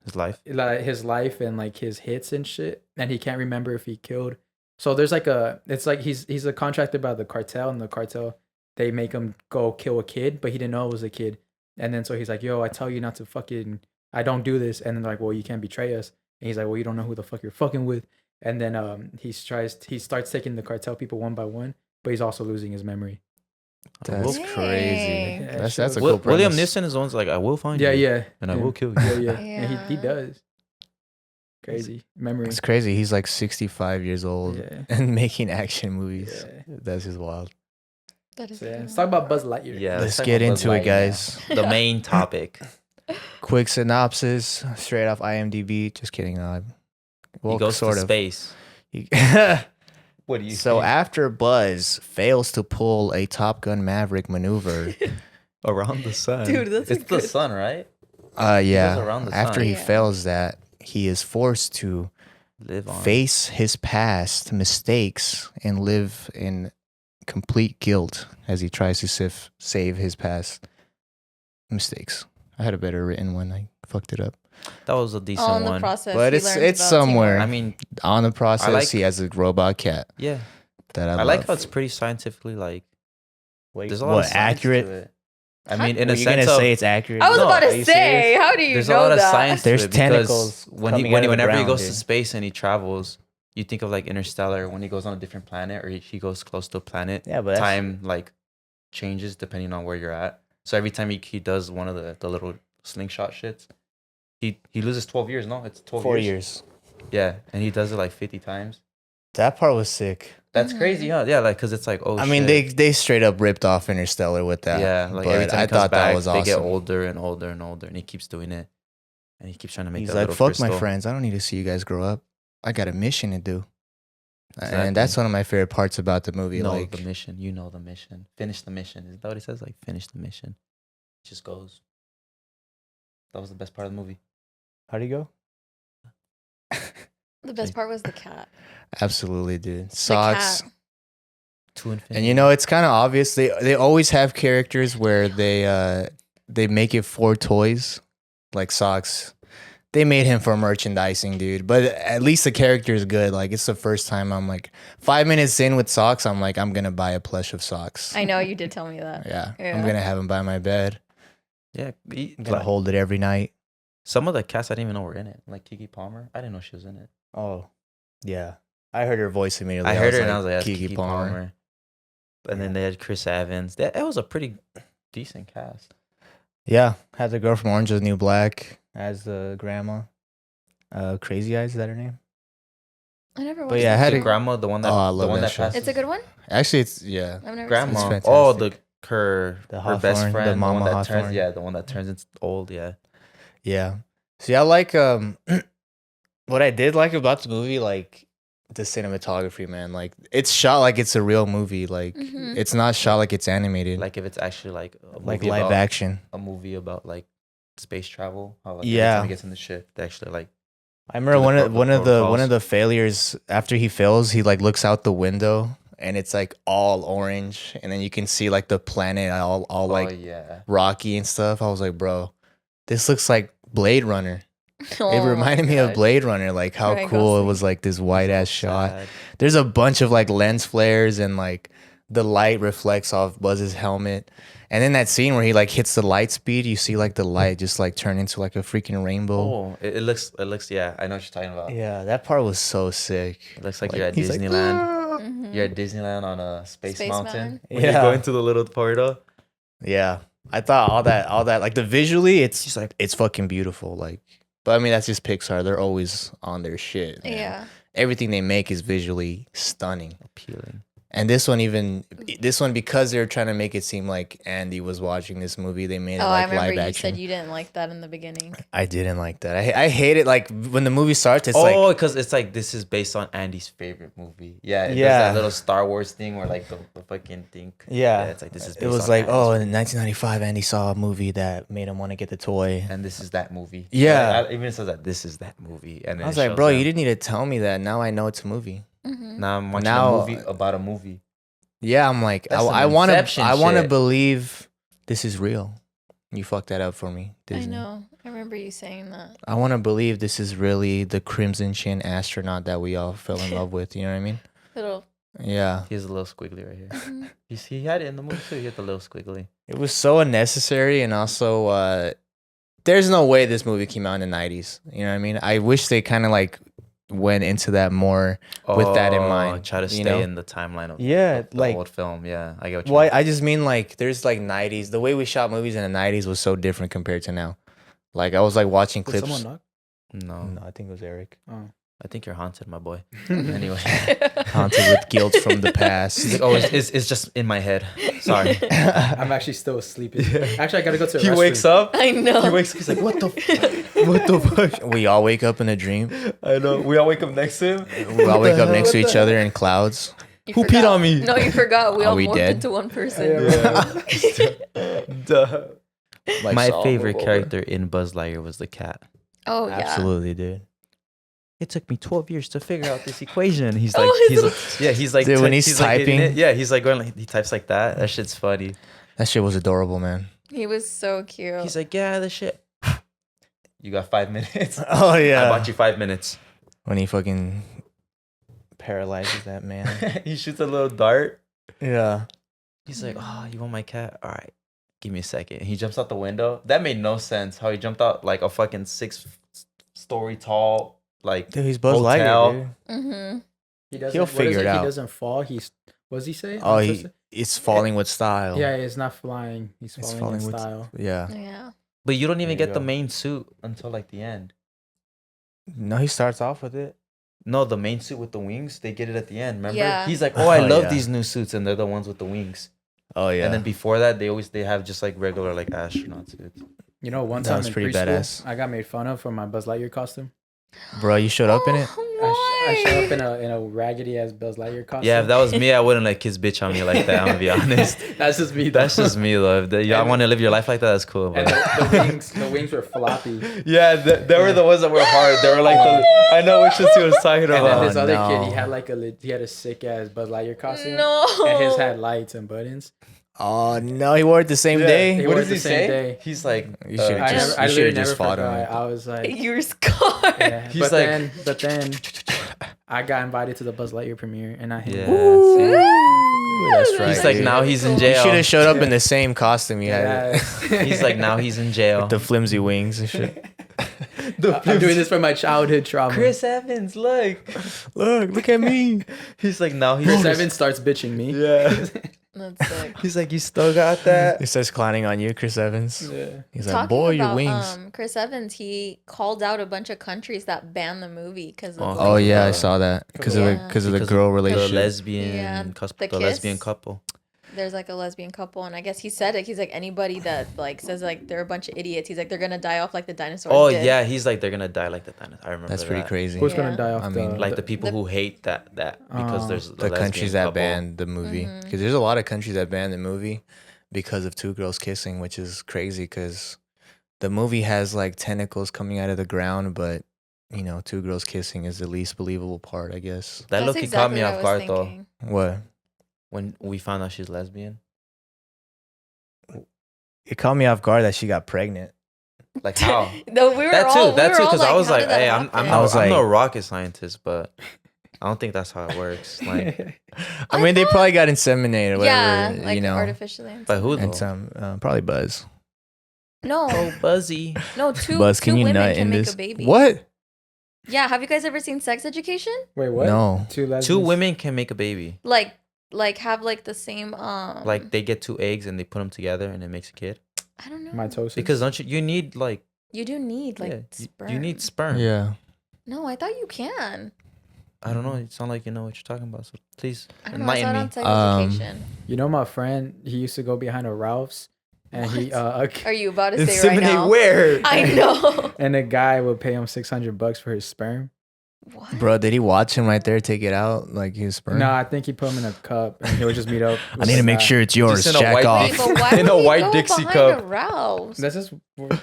S2: His life.
S1: his life and like his hits and shit, and he can't remember if he killed. So there's it's like he's a contracted by the cartel, and the cartel they make him go kill a kid, but he didn't know it was a kid. And then so he's like, yo, I tell you not to fucking, I don't do this. And then they're like, well, you can't betray us. And he's like, well, you don't know who the fuck you're fucking with. And then he starts taking the cartel people one by one, but he's also losing his memory.
S3: That's
S4: Dang.
S3: crazy.
S1: Yeah,
S3: That's
S1: sure.
S3: a cool
S2: William
S3: premise.
S2: Neeson is the one's like, I will find
S1: Yeah,
S2: you.
S1: yeah.
S2: And I will kill you.
S1: Yeah, yeah.
S4: Yeah.
S1: And he does. Crazy memory.
S3: It's crazy. He's like 65 years old
S1: Yeah.
S3: and making action movies.
S1: Yeah.
S3: That's just wild.
S4: That is
S1: So,
S4: a
S1: yeah.
S4: good
S1: Let's talk
S4: one.
S1: about Buzz Lightyear.
S2: Yeah,
S3: Let's
S2: talk
S3: get
S2: about Buzz
S3: into it,
S2: Lightyear
S3: guys.
S2: now. The main topic.
S3: Quick synopsis, straight off IMDb. Just kidding.
S2: He goes to space.
S3: He-
S2: What do you
S3: so
S2: think?
S3: after Buzz fails to pull a Top Gun Maverick maneuver,
S2: Around the sun.
S4: Dude, that's a
S2: it's the
S4: good-
S2: sun, right?
S3: yeah,
S2: goes around the
S3: after
S2: sun.
S3: he
S4: Yeah.
S3: fails that, he is forced to
S2: Live on.
S3: face his past mistakes and live in complete guilt as he tries to save his past mistakes. I had a better written one. I fucked it up.
S2: That was a decent
S4: All in the
S2: one.
S4: process.
S3: But
S4: he
S3: it's
S4: learns about
S3: somewhere.
S2: I mean,
S3: On the process,
S2: like-
S3: he has a robot cat
S2: yeah.
S3: that I
S2: I
S3: love.
S2: like how it's pretty scientifically like.
S3: Wait,
S2: There's a lot
S3: what,
S2: of science
S3: accurate?
S2: to it. I mean, in
S3: Were
S2: a
S3: you
S2: sense
S3: gonna
S2: of
S3: say it's accurate?
S4: I was
S2: No,
S4: about
S3: are
S4: to
S3: you
S4: say,
S3: serious?
S4: how do you
S2: there's
S4: know
S2: a lot
S4: that?
S2: of science
S3: There's
S2: to it because
S3: tentacles
S2: when
S3: coming out of the
S2: whenever he
S3: ground,
S2: goes
S3: dude.
S2: to space and he travels, you think of like Interstellar when he goes on a different planet or he goes close to a planet.
S3: Yeah, but
S2: Time like changes depending on where you're at. So every time he does one of the little slingshot shits, he loses 12 years. No, it's 12
S3: 4
S2: years.
S3: years.
S2: Yeah, and he does it like 50 times.
S3: That part was sick.
S2: That's crazy, huh? Yeah, like because it's like
S3: I mean, they straight up ripped off Interstellar with that.
S2: yeah, like every
S3: but
S2: time
S3: I
S2: he comes
S3: thought
S2: back,
S3: that was awesome.
S2: they get older and older and older, and he keeps doing it, and he keeps trying to make.
S3: He's
S2: that
S3: like,
S2: little
S3: "Fuck my
S2: crystal."
S3: friends. I don't need to see you guys grow up. I got a mission to do."
S2: Exactly.
S3: And that's one of my favorite parts about the movie.
S2: Know
S3: like,
S2: the mission. You know the mission. Finish the mission. Is that what he says? Like finish the mission. Just goes. That was the best part of the movie.
S3: how do you go?
S4: The best part was the cat.
S3: Absolutely, dude.
S4: The
S3: Socks.
S4: cat.
S2: To infinity.
S3: And you know, it's kind of obvious. They always have characters where they make it for toys, like Socks. They made him for merchandising, dude. But at least the character is good. Like it's the first time I'm like 5 minutes in with Socks. I'm like, I'm gonna buy a plush of Socks.
S4: I know you did tell me that.
S3: Yeah,
S4: Yeah.
S3: I'm gonna have him by my bed.
S2: yeah.
S3: I'm gonna hold it every night.
S2: Some of the cast I didn't even know were in it. Like Kiki Palmer. I didn't know she was in it.
S3: Oh, yeah. I heard her voice immediately.
S2: I heard her and I was like, that's
S3: Keke
S2: Palmer. And then they had Chris Evans. That it was a pretty decent cast.
S3: Yeah, had the girl from Orange is the New Black as the grandma. Crazy Eyes, is that her name?
S4: I never watched
S3: But yeah, I
S4: it.
S3: had
S2: The
S3: a-
S2: grandma, the one that
S3: Oh, I
S2: the
S3: love
S2: one
S3: that
S2: that
S3: show.
S2: passes.
S4: It's a good one?
S3: Actually, it's yeah.
S4: I've never
S2: Grandma.
S4: seen it.
S3: It's
S2: Oh,
S3: fantastic.
S2: her
S3: The
S2: best
S3: Hawthorne,
S2: friend,
S3: the Mama
S2: one that
S3: Hawthorne.
S2: turns, yeah, the one that turns into old, yeah.
S3: Yeah. See, I like what I did like about the movie, like the cinematography, man. Like it's shot like it's a real movie. Like
S4: Mhm.
S3: it's not shot like it's animated,
S2: Like if it's actually like a
S3: like
S2: movie
S3: live
S2: about,
S3: action.
S2: a movie about like space travel. How like
S3: Yeah.
S2: every time he gets in the ship, they actually like
S3: I remember
S2: the
S3: one of
S2: protocols.
S3: the failures after he fails, he like looks out the window and it's like all orange, and then you can see like the planet all like
S2: oh yeah.
S3: rocky and stuff. I was like, bro, this looks like Blade Runner.
S4: Oh
S3: It
S4: my
S3: reminded me of
S4: gosh.
S3: Blade Runner, like how
S4: Ryan
S3: cool it
S4: Gosling.
S3: was, like this white ass shot.
S2: Sad.
S3: There's a bunch of like lens flares and like the light reflects off Buzz's helmet. And then that scene where he like hits the light speed, you see like the light just like turn into like a freaking rainbow.
S2: Oh, it looks yeah. I know what you're talking about.
S3: Yeah, that part was so sick.
S2: It looks like you're at
S3: he's like,
S2: Disneyland.
S3: "Ah."
S4: Mhm.
S2: You're at Disneyland on a space mountain.
S4: Mountain.
S2: When
S3: Yeah.
S2: you're going to the little corridor.
S3: Yeah. I thought all that like the visually it's
S2: She's like,
S3: it's fucking beautiful. Like, but I mean that's just Pixar. They're always on their shit. man.
S4: Yeah.
S3: Everything they make is visually stunning.
S2: appealing.
S3: And this one because they're trying to make it seem like Andy was watching this movie, they made it
S4: Oh, I
S3: like
S4: remember
S3: live
S4: you
S3: action.
S4: said you didn't like that in the beginning.
S3: I didn't like that. I hate it. Like when the movie starts, it's
S2: Oh,
S3: like
S2: because it's like this is based on Andy's favorite movie. Yeah, it
S3: Yeah.
S2: does that little Star Wars thing where like the fucking thing.
S3: yeah.
S2: It's like this is.
S3: It
S2: Based
S3: was
S2: on
S3: like,
S2: Andy's
S3: oh,
S2: movie.
S3: in 1995, Andy saw a movie that made him want to get the toy.
S2: And this is that movie.
S3: Yeah.
S2: Like, even it says that this is that movie, and then
S3: I was
S2: it
S3: like,
S2: shows
S3: bro,
S2: them.
S3: you didn't need to tell me that. Now I know it's a movie.
S4: Mm-hmm.
S2: Now I'm watching
S3: Now-
S2: a movie about a movie.
S3: Yeah, I'm like,
S2: That's some
S3: I want
S2: Inception
S3: to
S2: shit.
S3: believe this is real. You fucked that up for me, Disney.
S4: I know. I remember you saying that.
S3: I want to believe this is really the Crimson Chin astronaut that we all fell in love with. You know what I mean?
S4: Little.
S3: Yeah.
S2: He has a little squiggly right here.
S4: Mhm.
S2: You see, he had it in the movie too. He had the little squiggly.
S3: It was so unnecessary, and also, there's no way this movie came out in the 90s. You know what I mean? I wish they kind of like went into that more with that in mind.
S2: Try to stay
S3: you know?
S2: in the timeline of
S3: Yeah,
S2: the
S3: like
S2: old film. Yeah, I get what you
S3: well,
S2: mean.
S3: I just mean like there's like 90s. The way we shot movies in the 90s was so different compared to now. Like I was like watching
S1: Did
S3: clips.
S1: someone knock?
S2: No,
S3: No, I think it was Eric.
S1: Oh.
S2: I think you're haunted, my boy. Anyway,
S3: Haunted with guilt from the
S2: he's
S3: past.
S2: like, oh, it's just in my head. Sorry.
S1: I'm actually still sleeping. Actually, I gotta go to the
S2: He
S1: restroom.
S2: wakes up.
S4: I know.
S2: He wakes up. He's like, what the, what the fuck?
S3: We all wake up in a dream.
S2: I know. We all wake up next to him.
S3: We all wake up next to
S2: What
S3: each
S2: the
S3: other in clouds.
S4: You
S2: Who peed
S4: forgot.
S2: on me?
S4: No, you forgot. We
S3: Are
S4: all
S3: we
S4: morphed
S3: dead?
S4: into one person.
S2: Duh.
S3: Like
S2: My
S3: Saul,
S2: favorite
S3: move over.
S2: character in Buzz Lightyear was the cat.
S4: Oh yeah.
S3: Absolutely, dude.
S2: It took me 12 years to figure out this equation. He's
S4: Oh,
S2: like,
S4: his-
S2: he's like,
S3: Dude, when he's
S2: like hitting
S3: typing.
S2: it. Yeah, he's like going like, he types like that. That shit's funny.
S3: That shit was adorable, man.
S4: He was so cute.
S2: He's like, yeah, this shit. You got 5 minutes.
S3: Oh
S2: I
S3: yeah.
S2: bought you 5 minutes.
S3: When he fucking paralyzes that man.
S2: He shoots a little dart.
S3: Yeah.
S2: He's like, oh, you want my cat? All right, give me a second. He jumps out the window. That made no sense. How he jumped out like a fucking 6-story tall, like
S3: Dude, he's Buzz
S2: Hotel.
S3: Lightyear, dude.
S4: Mm-hmm.
S1: He doesn't.
S3: He'll
S1: what is
S3: figure it out.
S1: He doesn't fall. What does he say?
S3: Oh, it's falling with style.
S1: Yeah, he's not flying. He's
S3: It's
S1: falling in
S3: falling with
S1: style.
S3: Yeah.
S4: Yeah.
S2: But you don't even
S3: There you
S2: get the
S3: go.
S2: main suit until like the end.
S3: No, he starts off with it.
S2: No, the main suit with the wings, they get it at the end. Remember?
S4: Yeah.
S2: He's like, oh, I
S3: Oh,
S2: love
S3: yeah.
S2: these new suits, and they're the ones with the wings.
S3: Oh yeah.
S2: And then before that, they have just like regular like astronaut suits.
S1: You know, one
S3: That
S1: time
S3: was
S1: in
S3: pretty
S1: preschool,
S3: badass.
S1: I got made fun of for my Buzz Lightyear costume.
S3: Bro, you showed up in it.
S1: I showed up in a raggedy ass Buzz Lightyear costume.
S2: Yeah, if that was me, I wouldn't let kids bitch on me like that. I'm gonna be honest.
S1: That's just me. Though.
S2: That's just me, though. If y'all
S1: And-
S2: want to live your life like that, that's cool.
S1: And
S2: But
S1: the wings were floppy.
S2: yeah, they were the ones that were hard. They were like I know which ones he was talking
S1: And then
S2: about.
S1: this other
S3: no.
S1: kid, he had like he had a sick ass Buzz Lightyear costume.
S4: No.
S1: And his had lights and buttons.
S3: Oh no, he wore it the same day.
S1: He
S2: What
S1: wore
S2: does
S1: it
S2: he
S1: the same
S2: say?
S1: day.
S2: He's like,
S3: You should've
S1: I
S3: just-
S1: never, I
S3: you
S1: literally
S3: should've just
S1: never
S3: fought him
S1: forgot.
S3: with
S1: I was like,
S4: You're scarred.
S1: yeah.
S2: He's like-
S1: but then I got invited to the Buzz Lightyear premiere, and I hit.
S2: yeah.
S3: Ooh,
S2: see?
S3: that's right.
S2: He's like,
S3: dude.
S2: now he's in
S3: You
S2: jail.
S3: should have showed up in the same costume you had.
S1: Yeah.
S2: He's like, now he's in jail.
S3: The flimsy wings and shit.
S1: I'm doing this for my childhood trauma.
S2: Chris Evans, look.
S3: Look at me.
S2: He's like, now he's
S1: Chris Evans starts bitching me.
S2: Yeah.
S4: That's sick.
S2: He's like, you still got that?
S3: He starts clowning on you, Chris Evans.
S1: Yeah.
S3: He's like,
S4: Talking
S3: boy, your
S4: about,
S3: wings.
S4: Chris Evans, he called out a bunch of countries that banned the movie because of
S3: Oh yeah, I
S2: Yeah.
S3: saw that because of
S4: Yeah.
S3: the
S2: Because
S3: girl
S2: The
S3: relationship.
S2: lesbian,
S4: Yeah, the
S2: the lesbian
S4: kiss.
S2: couple.
S4: there's like a lesbian couple, and I guess he said it. He's like, anybody that like says like they're a bunch of idiots, he's like, they're gonna die off like the dinosaurs.
S2: Oh
S4: did.
S2: yeah, he's like, they're gonna die like the dinosaur. I remember
S3: That's pretty
S2: that.
S3: crazy.
S1: Who's
S4: Yeah.
S1: gonna die off?
S3: I mean,
S2: Like the people
S4: The-
S2: who hate that because there's
S3: The
S2: lesbian
S3: countries that
S2: couple.
S3: banned the movie
S4: Mhm.
S3: because there's a lot of countries that banned the movie because of two girls kissing, which is crazy because the movie has like tentacles coming out of the ground, but you know, two girls kissing is the least believable part, I guess.
S2: That
S4: That's
S2: look caught
S4: exactly
S2: me
S4: what I
S2: off
S4: was
S2: guard though
S4: thinking.
S3: What?
S2: when we found out she's lesbian.
S3: It caught me off guard that she got pregnant.
S2: Like how?
S4: No, we were
S2: That
S4: all,
S2: too, that
S4: we
S2: too.
S4: were all
S2: Because I was
S4: how
S2: like,
S4: did that
S2: hey, I'm
S4: happen?
S3: I was
S2: I'm no
S3: like-
S2: rocket scientist, but I don't think that's how it works. Like,
S3: I
S4: I
S3: mean, they
S4: thought-
S3: probably got inseminated, or
S4: yeah,
S3: whatever,
S4: like
S3: you know.
S4: artificially.
S2: by who though?
S3: And some probably Buzz.
S4: No,
S2: Oh, Buzzy.
S4: no, two
S3: Buzz, can
S4: two
S3: you
S4: women
S3: nut
S4: can
S3: in
S4: make
S3: this?
S4: a baby.
S3: What?
S4: Yeah, have you guys ever seen Sex Education?
S1: Wait, what?
S3: No.
S1: Two lesbians.
S2: Two women can make a baby.
S4: Like have like the same
S2: Like they get two eggs and they put them together and it makes a kid.
S4: I don't know.
S1: Mitosis.
S2: Because don't you need like
S4: You do need like
S2: yeah,
S4: sperm.
S2: you need sperm.
S3: Yeah.
S4: No, I thought you can.
S2: I don't know. It sounds like you know what you're talking about. So please
S4: I don't know. I saw
S2: enlighten
S4: it
S2: me.
S4: on Sex
S3: Um,
S4: Education.
S1: You know my friend, he used to go behind a Ralph's, and he
S4: Are you about to say right now?
S2: where?
S4: I know.
S1: and the guy would pay him $600 for his sperm.
S4: What?
S3: Bro, did he watch him right there take it out like his sperm?
S1: No, I think he put him in a cup, and he would just meet up.
S3: I
S1: with
S3: need
S1: the
S3: to make
S1: guy.
S3: sure it's yours.
S2: Just in a
S3: Jack
S2: white
S3: off.
S4: Wait, but why
S2: In
S4: would
S2: a
S4: he
S2: white
S4: go
S2: Dixie
S4: behind
S2: cup.
S4: a Ralph's?
S1: That's just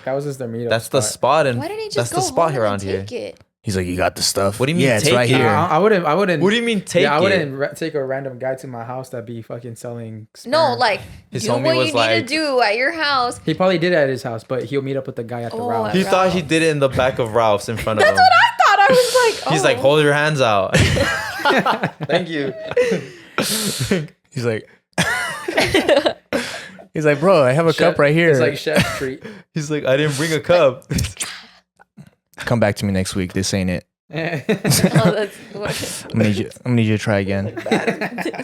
S1: that was just their meetup.
S2: That's the spot, and
S4: Why didn't he just
S2: that's
S4: go
S2: the spot
S4: home
S2: here
S4: and
S2: around here.
S4: take it?
S3: He's like, you got the stuff.
S2: What do you mean
S3: Yeah, it's
S2: take
S3: right
S2: it?
S3: here.
S1: I wouldn't.
S2: What do you mean take
S1: yeah, I
S2: it?
S1: wouldn't take a random guy to my house that be fucking selling. Sperm.
S4: No, like
S2: His
S4: do
S2: homie
S4: what
S2: was
S4: you need
S2: like-
S4: to do at your house.
S1: he probably did it at his house, but he'll meet up with the guy at the
S4: Oh,
S1: Ralph's.
S2: He
S4: at
S2: thought he
S4: Ralph's.
S2: did it in the back of Ralph's in front of
S4: That's
S2: him.
S4: what I thought. I was like,
S2: He's like,
S4: oh.
S2: hold your hands out. Thank you.
S3: He's like, he's like, bro, I have a cup right here.
S1: It's like chef's treat.
S2: He's like, I didn't bring a cup.
S3: Come back to me next week. This ain't it.
S4: Oh, that's
S3: I'm gonna need you to try again.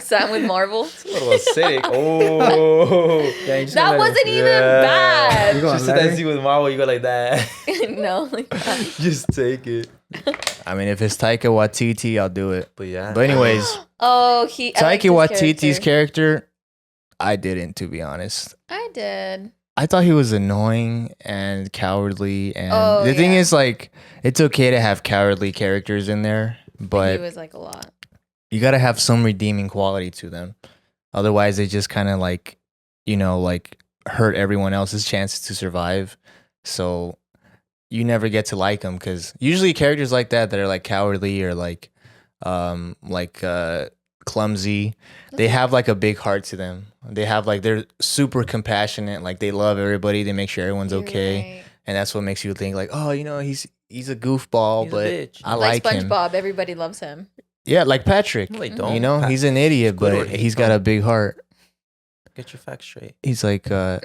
S4: Sam with Marvel.
S2: It's a little acidic. Oh.
S1: Yeah, you just
S4: That
S1: gonna let
S4: wasn't
S1: it-
S4: even
S1: You
S4: bad.
S1: gonna
S2: Just
S1: let
S2: that
S1: her?
S2: see with Marvel, you go like that.
S4: No, like that.
S2: Just take it.
S3: I mean, if it's Taika Waititi, I'll do it.
S2: But yeah.
S3: But anyways,
S4: Oh, I liked
S3: Taika
S4: his
S3: Waititi's
S4: character.
S3: character, I didn't, to be honest.
S4: I did.
S3: I thought he was annoying and cowardly, and
S4: Oh,
S3: the thing
S4: yeah.
S3: is, like, it's okay to have cowardly characters in there,
S4: He
S3: but
S4: was like a lot.
S3: you gotta have some redeeming quality to them. Otherwise, they just kind of like, like hurt everyone else's chances to survive. So you never get to like them because usually characters like that are like cowardly or like clumsy, they have like a big heart to them. They have like, they're super compassionate, like they love everybody, they make sure everyone's
S4: You're
S3: okay,
S4: right.
S3: and that's what makes you think like, oh, he's a goofball,
S2: He's a
S3: but
S2: bitch.
S3: I
S4: Like
S3: like him.
S4: SpongeBob, everybody loves him.
S3: Yeah, like Patrick.
S2: No, they don't.
S3: He's an idiot,
S2: Squidward
S3: but
S2: hates
S3: he's got
S2: him.
S3: a big heart.
S2: Get your facts straight.
S3: He's like,
S4: No.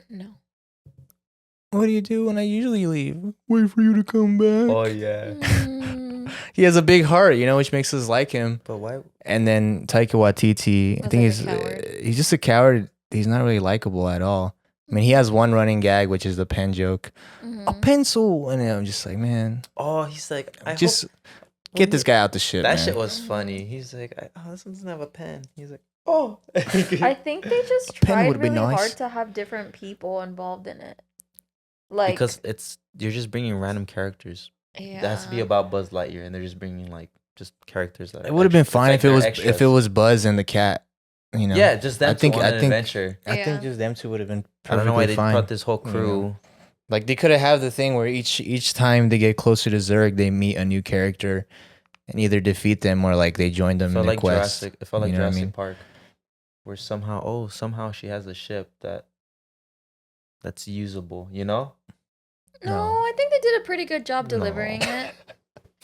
S3: what do you do when I usually leave? Wait for you to come back.
S2: Oh yeah.
S4: Mm,
S3: He has a big heart, which makes us like him.
S2: But why?
S3: And then Taika Waititi, I
S4: Was
S3: think
S4: like a coward.
S3: he's just a coward. He's not really likable at all. I mean, he has one running gag, which is the pen joke.
S4: mhm.
S3: A pencil, and I'm just like, man,
S2: Oh, he's like, I
S3: just
S2: hope-
S3: get this guy out the shit.
S2: That
S3: man.
S2: shit was funny. He's like, oh, this one doesn't have a pen. He's like, oh.
S4: I think they just
S3: pen
S4: tried
S3: would be
S4: really
S3: nice.
S4: hard to have different people involved in it. Like,
S2: Because you're just bringing random characters.
S4: yeah.
S2: It has to be about Buzz Lightyear, and they're just bringing like just characters that.
S3: It would have been
S2: extra-
S3: fine
S2: it's
S3: if
S2: like
S3: it was
S2: they're
S3: if it was Buzz and the cat.
S2: Yeah, just them
S3: I think-
S2: two on
S3: I
S2: an
S3: think-
S2: adventure.
S3: I
S4: Yeah.
S3: think just them two would have been
S2: I don't know why
S3: perfectly
S2: they
S3: fine.
S2: brought this whole crew.
S3: Like they could have had the thing where each time they get closer to Zurg, they meet a new character and either defeat them or like they join them
S2: It
S3: in
S2: felt
S3: the
S2: like
S3: quest.
S2: Jurassic. It felt like
S3: You know what I
S2: Jurassic
S3: mean?
S2: Park, where somehow she has a ship that's usable. You know?
S4: No,
S3: No.
S4: I think they did a pretty good job
S3: No.
S4: delivering it.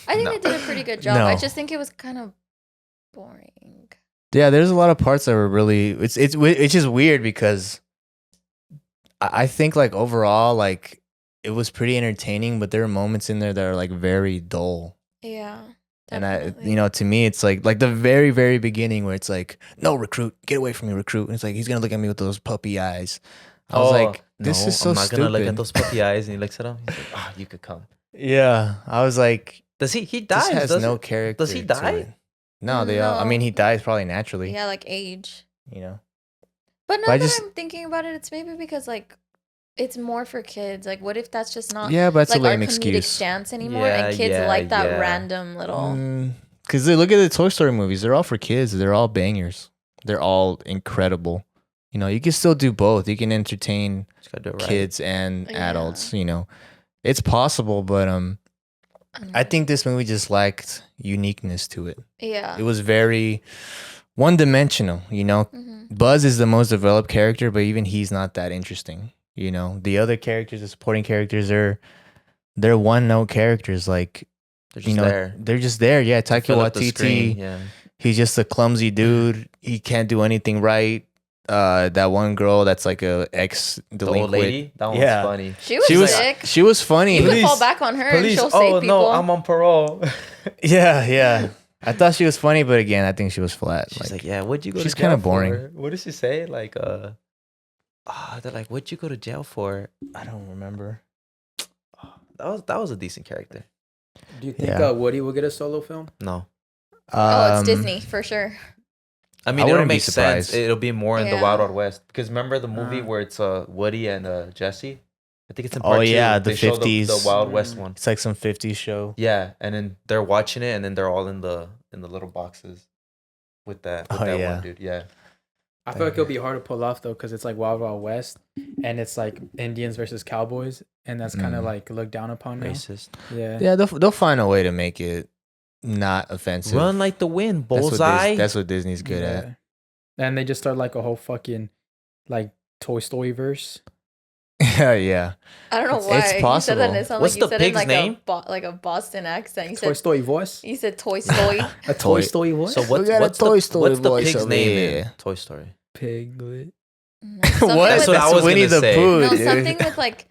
S4: I think
S2: No.
S4: they did a pretty good job.
S3: No.
S4: I just think it was kind of boring.
S3: Yeah, there's a lot of parts that were really it's just weird because I think like overall like it was pretty entertaining, but there are moments in there that are like very dull.
S4: Yeah.
S3: And
S4: definitely.
S3: to me, it's like the very, very beginning where it's like, no, recruit, get away from me, recruit. And it's like, he's going to look at me with those puppy eyes. I was like, this
S2: no,
S3: is so
S2: I'm not
S3: stupid.
S2: gonna look at those puppy eyes. And he looks at them. He's like, oh, you could come.
S3: Yeah. I was like,
S2: Does he? He
S3: this
S2: dies.
S3: has
S2: does
S3: no
S2: it?
S3: character.
S2: Does he
S3: to
S2: die?
S3: it. No, they all, I
S4: No.
S3: mean, he dies probably naturally,
S4: Yeah, like age.
S3: you know?
S4: But now
S3: But I
S4: that
S3: just-
S4: I'm thinking about it, it's maybe because like it's more for kids. Like, what if that's just not
S3: Yeah, but it's
S4: like
S3: a lame
S4: our comedic
S3: excuse.
S4: stance anymore,
S2: Yeah,
S4: and kids
S2: yeah,
S4: like that
S2: yeah.
S4: random little.
S3: Because they look at the Toy Story movies, they're all for kids. They're all bangers. They're all incredible. You can still do both. You can entertain
S2: Just gotta do it right.
S3: kids and
S4: Yeah.
S3: adults, It's possible, but
S4: don't
S3: I
S4: know.
S3: think this movie just lacked uniqueness to it.
S4: Yeah.
S3: It was very one-dimensional,
S4: Mhm.
S3: Buzz is the most developed character, but even he's not that interesting, The other characters, the supporting characters, they're one-note characters. Like,
S2: They're just there.
S3: they're just there. Yeah,
S2: to
S3: Taika
S2: fill up the screen,
S3: Waititi,
S2: yeah.
S3: he's just a clumsy dude. He can't do anything right. That one girl that's like a ex
S2: The
S3: delinquent.
S2: old lady. That one
S3: Yeah.
S2: was funny.
S4: She was
S2: like,
S4: sick.
S3: She was funny.
S4: You could
S2: Police,
S4: fall back on her and
S2: Police.
S4: she'll
S2: Oh
S4: save people.
S2: no, I'm on parole.
S3: Yeah. I thought she was funny, but again, I think she was flat.
S2: She's like, yeah, what'd you go
S3: she's
S2: to jail
S3: kinda boring.
S2: for? What did she say? Like, they're like, what'd you go to jail for?
S3: I don't remember.
S2: That was a decent character.
S1: Do you think
S3: Yeah.
S1: Woody will get a solo film?
S2: No.
S4: Oh, it's Disney for sure.
S2: I mean,
S3: I
S2: it'll
S3: wouldn't be
S2: make sense.
S3: surprised.
S2: It'll be more in the
S4: Yeah.
S2: Wild Wild West. Because remember the movie
S1: Uh.
S2: where it's Woody and Jesse? I think it's in
S3: Oh,
S2: part two.
S3: yeah, the
S2: They show
S3: 50s.
S2: The Wild West
S1: Mm.
S2: one.
S3: It's like some 50s show.
S2: Yeah, and then they're watching it, and then they're all in the little boxes with that
S3: Oh, yeah.
S2: one dude. Yeah.
S1: I feel like it'll be hard to pull off though, because it's like Wild Wild West, and it's like Indians versus Cowboys, and that's kind of
S3: Mm.
S1: like looked down upon now.
S2: Racist.
S1: Yeah.
S3: Yeah, they'll find a way to make it not offensive.
S2: Run like the wind,
S3: That's what
S2: bullseye.
S3: That's what Disney's good at.
S1: Yeah. And they just start like a whole fucking like Toy Story verse.
S3: Yeah.
S4: I don't know
S3: It's
S4: why. You said that
S3: possible.
S4: and it sounded
S2: What's
S4: like you
S2: the
S4: said it in
S2: pig's
S4: like
S2: name?
S4: like a Boston accent. You
S1: Toy
S4: said
S1: Story voice.
S4: you said Toy Story.
S1: A Toy
S3: Toy-
S1: Story voice.
S2: So
S3: We got a
S2: what's
S3: Toy
S2: the,
S3: Story
S2: what's the
S3: voice
S2: pig's
S3: over
S2: name in
S3: here.
S2: Toy Story?
S1: Piglet.
S4: Something
S3: What?
S2: That's
S4: with,
S2: what I was
S3: Winnie
S2: gonna
S3: the
S2: say.
S3: Pooh,
S4: no,
S3: dude.
S4: something with like.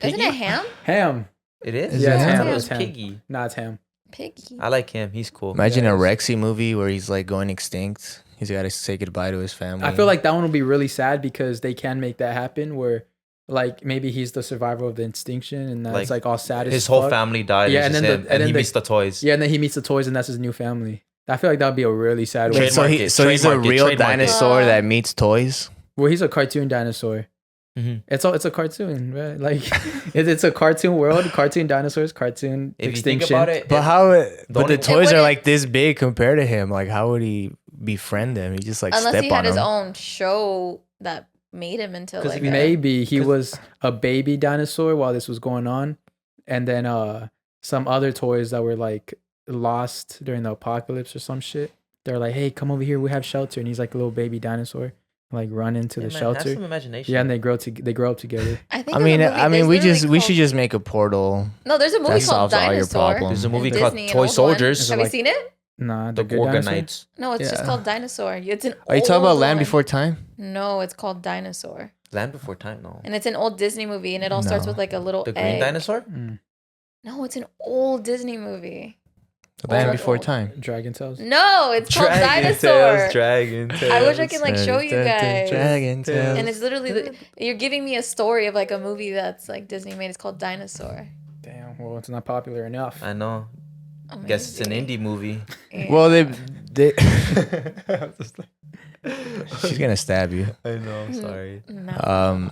S4: Isn't
S2: Piggy?
S4: it ham?
S1: Ham.
S2: It is?
S1: Yeah,
S3: it's
S2: I
S3: ham.
S2: thought it was
S1: It's ham.
S2: piggy.
S1: Nah, it's ham.
S4: Piggy.
S2: I like him. He's cool.
S3: Imagine a
S1: Yes.
S3: Rexy movie where he's like going extinct. He's got to say goodbye to his family.
S1: I feel like that one will be really sad because they can make that happen where like maybe he's the survivor of the extinction and that's like all sad as
S2: His whole
S1: fuck.
S2: family died.
S1: Yeah,
S2: Yeah,
S1: and
S2: and
S1: then
S2: him,
S1: the-
S2: and,
S1: and then
S2: he
S1: the-
S2: meets the toys.
S1: Yeah, and then he meets the toys and that's his new family. I feel like that would be a really sad
S3: Wait,
S1: one.
S3: so
S2: Trademark it,
S3: so he's a
S2: trademark it,
S3: real
S2: trademark it.
S3: dinosaur that meets toys.
S1: Well, he's a cartoon dinosaur.
S2: Mhm.
S1: It's a cartoon, right? Like it's a cartoon world, cartoon dinosaurs, cartoon
S2: If you
S1: extinction.
S2: think about it,
S3: But but
S2: only-
S3: the toys are
S4: wouldn't-
S3: like this big compared to him. Like, how would he befriend them? He just like
S4: Unless
S3: step
S4: he
S3: on
S4: had his
S3: them.
S4: own show that made him into
S2: 'Cause
S4: like
S2: if
S1: Maybe he
S2: 'Cause-
S1: was a baby dinosaur while this was going on, and then some other toys that were like lost during the apocalypse or some shit. They're like, "Hey, come over here. We have shelter," and he's like a little baby dinosaur, like run into the
S2: Have
S1: shelter.
S2: some imagination.
S1: Yeah, and they grow up together.
S4: I think
S3: I
S4: there's a
S3: mean,
S4: movie- there's
S3: we
S4: literally
S3: should
S4: called-
S3: just make a portal.
S4: No, there's a movie
S3: that
S4: called
S3: solves all your
S4: Dinosaur.
S3: problems.
S2: There's a
S4: in
S2: movie called
S4: Disney, an
S2: Toy
S4: old one.
S2: Soldiers.
S4: Have you seen it?
S1: Nah,
S2: The
S1: good
S2: Gorgon
S1: dinosaur?
S2: Knights.
S4: No, it's just
S3: Yeah.
S4: called Dinosaur. It's an
S3: Are you talking about
S4: old
S3: Land
S4: one.
S3: Before Time?
S4: No, it's called Dinosaur.
S2: Land Before Time. No.
S4: And it's an old Disney movie and it all starts
S3: No.
S4: with like a little
S2: The Green
S4: egg.
S2: Dinosaur.
S1: Mm.
S4: No, it's an old Disney movie.
S3: Land
S4: Old,
S3: Before
S4: old.
S3: Time.
S1: Dragon Tales.
S4: No, it's called Dinosaur.
S2: Dragon Tales.
S4: I wish I could like show you guys.
S3: Dragon Tales.
S4: And it's literally you're giving me a story of like a movie that's like Disney made. It's called Dinosaur.
S1: Damn. Well, it's not popular enough.
S2: I know. Guess it's an indie movie.
S4: Yeah.
S3: Well, they she's gonna stab you.
S2: I know. Sorry.
S4: No.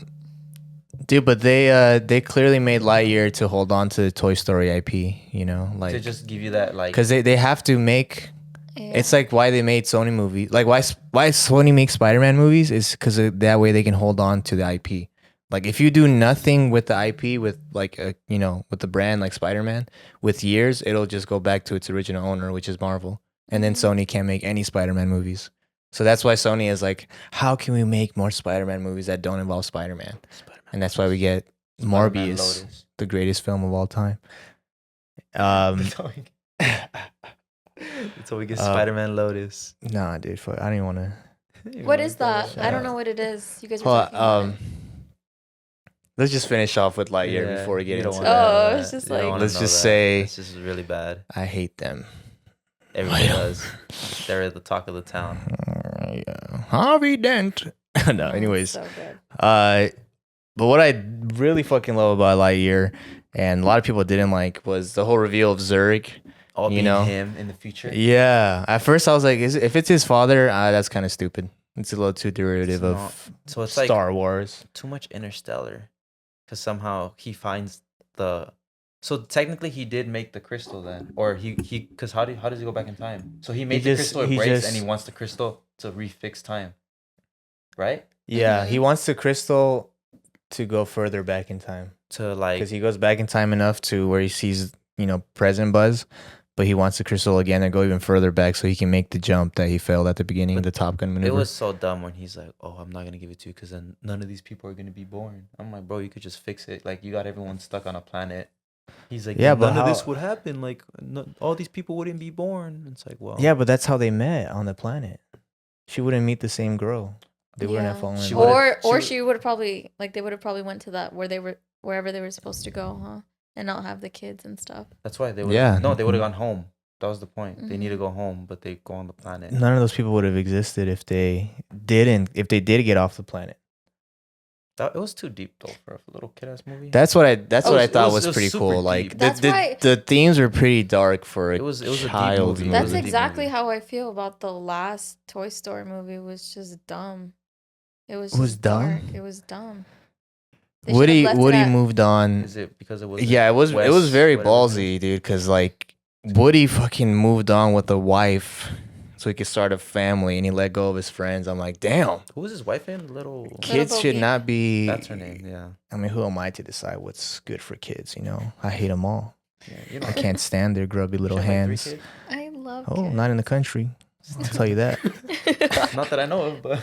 S3: Dude, but they clearly made Lightyear to hold on to the Toy Story IP. You know,
S2: To
S3: like
S2: just give you that like.
S3: because they have to make.
S4: Yeah.
S3: It's like why they made Sony movies. Like why Sony makes Spider-Man movies is because that way they can hold on to the IP. Like if you do nothing with the IP, with like with the brand like Spider-Man, with years it'll just go back to its original owner, which is Marvel, and then Sony can't make any Spider-Man movies. So that's why Sony is like, how can we make more Spider-Man movies that don't involve Spider-Man? And that's why we get
S2: Spider-Man
S3: Morbius,
S2: Lotus.
S3: the greatest film of all time.
S2: That's how we get Spider-Man Lotus.
S3: Nah, dude, fuck, I don't even want to.
S4: What is that?
S3: Shut
S4: I don't
S3: up.
S4: know what it is. You guys were
S3: Hold
S4: talking about it.
S3: Let's just finish off with Lightyear
S2: Yeah,
S3: before we get
S2: you don't
S3: into
S2: wanna
S3: that.
S2: know
S4: Oh,
S2: that.
S4: it's just
S2: You don't
S4: like-
S2: wanna
S3: Let's
S2: know
S3: just
S2: that.
S3: say-
S2: This is really bad.
S3: I hate them.
S2: Everybody
S3: Wait.
S2: does. They're the talk of the town.
S3: Harvey Dent. No,
S4: Oh,
S3: anyways.
S4: so good.
S3: But what I really fucking love about Lightyear, and a lot of people didn't like, was the whole reveal of Zurg.
S2: All
S3: You
S2: being
S3: know?
S2: him in the future.
S3: Yeah. At first, I was like, if it's his father, that's kind of stupid. It's a little too derivative
S2: It's
S3: of
S2: So it's like
S3: Star Wars.
S2: too much Interstellar, because somehow he finds the. So technically, he did make the crystal then, or he because how does he go back in time? So he made the
S3: just-
S2: crystal, it
S3: he
S2: breaks,
S3: just-
S2: and he wants the crystal to refix time, right?
S3: Yeah,
S4: Mhm.
S3: he wants the crystal to go further back in time.
S2: To like
S3: Because he goes back in time enough to where he sees, present Buzz, but he wants the crystal again and go even further back so he can make the jump that he failed at the beginning of the Top Gun maneuver.
S2: It was so dumb when he's like, "Oh, I'm not gonna give it to you because then none of these people are gonna be born." I'm like, "Bro, you could just fix it. Like, you got everyone stuck on a planet." He's like,
S3: Yeah,
S2: "Yeah,
S3: but
S2: none of
S3: how-
S2: this would happen. Like, all these people wouldn't be born." It's like, well,
S3: Yeah, but that's how they met on the planet. She wouldn't meet the same girl. They wouldn't have
S4: Yeah.
S3: fallen in
S2: She
S3: love.
S2: would've-
S4: Or
S2: she
S4: she would have probably they would have probably went to that wherever they were supposed to go, huh? And not have the kids and stuff.
S2: that's why they would.
S3: Yeah.
S2: No, they would have gone home. That was the point. They need to
S4: Mhm.
S2: go home, but they go on the planet.
S3: None of those people would have existed if they did get off the planet.
S2: It was too deep though for a little kid ass movie.
S3: That's what I thought
S2: it
S3: was
S2: was
S3: pretty
S2: super
S3: cool.
S2: deep.
S3: Like
S4: That's why-
S3: the themes were pretty dark for a
S2: It was a deep
S3: child
S2: movie. It
S4: That's
S2: was a deep
S4: exactly
S2: movie.
S4: how I feel about the last Toy Story movie. It was just dumb. It was
S3: It was
S4: just
S3: dumb?
S4: dark. It was dumb. They should've left it
S3: Woody
S4: at-
S3: moved on.
S2: Is it because it was?
S3: Yeah, it was
S2: West,
S3: very
S2: whatever it is?
S3: ballsy, dude. Because like Woody fucking moved on with a wife, so he could start a family, and he let go of his friends. I'm like, damn,
S2: Who was his wife in? Little.
S3: kids should
S4: Bogey.
S3: not be.
S2: That's her name. Yeah.
S3: I mean, who am I to decide what's good for kids? I hate them all.
S2: Yeah. You know.
S3: I can't stand their grubby little hands.
S4: I love.
S3: Oh,
S4: kids.
S3: not in the country. I'll tell you that.
S2: Not that I know of, but.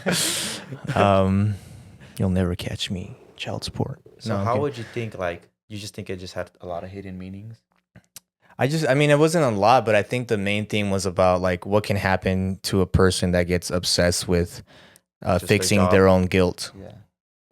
S3: You'll never catch me. Child support.
S2: So
S3: I'm
S2: how
S3: kidding.
S2: would you think? Like, you just think it just had a lot of hidden meanings?
S3: I mean, it wasn't a lot, but I think the main theme was about like what can happen to a person that gets obsessed with
S2: their
S3: fixing
S2: job.
S3: their own guilt.
S2: Yeah.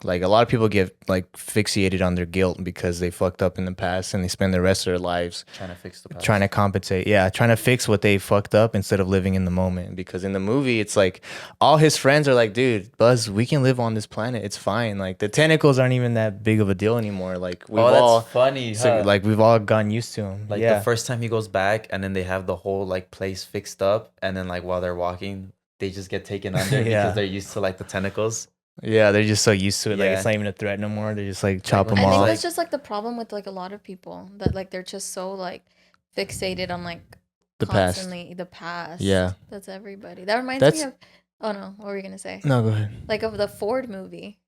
S3: Like a lot of people get like fixated on their guilt because they fucked up in the past and they spend the rest of their lives
S2: Trying to fix the past.
S3: trying to compensate. Yeah, trying to fix what they fucked up instead of living in the moment. Because in the movie, it's like all his friends are like, dude, Buzz, we can live on this planet. It's fine. Like the tentacles aren't even that big of a deal anymore. Like we've all
S2: funny.
S3: so,
S2: Huh?
S3: like we've all gotten used to him.
S2: Like
S3: yeah.
S2: the first time he goes back, and then they have the whole like place fixed up, and then like while they're walking, they just get taken under
S3: Yeah.
S2: because they're used to like the tentacles.
S3: Yeah, they're just so used to it. Like
S2: Yeah.
S3: it's not even a threat no more. They just like chop
S2: when
S3: them
S4: I think
S3: off.
S4: that's just like the problem with like a lot of people that like they're just so like fixated on like
S3: The past.
S4: constantly the past.
S3: Yeah.
S4: That's everybody. That reminds
S3: That's-
S4: me of. Oh no, what were you gonna say?
S3: No, go ahead.
S4: Like of the Ford movie.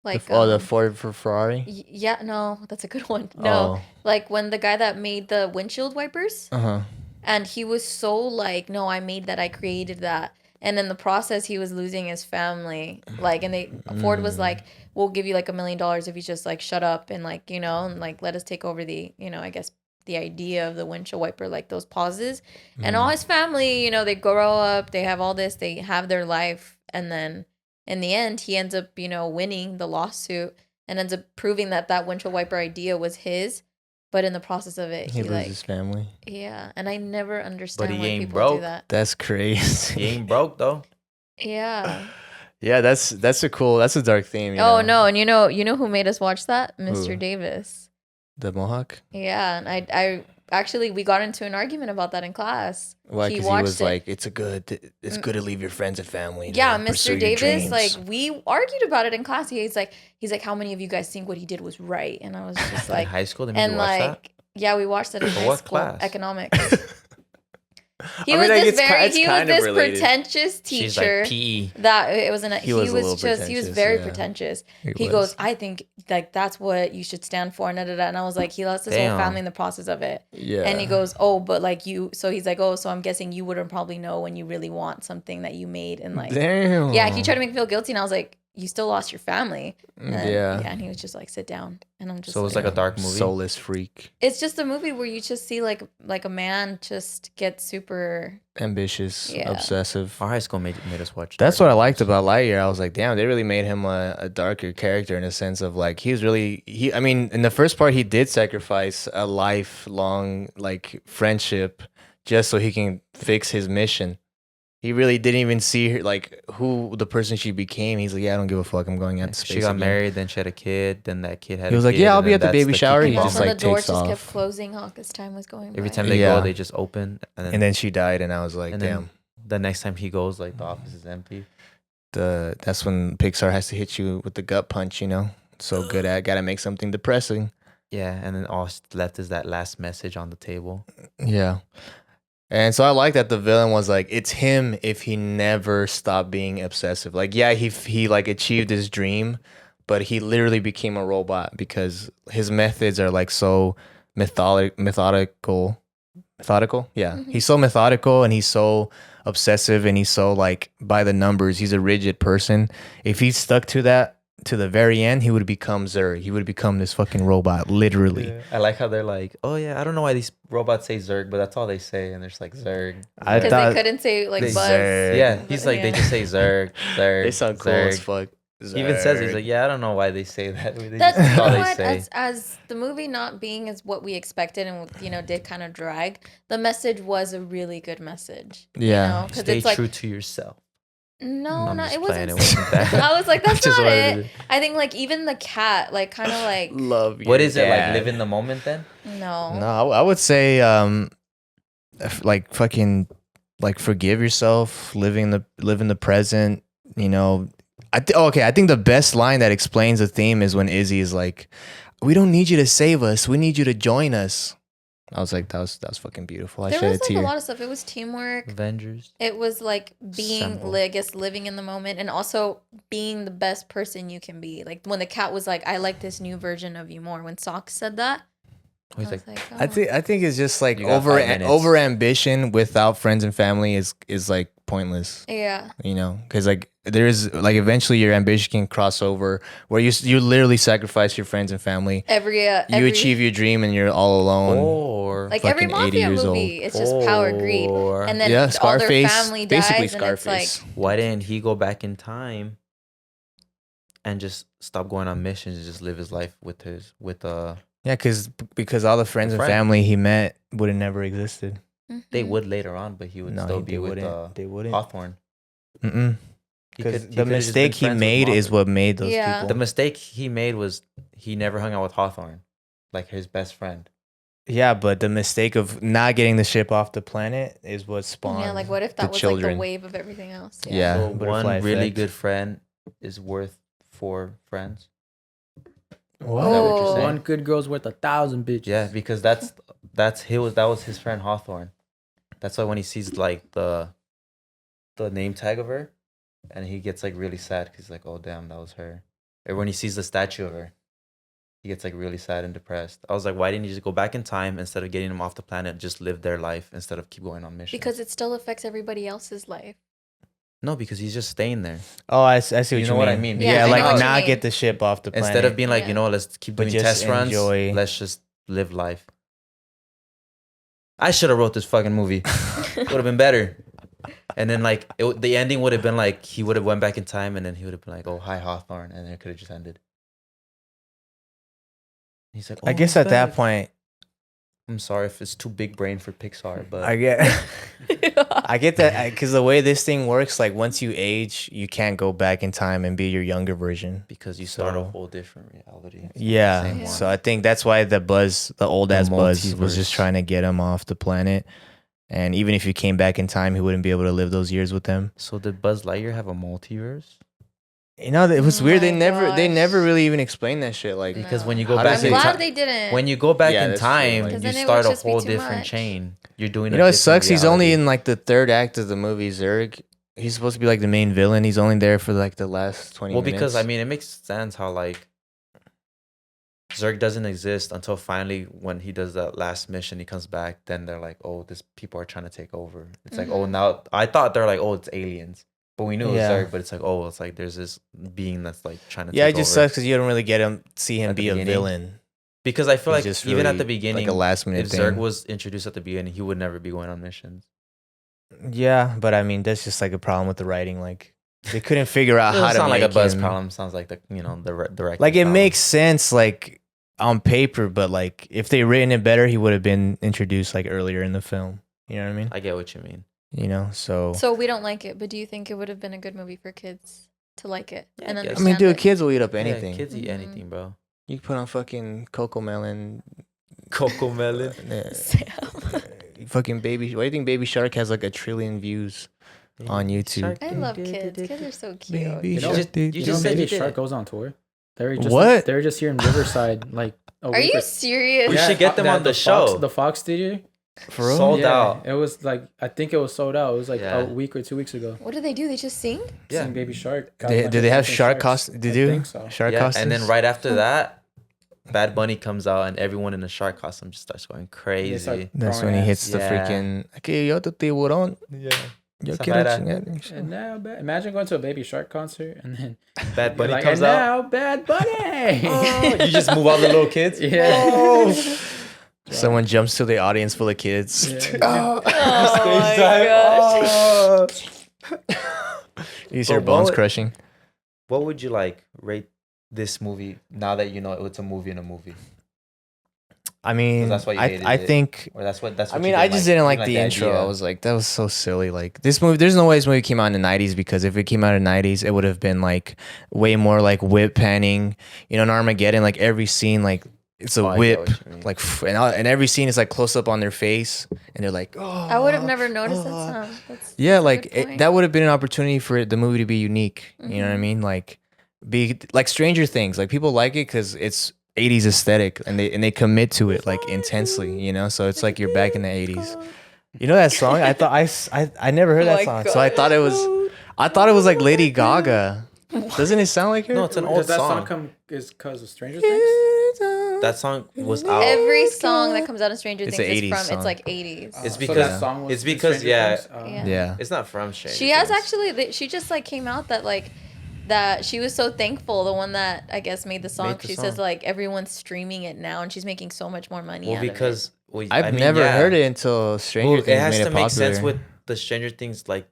S4: Like
S3: The Ford for Ferrari.
S4: Yeah, no, that's a good one. No, like when the guy that made the windshield wipers, and he was so like, no, I made that, I created that, and in the process, he was losing his family. Like, and Ford was like, we'll give you like $1 million if you just like shut up and like and like let us take over the I guess the idea of the windshield wiper, like those pauses, and all his family, they grow up, they have all this, they have their life, and then in the end, he ends up, winning the lawsuit and ends up proving that that windshield wiper idea was his. But in the process of it,
S3: He
S4: he
S3: loses family.
S4: yeah. And I never understand
S2: he
S4: why
S2: ain't
S4: people do
S2: broke.
S4: that.
S3: That's crazy.
S2: He ain't broke though.
S4: Yeah.
S3: Yeah, that's a dark theme.
S4: Oh no, and you know who made us watch that? Mr.
S3: Who?
S4: Davis.
S3: The Mohawk.
S4: Yeah, and I actually we got into an argument about that in class.
S3: Why?
S4: He
S3: Because he
S4: watched
S3: was
S4: it.
S3: like, it's good to leave your friends and family. to
S4: Yeah,
S3: pursue
S4: Mr.
S3: your
S4: Davis,
S3: dreams.
S4: like we argued about it in class. He's like, how many of you guys think what he did was right? And I was just
S2: In
S4: like,
S2: high school, they made
S4: and
S2: you watch
S4: like, yeah, we watched it in
S2: For
S4: high
S2: what
S4: school,
S2: class?
S4: economics. He
S3: I
S4: was
S3: mean, like,
S4: this
S3: it's
S4: he was
S3: kind of
S4: this
S3: related.
S4: pretentious
S2: that. She's
S4: teacher.
S2: like PE.
S4: That it was he
S3: was a
S4: was
S3: little
S4: just he was
S3: pretentious,
S4: very
S3: yeah.
S4: pretentious.
S3: He
S4: Goes,
S3: was.
S4: I think like that's what you should stand for, and I was like, he lost his
S2: Damn.
S4: whole family in the process of it.
S3: Yeah.
S4: And he goes, oh, but like you, so he's like, oh, so I'm guessing you wouldn't probably know when you really want something that you made, and like,
S3: Damn.
S4: yeah, he tried to make me feel guilty, and I was like, you still lost your family. And
S3: Yeah.
S4: yeah, and he was just like, sit down, and I'm just
S2: So it was like a dark movie.
S3: Soulless freak,
S4: it's just a movie where you just see like a man just get super.
S3: ambitious,
S4: Yeah.
S3: obsessive.
S2: Our high school made us watch.
S3: That's
S2: dark
S3: what I liked
S2: movies.
S3: about Lightyear. I was like, damn, they really made him a darker character in a sense of like I mean, in the first part he did sacrifice a lifelong like friendship just so he can fix his mission. He really didn't even see her like who the person she became. He's like, yeah, I don't give a fuck. I'm going out to space.
S2: She got
S3: again.
S2: married, then she had a kid, then that kid had.
S3: He was
S2: a
S3: like,
S2: kid,
S3: yeah, I'll
S2: and
S3: be
S2: then
S3: at the
S2: that's
S3: baby shower.
S2: key
S3: He
S4: And
S3: just,
S4: that's when
S3: like,
S4: the doors
S3: takes
S4: just
S3: off.
S4: kept closing because time was going
S2: Every
S4: by.
S2: time they
S3: Yeah.
S2: go, they just open,
S3: And then she died, and I was like,
S2: and
S3: damn.
S2: then the next time he goes, like the office is empty.
S3: That's when Pixar has to hit you with the gut punch. So good at gotta make something depressing.
S2: Yeah, and then all left is that last message on the table.
S3: Yeah. And so I like that the villain was like, it's him if he never stopped being obsessive. Like, yeah, he like achieved his dream, but he literally became a robot because his methods are like so methodical. Methodical? Yeah.
S4: Mhm.
S3: He's so methodical and he's so obsessive and he's so like by the numbers. He's a rigid person. If he stuck to that to the very end, he would become Zurg. He would become this fucking robot, literally.
S2: I like how they're like, oh yeah, I don't know why these robots say Zurg, but that's all they say, and they're just like Zurg.
S3: I
S2: Zurg.
S4: Because
S3: thought-
S4: they couldn't say like
S2: They-
S4: buzz.
S3: Zurg.
S2: Yeah, he's like, they just say Zurg, Zurg.
S3: They sound cool
S2: Zurg.
S3: as fuck.
S2: He even says, he's
S3: Zurg.
S2: like, yeah, I don't know why they say that.
S4: That's
S2: That's all
S4: you know
S2: they
S4: what,
S2: say.
S4: as the movie not being as what we expected and did kind of drag. The message was a really good message.
S3: Yeah.
S4: because
S2: Stay
S4: it's like
S2: true to yourself.
S4: no,
S2: I'm
S4: no,
S2: just
S4: it
S2: playing,
S4: wasn't.
S2: it wasn't that.
S4: I was like, that's
S2: Just
S4: not
S2: wanted
S4: it. I think like even the cat, like kind of like
S3: Love you.
S2: What is it like? Live in the moment, then.
S4: no.
S3: No, I would say like fucking like forgive yourself, live in the present, I think the best line that explains the theme is when Izzy is like, "We don't need you to save us. We need you to join us." I was like, that was fucking beautiful. I
S4: There
S3: shed a
S4: was like
S3: tear.
S4: a lot of stuff. It was teamwork.
S2: Avengers.
S4: It was like being,
S2: Assemble.
S4: I guess, living in the moment, and also being the best person you can be. Like when the cat was like, "I like this new version of you more." When Socks said that,
S2: Oh, he's
S4: I was
S2: like,
S4: like, oh.
S3: I think it's just like
S2: You got 5 minutes.
S3: over ambition without friends and family is like pointless.
S4: Yeah.
S3: Because like there is like eventually your ambition can cross over where you literally sacrifice your friends and family.
S4: Every
S3: You achieve your dream and you're all alone.
S2: or
S4: like every
S3: fucking 80
S4: mafia
S3: years
S4: movie, it's just power, greed,
S2: Or-
S4: and then
S3: Yeah,
S4: all their
S3: Scarface,
S4: family dies,
S3: basically
S4: and it's like
S3: Scarface.
S2: why didn't he go back in time and just stop going on missions and just live his life with
S3: Yeah, because all the friends and
S2: friend.
S3: family he met would have never existed.
S2: they
S4: Mhm.
S2: would later on, but he would still be with
S3: They wouldn't.
S2: Hawthorne.
S3: Mm-mm.
S2: He
S3: Because
S2: could-
S3: the
S2: he could've just
S3: mistake
S2: been
S3: he
S2: friends with
S3: made is
S2: Mothra.
S3: what made those
S4: Yeah.
S3: people.
S2: The mistake he made was he never hung out with Hawthorne, like his best friend.
S3: Yeah, but the mistake of not getting the ship off the planet is what spawned.
S4: Yeah, like what if that was
S3: children.
S4: like the wave of everything else?
S3: Yeah.
S2: So one
S3: butterfly
S2: really
S3: effect.
S2: good friend is worth 4 friends.
S1: What?
S2: Is that what you're saying?
S1: One good girl's worth 1,000 bitches.
S2: Yeah, because that was his friend Hawthorne. That's why when he sees like the name tag of her, and he gets like really sad because he's like, oh damn, that was her. Or when he sees the statue of her, he gets like really sad and depressed. I was like, why didn't you just go back in time instead of getting them off the planet, just live their life instead of keep going on missions?
S4: Because it still affects everybody else's life.
S2: No, because he's just staying there.
S3: Oh, I see what you
S2: You
S3: mean.
S2: know what I mean?
S3: Yeah,
S4: Yeah, I
S3: like
S4: know what you
S3: not
S4: mean.
S3: get the ship off the planet.
S2: Instead of being like,
S4: Yeah.
S2: you know, let's keep
S3: But
S2: doing
S3: just
S2: test runs.
S3: enjoy.
S2: Let's just live life. I should have wrote this fucking movie. Would have been better. And then like the ending would have been like he would have went back in time, and then he would have been like, "Oh, hi Hawthorne," and then it could have just ended. He's like,
S3: I
S2: "Oh,
S3: guess
S2: I'm
S3: at that
S2: back."
S3: point,
S2: I'm sorry if it's too big brain for Pixar, but
S3: I get I get that because the way this thing works, like once you age, you can't go back in time and be your younger version.
S2: because you start a
S3: So-
S2: whole different reality. It's not the
S3: Yeah.
S2: same
S4: Yeah.
S2: one.
S3: So I think that's why the old ass Buzz was just
S2: multiverse.
S3: trying to get him off the planet. And even if he came back in time, he wouldn't be able to live those years with them.
S2: So did Buzz Lightyear have a multiverse?
S3: You know, it was
S4: Oh
S3: weird.
S4: my
S3: they never
S4: gosh.
S3: really even explained that shit. Like,
S2: Because
S4: No.
S2: when you go
S3: How
S2: back
S3: does
S4: I'm
S2: in
S3: it-
S4: glad
S2: time,
S4: they didn't.
S2: when you go back
S3: Yeah,
S2: in
S3: that's true,
S2: time,
S3: like-
S4: 'Cause
S2: you
S4: then it
S2: start
S4: would
S2: a
S4: just be
S2: whole
S4: too
S2: different
S4: much.
S2: chain. You're doing.
S3: you
S2: a
S3: know, it
S2: different
S3: sucks. He's only
S2: reality.
S3: in like the third act of the movie. Zurg, he's supposed to be like the main villain. He's only there for like the last 20
S2: Well,
S3: minutes.
S2: because I mean, it makes sense how like Zurg doesn't exist until finally when he does that last mission, he comes back. Then they're like, "Oh, this people are trying to take over." It's like, "Oh,
S4: Mhm.
S2: now." I thought they're like, "Oh, it's aliens," but we knew it was
S3: Yeah.
S2: Zurg. But it's like, "Oh, it's like there's this being that's like trying to."
S3: yeah, it
S2: take
S3: just
S2: over.
S3: sucks because you don't really see him
S2: At the
S3: be a
S2: beginning.
S3: villain.
S2: Because I feel
S3: He's
S2: like
S3: just
S2: even at
S3: really,
S2: the beginning,
S3: like a last minute
S2: if
S3: thing.
S2: Zurg was introduced at the beginning, he would never be going on missions.
S3: Yeah, but I mean, that's just like a problem with the writing. Like, they couldn't figure out
S2: It
S3: how
S2: doesn't
S3: to
S2: sound
S3: make
S2: like a Buzz
S3: him-
S2: problem. Sounds like the direct.
S3: Like, it makes sense, like on paper, but like if they written it better, he would have been introduced like earlier in the film. You know what I mean?
S2: I get what you mean.
S3: You know, so
S4: So we don't like it, but do you think it would have been a good movie for kids to like it
S2: Yeah,
S4: and
S2: I guess.
S3: I
S4: understand
S3: mean, dude,
S4: it?
S3: kids will eat up
S2: Yeah,
S3: anything.
S2: kids eat
S4: Mhm.
S2: anything, bro.
S3: You can put on fucking Coco Melon.
S2: Coco melon.
S4: Sam.
S3: Fucking baby. Why do you think Baby Shark has like 1 trillion views on YouTube?
S4: I love kids. Kids are so cute.
S3: Baby
S1: You know-
S3: Shark.
S2: you
S1: You know,
S2: just said
S1: Baby
S2: you did
S1: Shark
S2: it.
S1: goes on tour. They were just
S3: What?
S1: They were just here in Riverside, like.
S4: Are you serious?
S2: We should get them on the show.
S1: The Fox Studio.
S3: For real?
S2: Sold
S1: Yeah,
S2: out.
S1: It was like I think it was sold out. It was like
S2: Yeah.
S1: a week or 2 weeks ago.
S4: What do they do? They just sing?
S2: Yeah.
S1: Sing Baby Shark. Got a
S3: Do
S1: bunch
S3: they
S1: of
S3: have
S1: different
S3: shark
S1: sharks.
S3: costumes? They
S1: I
S3: do?
S1: think so.
S3: Shark
S2: Yeah,
S3: costumes?
S2: and then right after that, Bad Bunny comes out, and everyone in the shark costume just starts going
S1: They start
S2: crazy.
S3: That's
S1: throwing
S3: when he
S1: ass.
S3: hits the
S2: Yeah.
S3: freaking. Okay, yo te tiburón.
S2: Yeah.
S3: Yo
S2: Esa
S3: quiero
S2: vaina.
S3: chingar.
S1: And now, imagine going to a Baby Shark concert and then
S2: Bad
S1: you're
S2: Bunny
S1: like,
S2: comes
S1: and
S2: out.
S1: now Bad Bunny.
S2: Oh, you just move all the little kids.
S1: Yeah.
S2: Oh.
S3: Someone jumps to the audience full of kids.
S1: Yeah.
S4: Oh my gosh.
S3: You see your
S2: But what
S3: bones
S2: would-
S3: crushing.
S2: What would you like rate this movie now that you know it's a movie in a movie?
S3: I mean,
S2: that's why you hated
S3: I
S2: it.
S3: think.
S2: Or that's what
S3: I
S2: you
S3: mean, I just didn't like the intro.
S2: idea.
S3: I was like, that was so silly. Like this movie, there's no way this movie came out in the '90s because if it came out in the '90s, it would have been like way more like whip panning. You know, in Armageddon, like every scene, like it's a
S2: Oh, I get
S3: whip,
S2: what you mean.
S3: like and every scene is like close up on their face, and they're like, oh.
S4: I would have never noticed that sound. That's
S3: Yeah,
S4: a
S3: like
S4: good point.
S3: that would have been an opportunity for the movie to be unique. You know what I
S4: Mhm.
S3: mean? Like be like Stranger Things. Like people like it because it's '80s aesthetic, and they commit to it like intensely. You know, so it's like you're back in the '80s. You know that song? I thought I never heard
S4: Oh
S3: that
S4: my
S3: song, so I thought it was like Lady Gaga. Doesn't it sound like her?
S2: No, it's an
S1: Does
S2: old
S1: that song
S2: song.
S1: come is because of Stranger Things?
S2: That song was out.
S4: Every song that comes out of Stranger
S3: It's
S4: Things
S3: a
S4: is
S3: 80s
S4: from
S3: song.
S4: it's like 80s.
S2: It's
S1: So
S2: because-
S1: that song was
S2: it's
S1: in
S2: because,
S1: Stranger
S2: yeah.
S1: Things? Oh.
S4: Yeah.
S3: Yeah.
S2: It's not from Stranger
S4: She has
S2: Things.
S4: actually she just like came out that like that she was so thankful, the one that I guess made the song.
S2: Made the
S4: She says
S2: song.
S4: like everyone's streaming it now and she's making so much more money
S2: Well,
S4: out of
S2: because
S3: I've never heard it until Stranger
S2: Well,
S3: Things
S2: it has
S3: made
S2: to
S3: it
S2: make
S3: popular.
S2: sense with the Stranger Things, like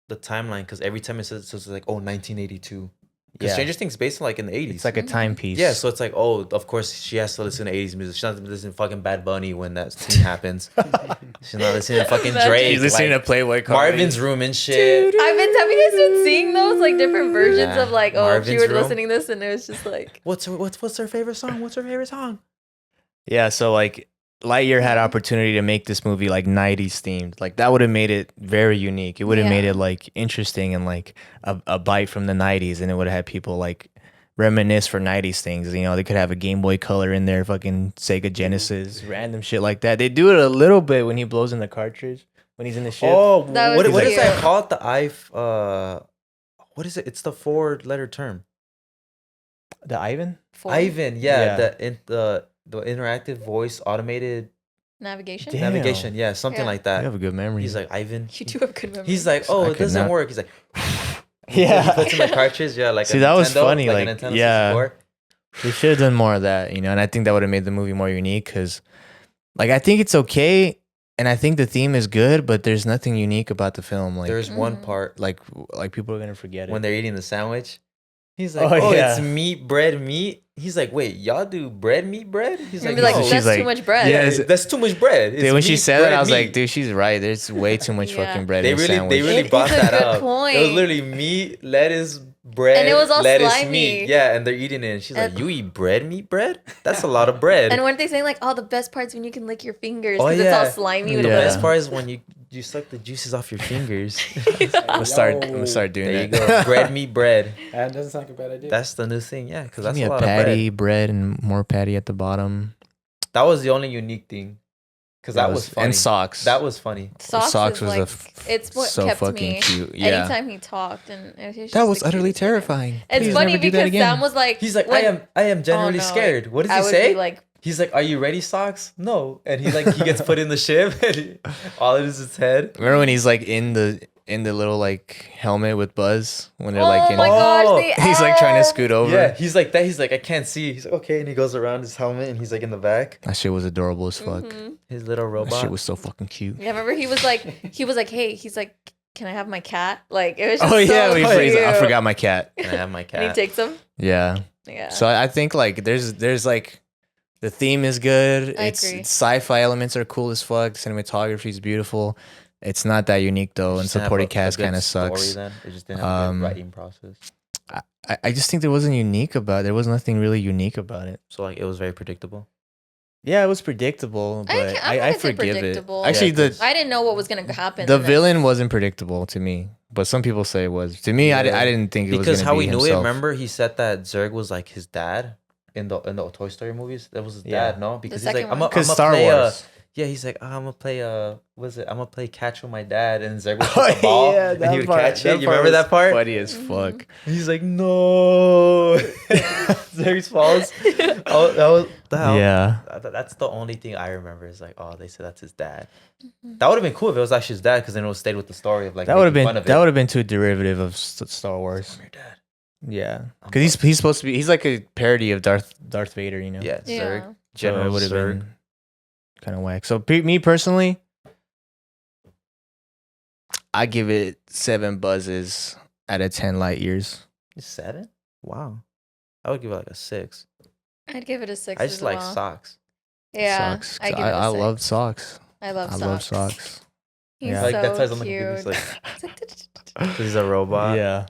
S2: the timeline, because every time it says like, oh, 1982, Because Stranger Things based on like in the 80s.
S3: It's like a timepiece.
S2: Yeah, so it's like, oh, of course she has to listen to 80s music. She's not listening to fucking Bad Bunny when that scene happens. She's not listening to fucking Drake.
S3: She's listening to Playboy Cardi.
S2: Marvin's Room and shit.
S4: Have you guys been seeing those like different versions
S2: Yeah.
S4: of like, oh,
S2: Marvin's
S4: if you were
S2: Room.
S4: listening to this and it was just like,
S2: What's her favorite song? What's her favorite song?
S3: Yeah, so like Lightyear had opportunity to make this movie like 90s themed. Like that would have made it very unique. It would have made
S4: Yeah.
S3: it like interesting and like a bite from the 90s, and it would have had people like reminisce for 90s things. You know, they could have a Game Boy Color in there, fucking Sega Genesis, random shit like that. They do it a little bit when he blows in the cartridge when he's in the ship.
S2: Oh,
S4: That
S2: what
S4: was
S2: is
S4: cute.
S2: that called? What is it? It's the 4-letter term.
S3: The Ivan?
S2: Ivan,
S3: Yeah.
S2: the interactive voice automated
S4: navigation.
S3: Damn.
S2: navigation, yeah, something
S4: Yeah.
S2: like
S3: You
S2: that.
S3: have a good memory.
S2: He's like Ivan.
S4: You do have good memory.
S2: He's like, oh,
S3: I
S2: it
S3: could
S2: doesn't
S3: not-
S2: work. He's like,
S3: yeah.
S2: he puts in the cartridge, yeah, like
S3: See,
S2: a
S3: that was
S2: Nintendo,
S3: funny,
S2: a
S3: like,
S2: Nintendo
S3: yeah.
S2: 64.
S3: They should have done more of that, you know, and I think that would have made the movie more unique because, like, I think it's okay, and I think the theme is good, but there's nothing unique about the film. Like,
S2: There's one
S4: Mhm.
S2: part
S3: like people are gonna forget
S2: when
S3: it.
S2: they're eating the sandwich. He's like,
S3: Oh,
S2: oh,
S3: yeah.
S2: it's meat, bread, meat. He's like, wait, y'all do bread, meat, bread? He's
S4: You're
S2: like,
S4: gonna be like,
S2: no.
S3: She's
S4: that's
S3: like-
S4: too much bread.
S3: Yeah,
S2: Yeah,
S3: it's-
S2: that's too much bread. It's
S3: Dude, when she
S2: meat,
S3: said that,
S2: bread,
S3: I was like,
S2: meat.
S3: dude, she's right. There's way too much
S4: Yeah.
S3: fucking bread
S2: They
S3: in a
S2: really
S3: sandwich.
S4: It
S2: brought
S4: is a
S2: that
S4: good
S2: up. It was
S4: point.
S2: literally meat, lettuce, bread,
S4: And it was all
S2: lettuce,
S4: slimy.
S2: meat. Yeah, and they're eating it. And she's like,
S4: And-
S2: you eat bread, meat, bread? That's a lot of bread.
S4: And weren't they saying like, oh, the best part's when you can lick your fingers
S2: Oh,
S4: because it's all
S2: yeah.
S4: slimy
S2: the
S4: with
S3: Yeah.
S2: best
S4: the
S2: part is when you suck the juices off your fingers.
S3: I'm gonna start doing
S2: There you
S3: that.
S2: go. Bread, meat, bread.
S1: That doesn't sound like a bad idea.
S2: That's the new thing. Yeah, because
S3: Give
S2: that's
S3: me
S2: a
S3: a
S2: lot of
S3: patty,
S2: bread.
S3: bread, and more patty at the bottom.
S2: That was the only unique thing. Because that was funny.
S3: And socks.
S2: That was funny.
S4: Socks,
S3: was
S4: like, it's what
S3: so
S4: kept
S3: fucking
S4: me.
S3: cute. Yeah,
S4: Anytime he talked, and it was
S3: that
S4: just
S3: was
S4: the
S3: utterly
S4: cutest thing.
S3: terrifying.
S4: It's
S3: Please
S4: funny
S3: never do that
S4: because
S3: again.
S4: Sam was like,
S2: He's like,
S4: when-
S2: I am generally
S4: Oh, no.
S2: scared. What does
S4: I
S2: he
S4: would
S2: say?
S4: be like,
S2: He's like, are you ready, socks? No. And he gets put in the ship and all it is his head.
S3: Remember when he's like in the little like helmet with Buzz when they're
S4: oh
S3: like in
S4: my
S2: Oh,
S4: gosh,
S3: he's like trying to scoot over.
S2: Yeah, he's like that. He's like, I can't see. He's like, okay. And he goes around his helmet and he's like in the back.
S3: That shit was adorable as fuck.
S4: Mhm.
S2: His little
S3: That
S2: robot.
S3: shit was so fucking cute.
S4: Yeah, remember he was like, hey, he's like, can I have my cat? Like it was just
S3: Oh yeah,
S4: so
S3: we
S4: cute.
S3: freeze. I forgot my cat.
S2: Can I have my
S4: And he
S2: cat?
S4: takes him.
S3: Yeah.
S4: Yeah.
S3: So I think like there's like the theme is good.
S4: I
S3: It's
S4: agree.
S3: sci-fi elements are cool as fuck. Cinematography is beautiful. It's not that unique though, and
S2: Just didn't have
S3: supporting
S2: a
S3: cast
S2: good
S3: kind of
S2: story
S3: sucks.
S2: Then. It just didn't have a
S3: Um,
S2: good writing process.
S3: I just think there wasn't unique about. There was nothing really unique about it.
S2: So like it was very predictable.
S3: Yeah, it was predictable,
S4: I
S3: but
S4: can't- I'm not
S3: I
S4: gonna say
S3: forgive it.
S4: predictable.
S3: Actually,
S2: Yeah,
S3: the
S4: I didn't know what was gonna happen.
S3: the
S4: in this.
S3: villain wasn't predictable to me, but some people say it was. To me, I
S2: Yeah.
S3: didn't think it was
S2: Because
S3: gonna
S2: how
S3: be
S2: we knew
S3: himself.
S2: it, remember he said that Zurg was like his dad in the Toy Story movies. That was his
S3: Yeah.
S2: dad, no? Because he's
S4: second
S2: like,
S4: one.
S2: I'm
S3: Because
S2: gonna
S3: Star
S2: play
S3: Wars.
S2: yeah, he's like, I'm gonna play I'm gonna play catch with my dad, and Zurg would
S3: Oh,
S2: shoot the ball
S3: yeah,
S2: and
S3: that
S2: he would
S3: part-
S2: catch
S3: that
S2: it. You
S3: part
S2: remember
S3: was
S2: that part?
S3: Funny as
S4: Mhm.
S3: fuck.
S2: He's like, no. Zurg falls. Oh,
S3: Yeah.
S2: That's the only thing I remember is like, oh, they said that's his dad. That would have been cool if it was actually his dad, because then it would have stayed with the story of like
S3: That would have
S2: making
S3: been
S2: fun of
S3: that
S2: it.
S3: would have been too derivative of Star Wars.
S2: I'm your dad.
S3: Yeah,
S2: I'm
S3: because he's supposed to be. He's like a parody of Darth Vader, you know.
S2: Yeah, Zurg.
S4: Yeah.
S3: So
S2: General
S3: it would have
S2: Zurg.
S3: been kind of whack. So me personally, I give it 7 buzzes out of 10 light years.
S2: 7? Wow. I would give it like a 6.
S4: I'd give it a 6.
S2: I just
S4: as
S2: like
S4: well.
S2: socks.
S4: Yeah,
S3: Socks.
S4: I give it a
S3: I
S4: 6.
S3: love socks.
S4: I love
S3: I
S4: socks.
S3: love socks.
S4: He's
S3: Yeah.
S4: so
S2: Like that's why I'm looking
S4: cute.
S2: at he's like,
S4: It's like,
S2: 'cause he's a robot.
S3: Yeah.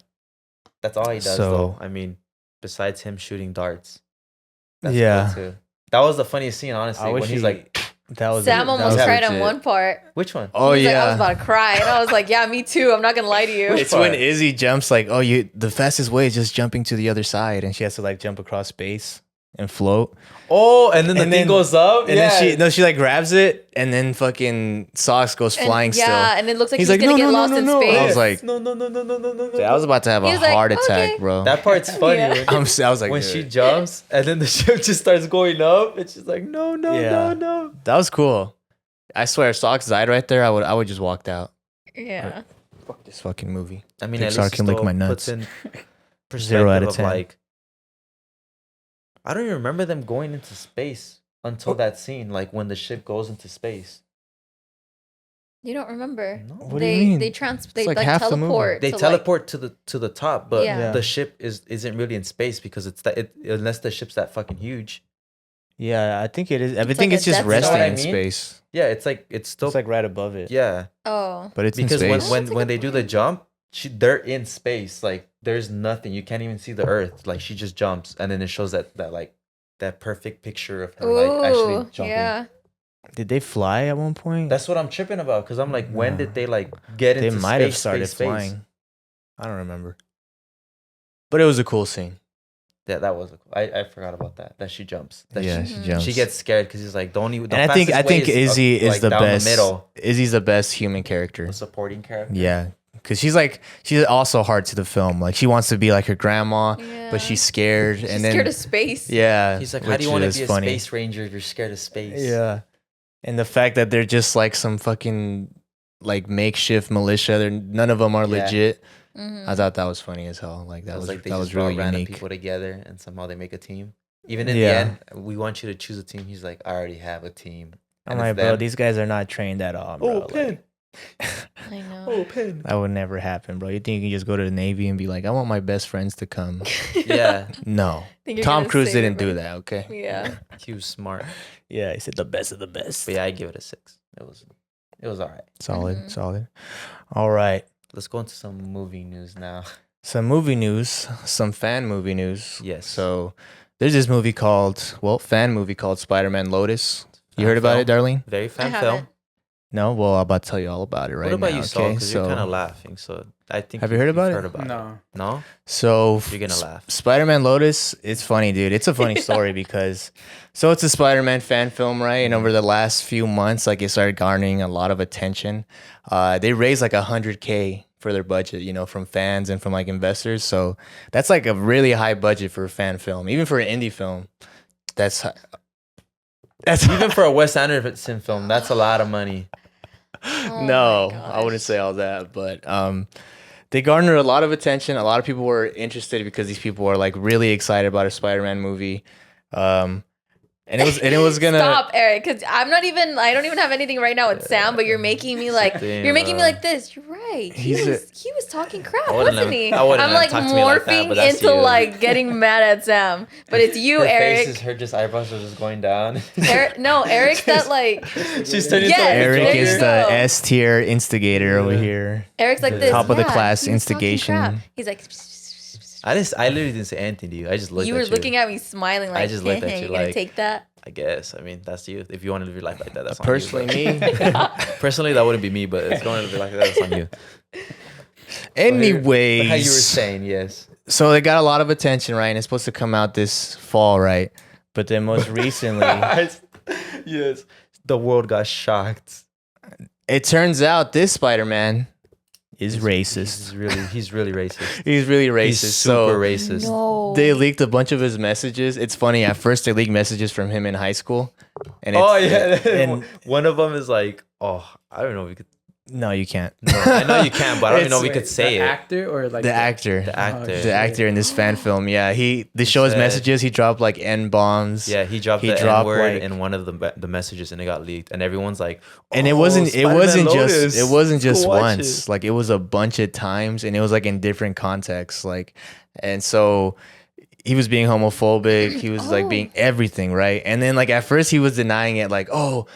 S2: That's all he does
S3: So-
S2: though. I mean, besides him shooting darts. That's
S3: Yeah.
S2: cool too. That was the funniest scene, honestly.
S3: I
S2: When
S3: wish
S2: he's like,
S3: that was
S4: Sam
S3: that
S4: almost
S3: was
S4: cried on
S3: legit.
S4: one part.
S2: which one?
S3: Oh
S4: He was
S3: yeah.
S4: like, I was about to cry, and I was like, yeah, me too. I'm not gonna lie to you.
S2: Which
S3: It's when
S2: part?
S3: Izzy jumps like, oh, the fastest way is just jumping to the other side, and she has to like jump across space and float.
S2: Oh, and then the
S3: And
S2: thing
S3: then-
S2: goes up.
S3: And
S2: Yeah.
S3: then she like grabs it, and then fucking Socks goes
S4: And-
S3: flying
S4: yeah,
S3: still.
S4: and it looks like
S3: He's
S4: he's,
S3: like,
S4: gonna
S3: "No,
S4: get
S3: no, no,
S4: lost
S3: no,
S4: in
S3: no."
S4: space.
S3: I was like,
S2: no.
S3: Dude, I was about to have
S4: He
S3: a
S4: was like,
S3: heart
S4: "Okay."
S3: attack, bro.
S2: That part's funny.
S4: Yeah.
S2: When,
S3: I was like,
S2: when
S3: dude.
S2: she jumps and then the ship just starts going up, and she's like, no,
S3: Yeah.
S2: no.
S3: That was cool. I swear, if Socks died right there, I would just walked out.
S4: Yeah.
S3: Fuck this fucking movie.
S2: I mean,
S3: Pixar
S2: at least
S3: can lick
S2: still
S3: my
S2: puts
S3: nuts.
S2: in
S3: 0 out
S2: perspective
S3: of
S2: of
S3: 10.
S2: like, I don't even remember them going into space until that scene, like when the ship goes into space.
S4: You don't remember?
S2: No.
S3: What do you mean?
S4: They
S3: like half the movie.
S4: teleport.
S2: They
S4: to,
S2: teleport to the top, but
S4: Yeah.
S2: the ship isn't really in space because it's that unless the ship's that fucking huge.
S3: Yeah, I think it is. I
S4: It's
S3: think
S4: like
S3: it's
S4: a
S3: just
S4: Death
S3: resting
S2: Star.
S3: in
S2: You know what I mean?
S3: space.
S2: Yeah, it's still
S3: It's like right above it.
S2: yeah.
S4: Oh.
S3: But it's
S2: Because
S3: in
S2: when
S3: space.
S2: when,
S4: That's a
S2: when
S4: good
S2: they do the
S4: point.
S2: jump, they're in space. Like there's nothing. You can't even see the Earth. Like she just jumps, and then it shows that like that perfect picture of her like actually
S4: Ooh,
S2: jumping.
S4: yeah.
S3: Did they fly at one point?
S2: That's what I'm tripping about because I'm like, when
S3: No.
S2: did they like get
S3: They
S2: into
S3: might
S2: space?
S3: have started
S2: space?
S3: flying. I don't remember. But it was a cool scene.
S2: Yeah, that was. I forgot about that. That she jumps. That
S3: Yeah,
S2: she,
S3: she jumps.
S2: she gets scared because he's like, don't even.
S3: And I think Izzy is the best. Izzy's the best human character.
S2: The supporting character.
S3: Yeah, because she's also hard to the film. Like she wants to be like her grandma,
S4: Yeah.
S3: but she's scared.
S4: She's
S3: and then
S4: scared of space.
S3: yeah,
S2: He's like, how do you
S3: which
S2: want to
S3: is
S2: be a
S3: funny.
S2: space ranger if you're scared of space?
S3: Yeah, and the fact that they're just like some fucking like makeshift militia. None of them are
S2: Yeah.
S3: legit.
S4: Mhm.
S3: I thought that was funny as hell. Like that was
S2: like they
S3: that
S2: just
S3: was
S2: brought
S3: really
S2: random
S3: unique.
S2: people together and somehow they make a team. Even in
S3: Yeah.
S2: the end, we want you to choose a team. He's like, I already have a team.
S3: I'm
S2: And
S3: like,
S2: it's
S3: bro,
S2: them.
S3: these guys are not trained at all, bro.
S2: Oh,
S3: Like,
S2: pen.
S4: I know.
S2: Oh, pen.
S3: that would never happen, bro. You think you can just go to the Navy and be like, I want my best friends to come?
S2: Yeah,
S3: No.
S4: Think you're
S3: Tom
S4: gonna
S3: Cruise
S4: save
S3: didn't do
S4: everybody.
S3: that, okay?
S4: Yeah.
S2: he was smart.
S3: Yeah, he said the best of the best.
S2: But yeah, I give it a 6. It was all right.
S3: Solid,
S4: Mhm.
S3: solid. All right.
S2: Let's go into some movie news now.
S3: Some movie news, some fan movie news.
S2: Yes.
S3: So there's this fan movie called Spider-Man Lotus. You heard about it, Darlene?
S2: Very
S4: I
S2: fan
S4: haven't.
S2: film.
S3: No? Well, I'm about to tell you all about it right
S2: What about
S3: now.
S2: you, Saul?
S3: Okay,
S2: Because
S3: so
S2: you're kind of laughing. So I think
S3: Have you heard about it?
S2: Heard about
S1: No.
S2: it. No?
S3: So
S2: You're gonna laugh.
S3: Spider-Man Lotus, it's funny, dude. It's a funny story because it's a Spider-Man fan film, right? And over the last few months, like it started garnering a lot of attention. They raised like $100K for their budget, from fans and from like investors. So that's like a really high budget for a fan film, even for an indie film. That's
S2: Even for a Wes Anderson film, that's a lot of money.
S4: Oh
S3: no,
S4: my
S3: I wouldn't
S4: gosh.
S3: say all that, but they garnered a lot of attention. A lot of people were interested because these people are like really excited about a Spider-Man movie. And it was gonna
S4: Stop, Eric, because I don't even have anything right now with Sam, but you're making me like this. You're right. He was talking crap,
S2: I wouldn't
S4: wasn't
S2: have-
S4: he?
S2: I wouldn't
S4: I'm
S2: have
S4: like
S2: talked to me like that,
S4: morphing
S2: but that's
S4: into
S2: you.
S4: like getting mad at Sam. But it's you,
S2: Her
S4: Eric.
S2: face is, her just eyebrows are just going down.
S4: Eric's that like
S2: She's turning
S4: Yes,
S2: into
S3: Eric
S4: there
S3: is
S4: you
S3: the
S4: go.
S3: S tier instigator over here.
S4: Eric's like this.
S3: Top of the
S4: yeah,
S3: class
S4: he was talking
S3: instigation.
S4: crap. He's like
S2: I literally didn't say anything to you. I just looked
S4: you
S2: at
S4: were
S2: you.
S4: looking at me smiling like
S2: just looked at you
S4: you gonna
S2: like-
S4: take that?
S2: I guess. I mean, that's you. If you want to live your life like that, that's on
S3: Personally,
S2: you.
S3: me.
S2: Personally, that wouldn't be me, but it's going to be like that. That's on you.
S3: Anyways,
S2: How you were saying, yes.
S3: so they got a lot of attention, right? And it's supposed to come out this fall, right? But then most recently,
S2: Yes. The world got shocked.
S3: it turns out this Spider-Man is racist.
S2: He's really racist.
S3: He's really racist.
S2: He's super
S3: So
S2: racist.
S4: No.
S3: they leaked a bunch of his messages. It's funny. At first, they leaked messages from him in high school. And
S2: Oh yeah.
S3: and
S2: One of them is like, oh, I don't know if we could.
S3: no, you can't.
S2: No, I know you can, but I don't even know if we
S1: Wait,
S2: could say
S1: the
S2: it.
S1: actor or like
S3: The actor.
S2: The actor.
S1: Oh,
S3: The actor in this fan film, yeah. They show his
S2: said-
S3: messages. He dropped like N bombs.
S2: Yeah, he dropped
S3: He
S2: the
S3: dropped,
S2: N-word
S3: like-
S2: in one of the messages, and it got leaked, and everyone's like,
S3: And it
S2: "Oh,
S3: wasn't
S2: Spider-Man Lotus.
S3: it wasn't
S2: Go
S3: just
S2: watch
S3: once.
S2: it."
S3: Like it was a bunch of times, and it was like in different contexts. Like, and so he was being homophobic. He was like
S4: Oh.
S3: being everything, right? And then like at first he was denying it, like, oh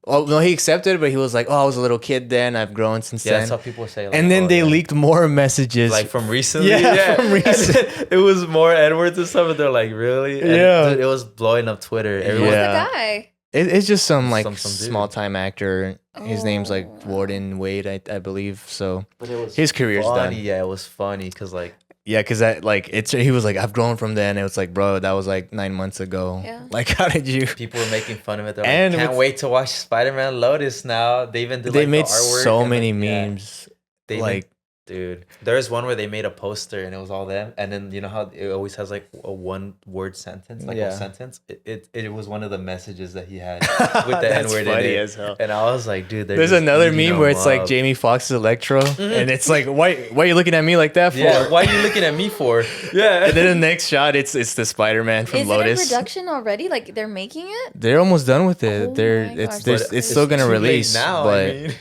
S3: no, he accepted it, but he was like, oh, I was a little kid then. I've grown since
S2: Yeah,
S3: then.
S2: that's how people say. Like,
S3: And then
S2: oh,
S3: they
S2: yeah.
S3: leaked more messages.
S2: like from recently.
S3: Yeah, from
S2: And
S3: recent.
S2: then it was more N-words and stuff, and they're like, really? And
S3: Yeah.
S2: dude, it was blowing up Twitter. Everyone,
S3: Yeah.
S4: the guy.
S3: It's just some like
S2: Some dude.
S3: small time actor. His name's like
S4: Oh.
S3: Warden Wade, I believe. So
S2: But it was
S3: his career's
S2: funny.
S3: done.
S2: Yeah, it was funny because like,
S3: Yeah, because that like he was like, I've grown from then. It was like, bro, that was like 9 months ago.
S4: Yeah.
S3: Like, how did you?
S2: people were making fun of it. They're
S3: And
S2: like, can't
S3: with-
S2: wait to watch Spider-Man Lotus now. They even did
S3: They
S2: like
S3: made
S2: the artwork
S3: so
S2: and,
S3: many
S2: like, yeah.
S3: memes.
S2: They even-
S3: Like,
S2: dude, there's one where they made a poster and it was all them, and then you know how it always has like a one word sentence, like
S3: Yeah.
S2: a sentence. It was one of the messages that he had with the
S3: That's
S2: N-word in
S3: funny
S2: it.
S3: as hell.
S2: And I was like, dude, they're
S3: There's
S2: just
S3: another
S2: eating
S3: meme where
S2: them
S3: it's like
S2: up.
S3: Jamie Foxx's Electro, and it's like, why are you looking at me like that for?
S2: Yeah, why are you looking at me for? Yeah.
S3: And then the next shot, it's the Spider-Man from
S4: Is
S3: Lotus.
S4: it in production already? Like they're making it?
S3: They're almost done with it.
S4: Oh my gosh.
S3: It's still gonna
S2: too late
S3: release
S2: now.
S3: but
S2: I mean,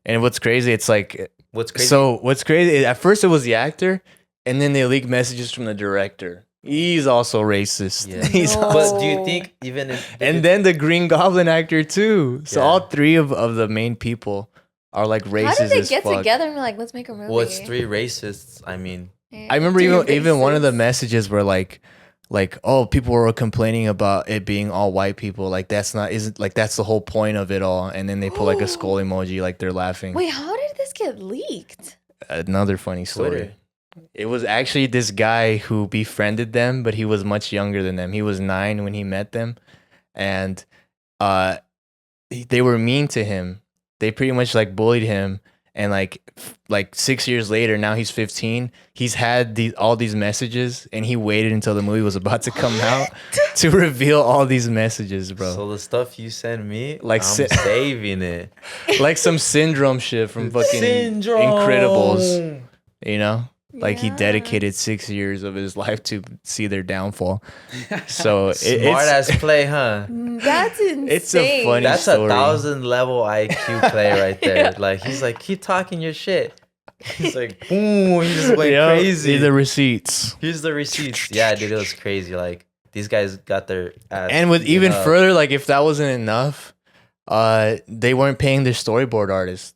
S3: And what's crazy, it's like,
S2: What's crazy?
S3: so what's crazy, at first it was the actor, and then they leaked messages from the director. He's also racist.
S2: Yeah.
S3: He's
S4: No.
S3: also,
S2: But do you think even if
S3: and then the Green Goblin actor too. So
S2: Yeah.
S3: all three of the main people are like racist
S4: How did they
S3: as
S4: get
S3: fuck.
S4: together and be like, let's make a movie?
S2: what's three racists? I mean,
S3: I remember even one of the messages were like, oh, people were complaining about it being all white people. Like that's the whole point of it all. And then they put like a skull emoji, like they're laughing.
S4: Wait, how did this get leaked?
S3: Another funny story.
S2: Twitter.
S3: It was actually this guy who befriended them, but he was much younger than them. He was 9 when he met them, and they were mean to him. They pretty much like bullied him, and like 6 years later, now he's 15. He's had all these messages, and he waited until the movie was about to come out to reveal all these messages, bro.
S2: So the stuff you send me,
S3: Like
S2: I'm saving it.
S3: Like some syndrome shit from fucking Incredibles, you know? Like he
S4: Yeah.
S3: dedicated 6 years of his life to see their downfall. So
S2: Smart
S3: it's
S2: ass play, huh?
S4: That's insane.
S3: It's a funny
S2: That's
S3: story.
S2: 1,000 level IQ play right there. Like he's like, keep talking your shit. He's like, boom, he's just going
S3: Yeah,
S2: crazy.
S3: the receipts.
S2: Here's the receipts. Yeah, dude, it was crazy. Like these guys got their ass.
S3: And with
S2: beaten
S3: even
S2: up.
S3: further, like if that wasn't enough, they weren't paying their storyboard artists.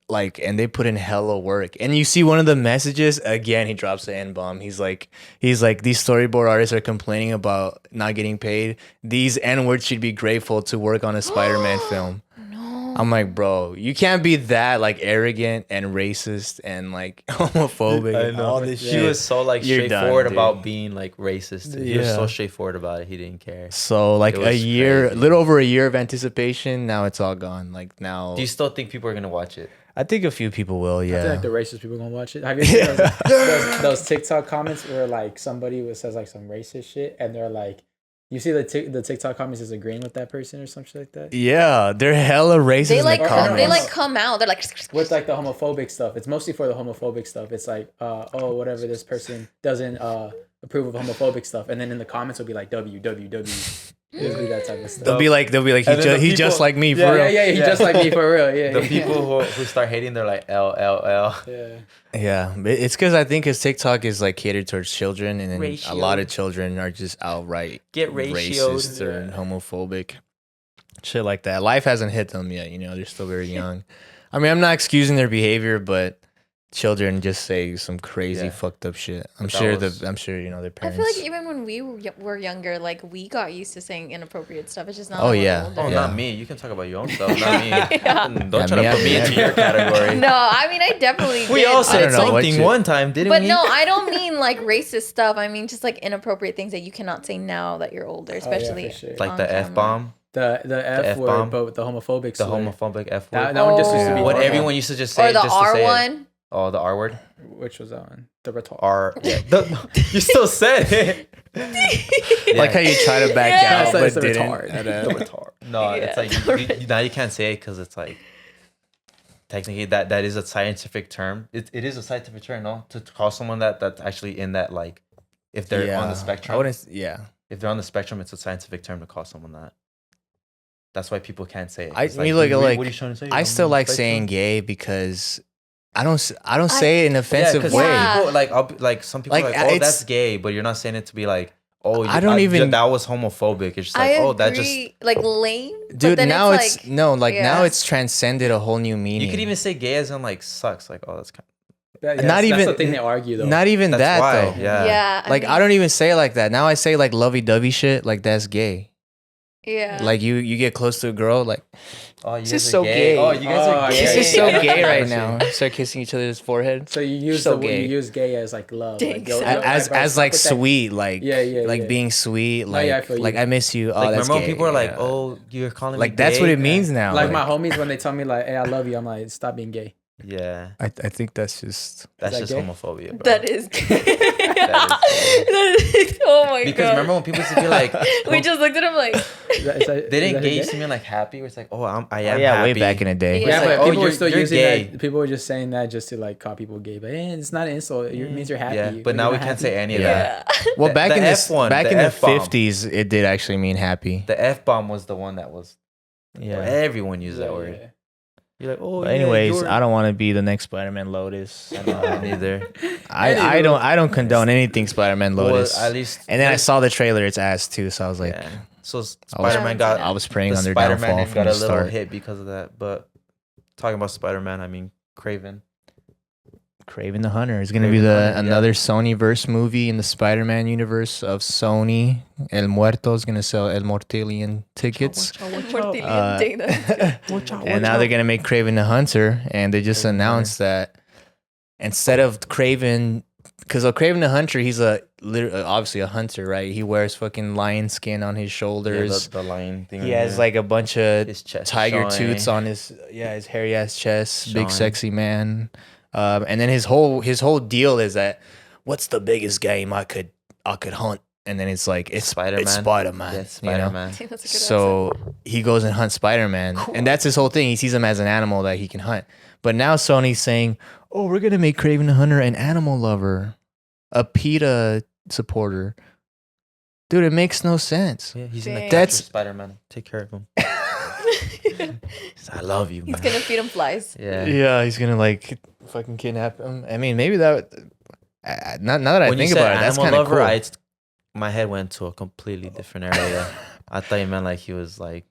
S3: Like, and they put in hella work. And you see one of the messages, again, he drops the N-bomb. He's like, these storyboard artists are complaining about not getting paid. These N-words should be grateful to work on a Spider-Man film.
S4: No.
S3: I'm like, bro, you can't be that like arrogant and racist and like homophobic.
S2: I
S3: and
S2: know.
S3: all this
S2: He
S3: shit.
S2: was so like
S3: You're done,
S2: straightforward
S3: dude.
S2: about being like racist. He was
S3: Yeah.
S2: so straightforward about it. He didn't care.
S3: So like
S2: It
S3: a
S2: was
S3: year,
S2: crazy.
S3: little over a year of anticipation. Now it's all gone. Like now,
S2: Do you still think people are gonna watch it?
S3: I think a few people will.
S1: I
S3: Yeah.
S1: feel like the racist people gonna watch it. Have you seen those TikTok comments where like somebody says like some racist shit and they're like, you see the TikTok comments is agreeing with that person or some shit like that?
S3: Yeah, they're hella racist
S4: They
S3: in
S4: like
S3: the comments.
S4: they like come out. They're like
S1: With like the homophobic stuff. It's mostly for the homophobic stuff. It's like, oh, whatever, this person doesn't approve of homophobic stuff. And then in the comments it'll be like WWW. It'll be that type of stuff.
S3: They'll be like,
S2: And then the
S3: he's just
S2: people-
S3: like me, for
S1: Yeah,
S3: real.
S1: he just like me for real. Yeah.
S2: The people who start hating, they're like LLL.
S1: Yeah.
S3: Yeah, but it's because I think his TikTok is like catered towards children, and then
S2: Ratio.
S3: a lot of children are just outright
S2: Get ratioed.
S3: racist or
S1: Yeah.
S3: homophobic, shit like that. Life hasn't hit them yet, you know. They're still very young. I mean, I'm not excusing their behavior, but children just say some crazy
S2: Yeah.
S3: fucked up shit. I'm
S2: But that
S3: sure
S2: was-
S3: I'm sure you know their
S4: I
S3: parents.
S4: feel like even when we were younger, like we got used to saying inappropriate stuff. It's just not.
S3: Oh,
S4: that we're
S3: yeah.
S4: older.
S2: Oh,
S3: Yeah.
S2: not me. You can talk about your own stuff, not me.
S4: Yeah.
S2: Don't
S3: Yeah,
S2: try to put me into your category.
S4: No, I mean I definitely.
S2: We
S4: did,
S2: all
S3: I
S2: said
S3: don't know what
S2: something
S3: you-
S2: one time, didn't
S4: But
S2: we?
S4: no, I don't mean like racist stuff. I mean just like inappropriate things that you cannot say now that you're older, especially
S1: for sure.
S2: Like
S4: on
S2: the
S4: camera.
S2: F bomb,
S1: The F
S2: F-bomb.
S1: word, but with the homophobic
S2: the
S1: slur.
S2: homophobic F
S1: That,
S2: word.
S1: that one just used to be
S3: Oh.
S2: What
S1: normal.
S2: everyone used to just say
S4: Or the
S2: just to
S4: R
S2: say it.
S4: one.
S2: Oh, the R word.
S1: Which was that one? The retard.
S2: R. Yeah. You still said it.
S3: Like how you try to back
S4: Yeah.
S3: out,
S1: It's
S3: but
S1: the
S3: didn't.
S1: retard.
S2: The retard. No,
S4: Yeah,
S2: it's like now you can't say it because it's like technically that is a scientific term. It is a scientific term, no, to call someone that's actually in that like if they're on the
S3: I
S2: spectrum.
S3: wouldn't. Yeah.
S2: If they're on the spectrum, it's a scientific term to call someone that. That's why people can't say it.
S3: I
S2: It's
S3: mean, like,
S2: what are you trying to say?
S3: I
S2: I'm
S3: still
S2: on the
S3: like
S2: spectrum?
S3: saying gay because I don't say it in an offensive
S2: 'cause
S3: way.
S4: Yeah.
S2: People, like I'll be, like some people
S3: Like,
S2: are like, oh,
S3: it's-
S2: that's gay, but you're not saying it to be like, oh,
S3: I don't even-
S2: that was homophobic. It's just
S4: I
S2: like,
S4: agree.
S2: oh, that just
S4: like lame. but
S3: Dude,
S4: then
S3: now
S4: it's like,
S3: now
S4: yeah.
S3: it's transcended a whole new meaning.
S2: you could even say gay as in like sucks. Like, oh, that's kind
S3: Not even-
S1: That's the thing they argue though.
S3: not even
S2: that's
S3: that
S2: why,
S3: though.
S2: yeah.
S4: yeah.
S3: Like I don't even say it like that. Now I say like lovey-dovey shit. Like that's gay.
S4: Yeah.
S3: Like you get close to a girl. Like
S2: Oh, you
S3: It's
S2: guys
S3: just
S2: are
S3: so
S2: gay.
S3: gay.
S2: Oh, you guys
S1: Oh,
S2: are gay.
S3: it's
S1: yeah,
S3: just so
S1: yeah.
S3: gay right
S1: Actually.
S3: now. Start kissing each other's forehead.
S1: So you use
S3: So
S1: the
S3: gay.
S1: you use gay as like love, like,
S4: Exactly.
S3: As
S1: bro,
S3: as
S1: stop
S3: like
S1: with that-
S3: sweet, like
S1: Yeah,
S3: like
S1: yeah.
S3: being sweet,
S1: No,
S3: like
S1: yeah, I feel
S3: like
S1: you.
S3: I miss you. Oh,
S2: Like,
S3: that's
S2: remember when
S3: gay.
S2: people are like,
S3: Yeah.
S2: oh, you're calling me
S3: like that's
S2: gay?
S3: what it means now.
S1: Like my homies when they tell me like, "Hey, I love you," I'm like, "Stop being gay."
S2: Yeah,
S3: I think that's just
S2: that's
S1: that
S2: just
S1: gay?
S2: homophobia, bro.
S4: that is.
S2: That
S4: That is- oh my
S2: because
S4: god.
S2: remember when people used to be like,
S4: we just looked at him like.
S2: they didn't gay used to mean like happy. Where it's like, oh, I am
S3: yeah,
S2: happy.
S3: way back in the day.
S4: Yeah.
S1: Yeah,
S2: It's
S1: but
S2: like, oh,
S1: people were
S2: you're-
S1: still
S2: you're
S1: using
S2: gay.
S1: that. People were just saying that just to like call people gay, but it's not an insult. It means you're happy.
S2: Yeah,
S1: When
S2: but now
S1: you're
S2: we
S1: not
S2: can't
S1: happy-
S2: say any of
S3: Yeah.
S2: that.
S3: Well,
S2: The-
S3: back
S2: the
S3: in this
S2: F1,
S3: back
S2: the
S3: in the
S2: F-bomb.
S3: 50s, it did actually mean happy.
S2: The F bomb was the one that was.
S3: Yeah.
S2: Everyone used that
S1: Yeah,
S2: word.
S1: yeah.
S2: You're like, oh,
S3: But anyways, I don't want to be the next Spider-Man Lotus.
S2: neither.
S3: I don't condone anything Spider-Man Lotus.
S2: Well, at least.
S3: And then I saw the trailer. It's ass too. So I was like,
S2: Yeah. So Spider-Man got.
S3: I was praying
S2: the
S3: on their
S2: Spider-Man
S3: downfall
S2: got
S3: from
S2: a
S3: the
S2: little
S3: start.
S2: hit because of that. But talking about Spider-Man, I mean Craven.
S3: Craven the Hunter is going to be
S2: Kraven the Hunter,
S3: another Sony-verse movie in the Spider-Man universe of Sony. El Muerto is going to sell El Mortalian tickets. And now they're going to make Craven the Hunter. And they just announced that instead of Craven, because Craven the Hunter, he's obviously a hunter, right? He wears fucking lion skin on his shoulders.
S2: The lion thing.
S3: He has like a bunch of
S2: his chest
S3: tiger
S2: showing.
S3: toots on his hairy ass chest,
S2: Showing.
S3: big sexy man. And then his whole deal is that what's the biggest game I could hunt? And then it's like it's
S2: Spider-Man.
S3: It's Spider-Man.
S2: Yeah, Spider-Man.
S4: That's a good
S3: So he goes and hunts Spider-Man, and that's his whole thing. He sees him as an animal that he can hunt. But now Sony's saying, "Oh, we're gonna make Kraven the Hunter an animal lover, a PETA supporter." Dude, it makes no sense.
S2: Yeah, he's in the
S4: Dang.
S2: that's Spider-Man. Take care of him. I love you, man.
S4: He's gonna feed him flies.
S2: Yeah.
S3: Yeah, he's gonna like fucking kidnap him. I mean, maybe that. Now that I
S2: When you
S3: think
S2: said
S3: about it, that's
S2: animal
S3: kind of
S2: lover,
S3: cool.
S2: my head went to a completely different area. I thought you meant like he was like,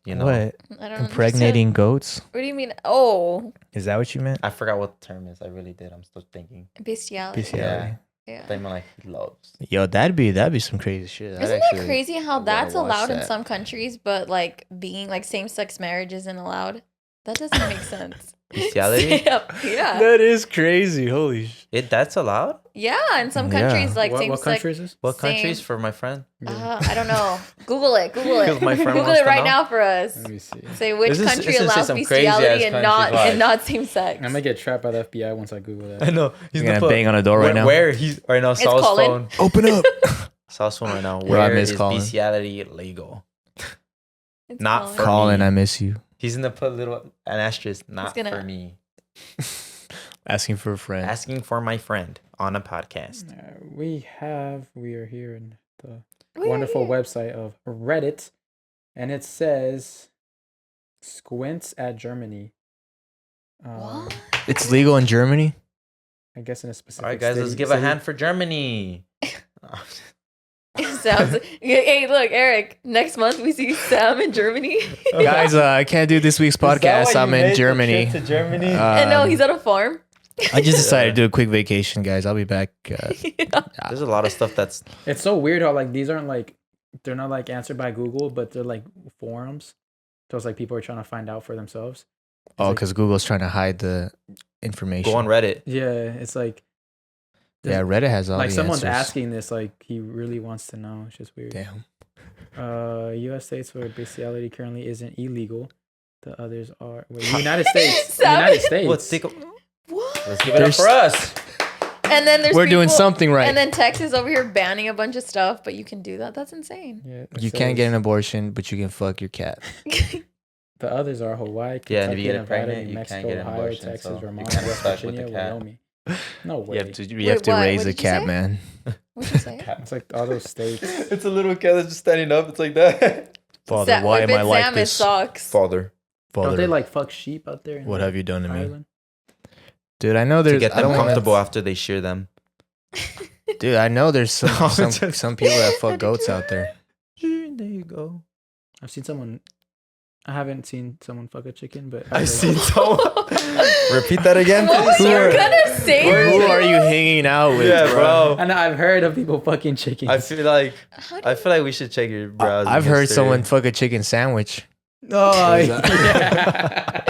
S2: you know.
S3: What?
S4: I don't
S3: Impregnating goats?
S4: understand. What do you mean? Oh,
S3: Is that what you meant?
S2: I forgot what the term is. I really did. I'm still thinking.
S4: bestiality.
S3: Bestiality.
S4: Yeah.
S2: I thought you meant like he loves.
S3: Yo, that'd be some crazy shit.
S4: Isn't that crazy how
S2: wanna
S4: that's
S2: watch
S4: allowed in
S2: that.
S4: some countries, but like being like same-sex marriage isn't allowed? That doesn't make sense.
S2: Bestiality?
S4: Yeah.
S3: That is crazy. Holy shit.
S2: That's allowed?
S4: Yeah, in some
S3: Yeah.
S4: countries, like
S1: what
S4: same-sex.
S1: country is this?
S2: What
S4: Same.
S2: countries for my friend?
S4: I don't know. Google it. Google it.
S2: Because my friend
S4: Google
S2: wants
S4: it
S2: to
S4: right
S2: know.
S4: now for us.
S1: Let me see.
S4: Say which
S2: This is-
S4: country
S2: this is
S4: allows
S2: some crazy-ass
S4: bestiality and not
S2: countries,
S4: and not same-sex.
S1: I'm gonna get trapped by the FBI once I Google
S2: I
S1: that.
S2: know. He's
S3: You're gonna bang on a door right now.
S2: Where he's right now? Saul's
S4: Colin.
S2: phone.
S3: Open up.
S2: Saul's phone right now.
S3: Bro, I
S2: Where
S3: miss
S2: is
S3: Colin.
S2: bestiality legal?
S4: It's
S2: Not
S4: Colin.
S2: for
S3: Colin,
S2: me.
S3: I miss you.
S2: He's gonna put an asterisk. Not
S4: gonna-
S2: for me.
S3: Asking for a friend.
S2: Asking for my friend on a podcast.
S1: We are here in the
S4: Whee!
S1: wonderful website of Reddit, and it says squints at Germany.
S4: What?
S3: It's legal in Germany.
S1: I guess in a specific.
S2: All right, guys, let's
S1: city-
S2: give a
S1: city.
S2: hand for Germany.
S4: Sounds. Hey, look, Eric. Next month we see Sam in Germany.
S3: Guys, I can't do this week's podcast. I'm in Germany.
S2: To Germany.
S4: And no, he's at a farm.
S3: I just decided to do a quick vacation, guys. I'll be back.
S2: There's a lot of stuff that's
S1: It's so weird how like these aren't like they're not like answered by Google, but they're like forums. So it's like people are trying to find out for themselves.
S3: Oh,
S1: like-
S3: because Google's trying to hide the information.
S2: go on Reddit.
S1: Yeah, it's like
S3: Yeah, Reddit has all
S1: like
S3: the
S1: someone's
S3: answers.
S1: asking this, like he really wants to know. It's just weird.
S3: Damn.
S1: U.S. states where bestiality currently isn't illegal. The others are United States.
S4: Sam-
S1: United States.
S2: Let's take a,
S4: What?
S2: let's give it up for us.
S4: And then there's
S3: We're doing
S4: people-
S3: something right.
S4: And then Texas over here banning a bunch of stuff, but you can do that. That's insane.
S1: Yeah, it
S3: You can't
S1: says
S3: get an abortion, but you can fuck your cat.
S1: The others are Hawaii, Kentucky,
S2: Yeah, and if you get
S1: Nevada,
S2: pregnant,
S1: New
S2: you
S1: Mexico,
S2: can't get an
S1: Ohio,
S2: abortion,
S1: Texas,
S2: so
S1: Vermont,
S2: you're kinda
S1: West
S2: stuck with
S1: Virginia,
S2: the cat.
S1: Wyoming. No way.
S3: You have to
S4: Wait, what?
S3: raise
S4: What
S3: a
S4: did you
S3: cat,
S4: say?
S3: man.
S4: What'd you say?
S1: It's like all those states.
S2: It's a little cat that's just standing up. It's like that.
S3: Father,
S4: Sa-
S3: why
S4: if
S3: am I
S4: it's
S3: like
S4: Sam, it
S3: this?
S4: sucks.
S2: Father.
S1: Don't
S3: Father,
S1: they like fuck sheep out there? in,
S3: what
S1: like,
S3: have you done to me?
S1: Ireland?
S3: Dude, I know
S2: To
S3: there's
S2: get
S3: I
S2: them
S3: don't wanna-
S2: comfortable after they shear them.
S3: Dude, I know there's some
S2: No,
S3: some,
S2: just-
S3: some people that fuck goats out there.
S2: There you go.
S1: I've seen someone. I haven't seen someone fuck a chicken, but
S2: I've seen someone. Repeat that again,
S4: What
S2: please.
S4: were you
S3: are-
S4: gonna say?
S3: Who are you hanging out with,
S2: Yeah, bro.
S1: And I've heard of people fucking chickens.
S2: I feel like
S4: How do
S2: I feel like we should check your browser.
S3: I've heard
S2: history.
S3: someone fuck a chicken sandwich.
S1: Oh,
S3: Is
S1: yeah.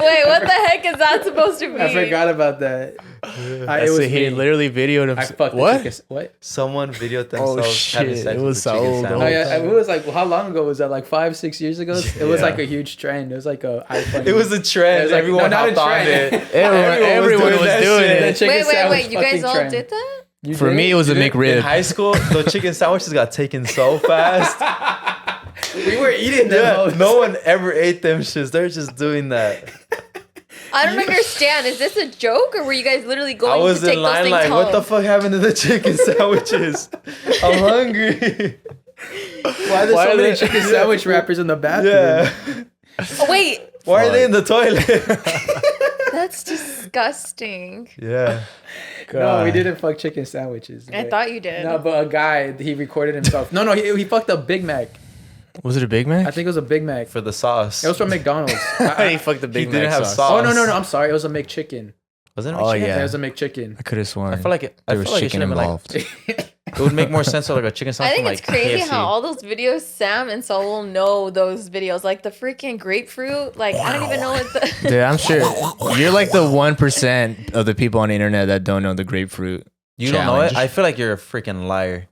S4: Wait, what the heck is that supposed to be?
S1: I forgot about that.
S3: That's
S1: it was
S3: it. He
S1: me.
S3: literally videoed him.
S1: I fucked
S3: What?
S1: the chicken. What?
S2: Someone videoed
S3: Oh,
S2: themselves having
S3: shit.
S2: sex
S3: It
S2: with
S3: was
S2: a chicken
S3: so
S2: sandwich.
S1: Oh yeah, it was like how long ago was that? Like 5-6 years ago. It was
S3: Yeah.
S1: like a huge trend. It was like a iPhone.
S2: It was a trend.
S1: It was like-
S2: Everyone
S1: no, not a
S2: hopped on
S1: trend.
S2: it.
S3: Everyone was doing
S1: The
S3: it.
S1: chicken
S4: Wait,
S1: sandwich
S4: you guys
S1: fucking
S4: all
S1: trend.
S4: did that?
S1: You
S3: For
S1: did?
S3: me, it was a
S2: In
S3: McRib.
S2: high school, the chicken sandwiches got taken so fast.
S1: we were eating them.
S2: Yeah,
S1: most.
S2: no one ever ate them shits. They're just doing that.
S4: I don't understand. Is this a joke or were you guys literally
S2: I
S4: going
S2: was
S4: to take
S2: in
S4: those
S2: line
S4: things
S2: like,
S4: home?
S2: what the fuck happened to the chicken sandwiches? I'm hungry.
S1: Why are there
S3: Why
S1: so
S3: are
S1: many
S3: they-
S1: chicken sandwich wrappers in the bathroom?
S2: Yeah.
S4: Oh, wait,
S2: Why are they in the toilet?
S4: That's disgusting.
S2: Yeah.
S1: No, we didn't fuck chicken sandwiches.
S4: I thought you did.
S1: No, but a guy, he recorded himself. No, he fucked a Big Mac.
S3: Was it a Big Mac?
S1: I think it was a Big Mac.
S2: For the sauce.
S1: It was from McDonald's.
S3: He fucked the Big
S2: He
S3: Mac
S2: didn't have
S3: sauce.
S2: sauce.
S1: Oh, no. I'm sorry. It was a McChicken.
S2: Wasn't it?
S3: Oh,
S2: McChicken?
S3: yeah.
S1: It was a McChicken.
S3: I could have sworn.
S2: I feel like it. I
S3: there
S2: feel
S3: was
S2: like it should
S3: chicken
S2: have been
S3: involved.
S2: like. It would make more sense to like a chicken sauce.
S4: I think
S2: from,
S4: it's
S2: like,
S4: crazy
S2: KFC.
S4: how all those videos, Sam and Saul will know those videos. Like the freaking grapefruit. Like, I don't even know what the.
S3: Dude, I'm sure you're like the 1% of the people on the internet that don't know the grapefruit.
S2: You don't know
S3: challenge.
S2: it? I feel like you're a freaking liar,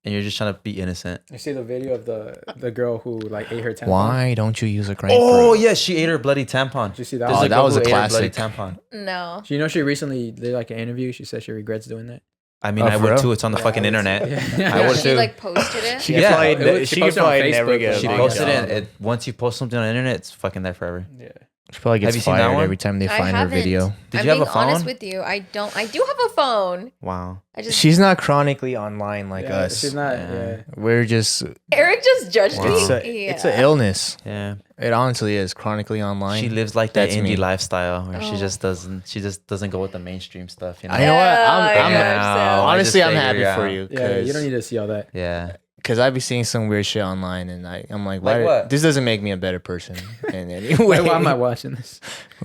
S2: and you're just trying to be innocent.
S1: You see the video of the girl who like ate her tampon?
S3: Why don't you use a grapefruit?
S2: Oh yeah, she ate her bloody tampon.
S1: Did you see that?
S2: There's
S3: Oh,
S2: a
S3: that
S2: girl
S3: was
S2: who
S3: a
S2: ate her bloody
S3: classic.
S2: tampon.
S4: No.
S1: You know, she recently did like an interview. She said she regrets doing that.
S2: I mean,
S3: Oh,
S2: I
S3: for
S2: would
S3: real?
S2: too. It's on the fucking internet.
S1: Yeah.
S2: I would
S4: She
S2: too.
S4: like posted it.
S3: She
S2: Yeah.
S3: could probably,
S1: It was-
S3: she
S1: she
S3: could
S1: posted on
S3: probably never
S1: Facebook,
S3: get.
S1: but
S2: She
S1: Oh,
S2: posted
S1: yeah.
S2: it. Once you post something on the internet, it's fucking there forever.
S1: Yeah.
S3: She probably gets
S2: Have you seen that
S3: fired
S2: one?
S3: every time they
S4: I
S3: find her
S4: haven't.
S3: video.
S2: Did
S4: I'm
S2: you have
S4: being
S2: a phone?
S4: honest with you. I don't. I do have a phone.
S2: Wow.
S4: I just.
S3: She's not chronically online like
S1: Yeah,
S3: us.
S1: She's not.
S2: Yeah.
S1: Yeah.
S3: We're just.
S4: Eric just judged
S2: Wow.
S4: me.
S3: It's an illness.
S2: Yeah.
S3: It honestly is chronically online.
S2: She lives like that
S3: That's
S2: indie
S3: me.
S2: lifestyle where she
S4: Oh.
S2: just doesn't go with the mainstream stuff. You know.
S3: I know what? I'm
S4: Yeah,
S3: honestly, I'm
S2: I just
S3: happy
S2: figured
S3: for
S2: out.
S3: you.
S1: Yeah. You don't need to see all that.
S2: Yeah.
S3: Because I be seeing some weird shit online, and I'm like,
S2: Like
S3: why?
S2: what?
S3: This doesn't make me a better person in any
S1: Wait,
S3: way.
S1: why am I watching this?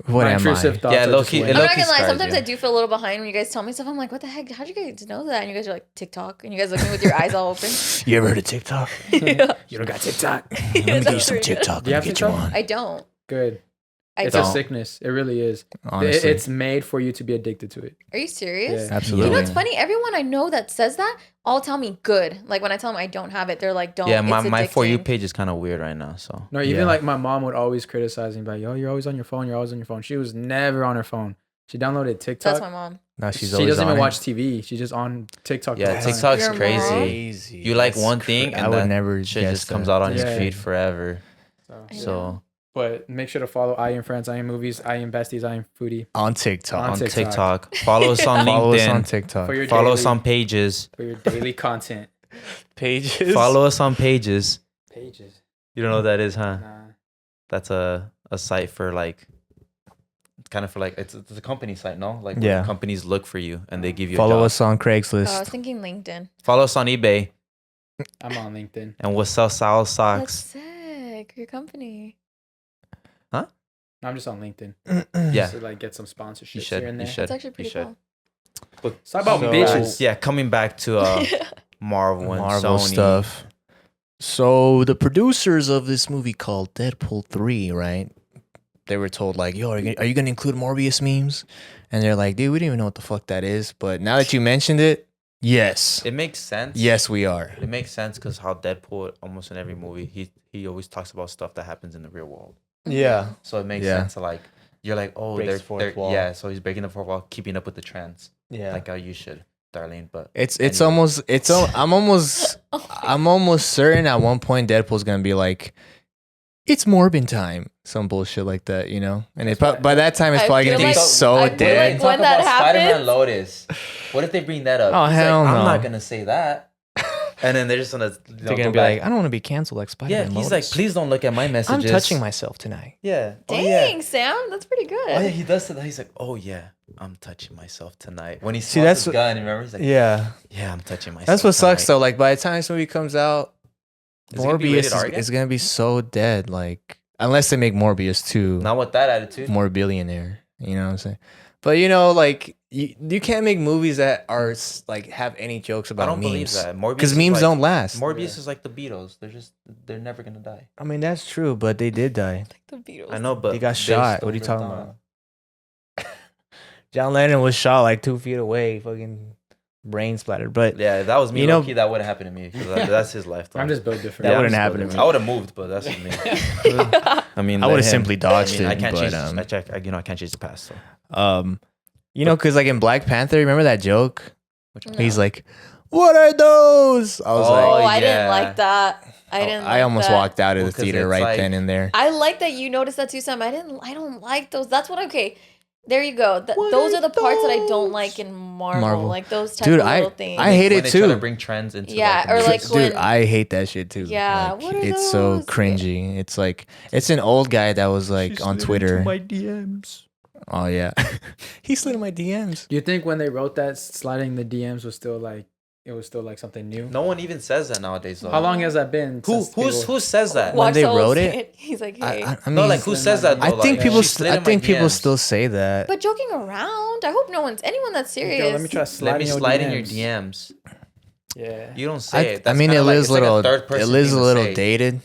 S3: What
S1: My
S3: am
S1: intrusive
S3: I?
S1: thoughts
S2: Yeah,
S1: are
S2: low
S1: just
S2: key-
S1: way-
S2: it
S4: I'm
S2: low-
S4: not gonna lie.
S2: scars
S4: Sometimes
S2: you.
S4: I do feel a little behind when you guys tell me stuff. I'm like, what the heck? How'd you guys know that? And you guys are like TikTok, and you guys looking with your eyes all open.
S3: You ever heard of TikTok?
S4: Yeah.
S1: You don't got TikTok.
S3: Let me get you
S4: That's
S3: some
S4: pretty good.
S3: TikTok.
S1: Do you
S3: Let
S1: have
S3: me get you
S1: TikTok?
S3: on.
S4: I don't.
S1: Good.
S4: I
S1: It's
S4: don't.
S1: a sickness. It really is.
S3: Honestly,
S1: It's made for you to be addicted to it.
S4: Are you serious?
S1: Yeah.
S3: absolutely.
S4: You know what's funny? Everyone I know that says that all tell me good. Like when I tell them I don't have it, they're like, don't.
S2: Yeah,
S4: it's
S2: my For You
S4: addicting.
S2: page is kind of weird right now. So
S1: No, even
S3: Yeah.
S1: like my mom would always criticize me, like, "Yo, you're always on your phone. You're always on your phone." She was never on her phone. She downloaded TikTok.
S4: That's my mom.
S3: Now she's
S1: She
S3: always
S1: doesn't
S3: on
S1: even
S3: it.
S1: watch TV. She's just on TikTok.
S2: yeah,
S1: all the time.
S2: TikTok's
S4: Your
S2: crazy.
S4: mom?
S3: Crazy.
S2: You like
S3: That's
S2: one thing,
S3: cra-
S2: and
S3: I would
S2: that
S3: never
S2: shit
S3: guess
S2: just comes
S3: that.
S2: out on
S1: Yeah.
S2: your feed forever.
S1: So,
S4: I
S2: So
S4: know.
S1: but make sure to follow I Am Friends, I Am Movies, I Am Besties, I Am Foodie
S3: on TikTok.
S2: on
S1: TikTok.
S2: TikTok, follow us on
S3: Follow us on
S2: LinkedIn,
S3: TikTok.
S1: for your
S2: follow
S1: daily,
S2: us on pages,
S1: for your daily content.
S3: Pages.
S2: follow us on pages.
S1: Pages.
S2: You don't know what that is, huh?
S1: Nah.
S2: That's a site for like, kind of for like it's a company site, no? Like
S3: Yeah.
S2: where companies look for you and they give you a
S3: Follow
S2: job.
S3: us on
S4: Oh, I was
S3: Craigslist.
S4: thinking LinkedIn.
S2: Follow us on eBay,
S1: I'm on LinkedIn.
S2: and we'll sell Sal
S4: That's
S2: socks.
S4: sick. Your company.
S1: I'm just on LinkedIn.
S2: Yeah,
S1: To like get some sponsorships
S2: you should.
S1: here and
S2: You
S1: there.
S2: should.
S4: That's actually pretty
S2: should.
S4: cool.
S1: It's not about
S3: So-
S1: bitches.
S2: Yeah, coming back to Marvel and
S3: Marvel
S2: Sony.
S3: stuff. So the producers of this movie called Deadpool 3, right? They were told like, "Yo, are you gonna include Morbius memes?" And they're like, "Dude, we don't even know what the fuck that is." But now that you mentioned it, yes,
S2: It makes sense.
S3: yes, we are.
S2: It makes sense because how Deadpool almost in every movie he always talks about stuff that happens in the real world.
S3: Yeah,
S2: So it makes
S3: Yeah.
S2: sense to like you're like, oh,
S3: Breaks
S2: they're,
S3: the fourth
S2: they're
S3: wall.
S2: yeah. So he's breaking the fourth wall, keeping up with the trends,
S3: yeah.
S2: like how you should, Darlene. But
S3: It's
S2: Anyway.
S3: almost I'm almost certain at one point Deadpool's gonna be like, "It's Morbin time," some bullshit like that, you know. And it, by that time, it's
S4: I
S3: probably gonna
S4: feel
S3: be
S4: like-
S3: so
S4: I feel
S3: dead.
S4: like when that
S2: Spider-Man
S4: happens-
S2: Lotus. What if they bring that up?
S3: Oh,
S2: He's
S3: hell
S2: like,
S3: no.
S2: I'm not gonna say that. And then they're just gonna
S3: They're gonna be like, "I don't want to be canceled like
S2: yeah.
S3: Spider-Man."
S2: He's like, please don't look at my
S3: I'm
S2: messages.
S3: touching myself tonight.
S2: Yeah. Oh,
S4: Dang,
S2: yeah.
S4: Sam, that's pretty good.
S2: Oh yeah, he does that. He's like, oh yeah, I'm touching myself tonight. When he
S3: See,
S2: swats
S3: that's
S2: his
S3: what-
S2: gun, remember? He's like,
S3: Yeah,
S2: yeah, I'm touching myself.
S3: that's what sucks
S2: tonight.
S3: though. Like by the time this movie comes out,
S2: Is it gonna be rated
S3: Morbius
S2: R again?
S3: is gonna be so dead. Like unless they make Morbius 2
S2: Not with that attitude.
S3: more billionaire. You know what I'm saying? But you know, like you can't make movies that are like have any jokes about
S2: I don't believe
S3: memes
S2: that. Morbius
S3: because
S2: is
S3: memes
S2: like,
S3: don't last.
S2: Morbius is like the Beatles. They're never gonna die.
S3: I mean that's true, but they did die.
S4: Like the Beatles.
S2: I know, but
S3: He got
S2: they
S3: shot.
S2: still
S3: What are you
S2: lived
S3: talking
S2: on.
S3: about? John Lennon was shot like 2 feet away, fucking brain splattered. But
S2: Yeah, if that was me.
S3: You know-
S2: Low-key, that wouldn't happen to me because that's his lifetime.
S1: I'm just built different.
S3: That
S2: I'm
S3: wouldn't
S2: just
S3: happen
S2: built
S3: to
S2: different.
S3: me.
S2: I would have moved, but that's just me. I mean,
S3: I
S2: let
S3: would have
S2: him-
S3: simply dodged
S2: I
S3: it.
S2: can't
S3: but,
S2: change. I check. I can't change the past. So
S3: you know, because like in Black Panther, remember that joke?
S4: No.
S3: He's like, "What are those?" I was
S2: Oh,
S4: Oh,
S3: like,
S4: I didn't
S2: yeah.
S4: like that. I didn't.
S3: I
S4: like
S3: almost
S4: that.
S3: walked out of
S2: Well,
S3: the
S2: 'cause
S3: theater
S2: it's
S3: right
S2: like-
S3: then and there.
S4: I like that you noticed that too, Sam. I don't like those. That's what. Okay, There you go. Those are the parts that I don't like in Marvel. Like those type
S3: Dude,
S4: of little things.
S3: I hate
S2: when
S3: it
S2: they try to
S3: too.
S2: bring trends into
S4: Yeah,
S2: like,
S4: or
S2: the
S4: like
S2: movies.
S3: Dude,
S4: when-
S3: I hate that shit too.
S4: Yeah,
S3: Like,
S4: what are
S3: it's so
S4: those?
S3: cringy. It's like it's an old guy that was like on Twitter.
S2: my DMs.
S3: Oh yeah, he slid in my DMs.
S1: Do you think when they wrote that, sliding the DMs was still like something new?
S2: No one even says that nowadays. Though.
S1: How long has that been?
S2: Who says that?
S3: When they
S4: Watch
S3: wrote
S4: Soul
S3: it?
S4: say He's like, hey.
S3: I mean,
S2: No, like who says that?
S3: I
S2: though?
S3: think
S2: Like,
S3: people.
S2: she slid
S3: I
S2: in my
S3: think people
S2: DMs.
S3: still say that.
S4: But joking around, I hope anyone that's serious.
S1: Yo, let me try
S2: Let
S1: sliding
S2: me
S1: your
S2: slide
S1: DMs.
S2: in your DMs.
S1: Yeah.
S2: You don't say it.
S3: I
S2: That's
S3: mean,
S2: kinda
S3: it
S2: like,
S3: is
S2: it's like
S3: little.
S2: a third
S3: It
S2: person
S3: is
S2: thing
S3: a
S2: to
S3: little
S2: say.
S3: dated.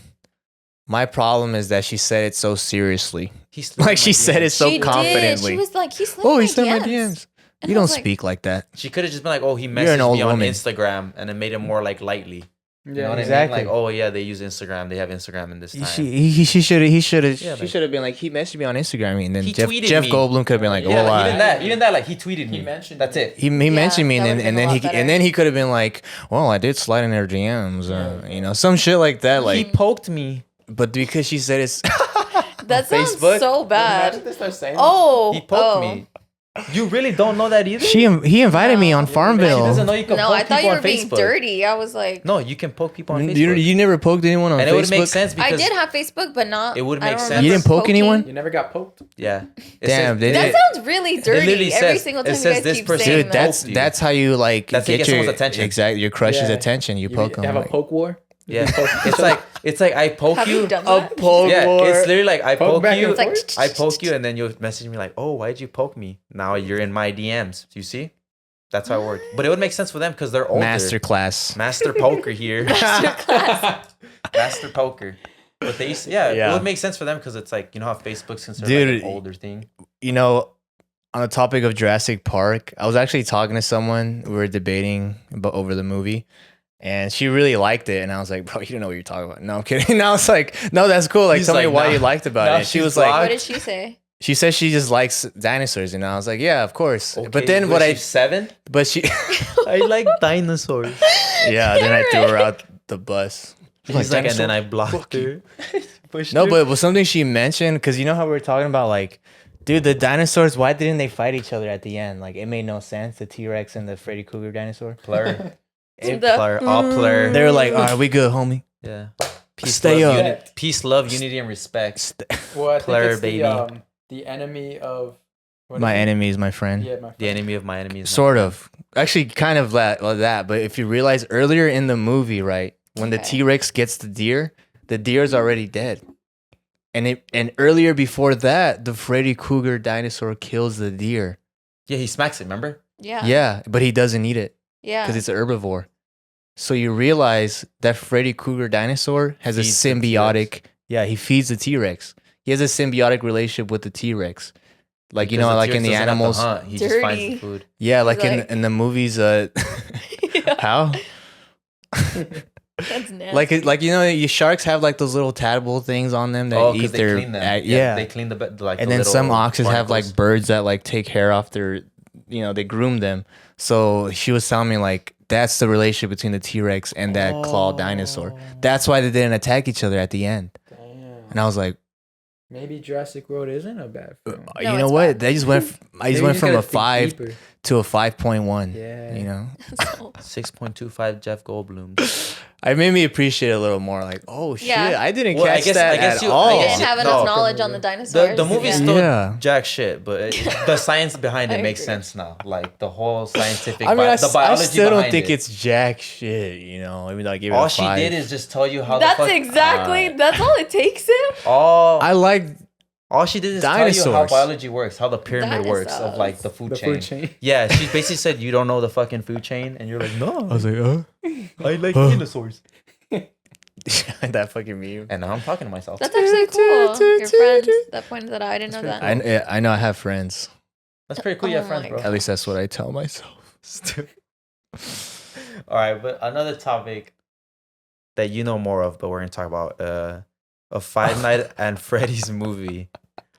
S3: My problem is that she said it so seriously.
S2: He slid in
S3: Like
S2: my
S3: she said it
S2: DMs.
S3: so
S4: She did.
S3: confidently.
S4: She was like, he slid
S3: Oh,
S4: in
S3: he
S4: my
S3: slid in my
S4: DMs.
S3: DMs.
S4: And
S3: You
S4: I
S3: don't
S4: was like,
S3: speak like that.
S2: She could have just been like, "Oh, he
S3: You're
S2: messaged
S3: an old
S2: me on
S3: woman.
S2: Instagram," and then made it more like lightly.
S1: Yeah.
S2: You know what
S3: Exactly.
S2: I mean? Like, "Oh yeah, they use Instagram. They have Instagram in this time."
S3: She should have.
S2: Yeah,
S3: She
S2: like-
S3: should have been like, he messaged me on Instagram, and then
S2: He
S3: Jeff
S2: tweeted me.
S3: Goldblum could have been like,
S2: yeah,
S3: oh,
S2: like,
S3: I.
S2: even that, like he tweeted me.
S1: He mentioned
S2: That's
S1: me.
S2: it.
S3: He mentioned me,
S4: that
S3: and
S4: would've
S3: then
S4: been a lot
S3: and then he could have been like, well, I did slide in her DMs, you know, some shit like that,
S2: He
S3: like.
S2: poked me.
S3: But because she said it's
S4: that sounds
S3: Facebook?
S4: so
S1: Imagine
S4: bad.
S1: they start saying
S4: Oh,
S2: He poked me. You really don't know that either?
S3: he invited me on
S2: She
S3: Farmville.
S2: doesn't know you can
S4: No,
S2: poke
S4: I thought
S2: people
S4: you were
S2: on
S4: being
S2: Facebook.
S4: dirty. I was like,
S2: No, you can poke people on
S3: You,
S2: Facebook.
S3: you never poked anyone on
S2: and
S3: Facebook.
S2: it would make sense
S4: I
S2: because
S4: did have Facebook, but not.
S2: It would
S4: I
S2: make
S4: don't
S2: sense.
S4: remember
S3: You didn't poke
S4: poking.
S3: anyone?
S1: You never got poked?
S2: yeah. It
S3: Damn,
S2: says,
S3: they
S4: That
S3: did.
S4: sounds really dirty.
S2: literally
S4: Every
S2: says-
S4: single
S2: it
S4: time you
S2: says
S4: guys
S2: this
S4: keep
S2: person-
S4: saying
S3: Dude,
S4: that.
S2: poked you.
S3: that's how you like
S2: That's how you
S3: get
S2: get
S3: your
S2: someone's attention.
S3: Exactly, your crush's
S1: Yeah.
S3: attention. You poke them.
S1: Have a
S3: like,
S1: poke war?
S2: Yeah. it's like I poke
S4: Have you done that?
S2: Yeah, it's literally like I
S1: Poke
S2: poke
S1: back
S2: you.
S1: and forth?
S4: It's like,
S2: I poke you, and then you'll message me like, "Oh, why'd you poke me?" Now you're in my DMs. You see? That's how it worked. But it would make sense for them because they're older.
S3: masterclass.
S2: Master poker here. Master poker. But they used to, it
S3: Yeah.
S2: would make sense for them because it's like, you know how Facebook's considered
S3: Dude,
S2: like an older thing.
S3: You know, on the topic of Jurassic Park, I was actually talking to someone. We were debating over the movie, and she really liked it. And I was like, "Bro, you don't know what you're talking about." No, I'm kidding. And I was like, "No, that's cool. Like,
S2: He's
S3: tell me
S2: like,
S3: why
S2: "Nah."
S3: you liked about
S2: Now
S3: it." She
S2: she's
S3: was like,
S2: blocked.
S4: what did she say?
S3: she said she just likes dinosaurs, and I was like, "Yeah, of course."
S2: Okay,
S3: But then
S2: was she 7?
S3: but she,
S2: I like dinosaurs.
S3: yeah. Then I threw her out the bus.
S2: He's like, and then
S3: "Dinosaur?"
S2: I blocked her.
S3: No, but it was something she mentioned because you know how we were talking about like, dude, the dinosaurs. Why didn't they fight each other at the end? Like, it made no sense. The T-Rex and the Freddy Krueger dinosaur.
S2: Plur.
S4: The-
S2: Plur. All plur.
S3: They were like, "All right, we good, homie."
S2: Yeah. Peace,
S3: Stay
S2: love,
S3: up.
S2: peace, love, unity, and respect.
S1: Well, I think
S2: Plur,
S1: it's
S2: baby.
S1: the enemy of... what
S3: My
S1: is it?
S3: enemy is my friend.
S1: Yeah, my friend.
S2: The enemy of my enemy is my
S3: Sort
S2: friend.
S3: of. Actually, kind of that. But if you realize earlier in the movie, right, when the
S4: Okay.
S3: T-Rex gets the deer's already dead. And earlier before that, the Freddy Krueger dinosaur kills the deer.
S2: Yeah, he smacks it, remember?
S4: Yeah.
S3: Yeah, but he doesn't eat it
S4: Yeah.
S3: because it's an herbivore. So you realize that Freddy Krueger dinosaur has a
S2: Feeds the
S3: symbiotic. Yeah, he feeds the T-Rex. He has a symbiotic relationship with the T-Rex. Like, you
S2: Because
S3: know,
S2: the
S3: like in
S2: T-Rex
S3: the
S2: doesn't have to
S3: animals.
S2: hunt, he just finds the
S4: Dirty.
S2: food.
S3: Yeah, like
S4: He's like-
S3: in the movies.
S4: Yeah.
S3: How?
S4: That's nasty.
S3: Like you know, your sharks have like those little tadpole things on them that
S2: Oh,
S3: eat
S2: because they
S3: their
S2: clean them.
S3: yeah.
S2: They clean like
S3: And
S2: the
S3: then some
S2: little
S3: oxes have like
S2: barnacles.
S3: birds that like take hair off their, you know, they groom them. So she was telling me like that's the relationship between the T-Rex and that clawed dinosaur. That's why they didn't attack each other at the end.
S1: Damn.
S3: And I was like,
S1: Maybe Jurassic World isn't a bad film.
S4: No,
S3: you know
S4: it's
S3: what?
S4: bad.
S3: They just went. I just
S1: Maybe
S3: went
S1: you
S3: from
S1: gotta
S3: a
S1: think
S3: 5
S1: deeper.
S3: to a 5.1.
S1: Yeah.
S3: You know,
S4: So-
S2: 6.25 Jeff Goldblum.
S3: I made me appreciate it a little more. Like, oh shit,
S4: Yeah.
S3: I didn't
S2: Well, I
S3: catch
S2: guess-
S3: that
S2: I guess
S3: at
S2: you- I
S3: all.
S4: I
S2: guess
S4: didn't have
S2: No.
S4: enough knowledge on the dinosaurs.
S2: The movie's
S4: yeah.
S2: still
S3: Yeah.
S2: jack shit, but the science behind it
S4: I
S2: makes
S4: agree.
S2: sense now. Like the whole scientific,
S3: I mean,
S2: the
S3: I
S2: biology
S3: still don't
S2: behind
S3: think
S2: it.
S3: it's jack shit. You know, I mean, I give it
S2: All
S3: a
S2: she
S3: 5.
S2: did is just tell you how
S4: That's
S2: the fuck.
S4: exactly. That's all it takes him.
S3: I like.
S2: All she did is tell you how
S3: Dinosaurs.
S2: biology works, how the pyramid works of like the food
S1: The
S2: chain.
S1: food chain.
S2: Yeah, she basically said you don't know the fucking food chain, and you're like, no,
S3: I was like,
S2: I like dinosaurs.
S3: that fucking meme.
S2: And now I'm talking to myself.
S4: That's actually cool. Your friend that pointed that out. I didn't know that.
S3: I know I have friends.
S2: That's pretty cool. You have
S4: Oh
S2: friends,
S4: my
S2: bro.
S3: At least that's what I tell myself.
S2: All right, but another topic that you know more of, but we're gonna talk about a Five Nights at Freddy's movie,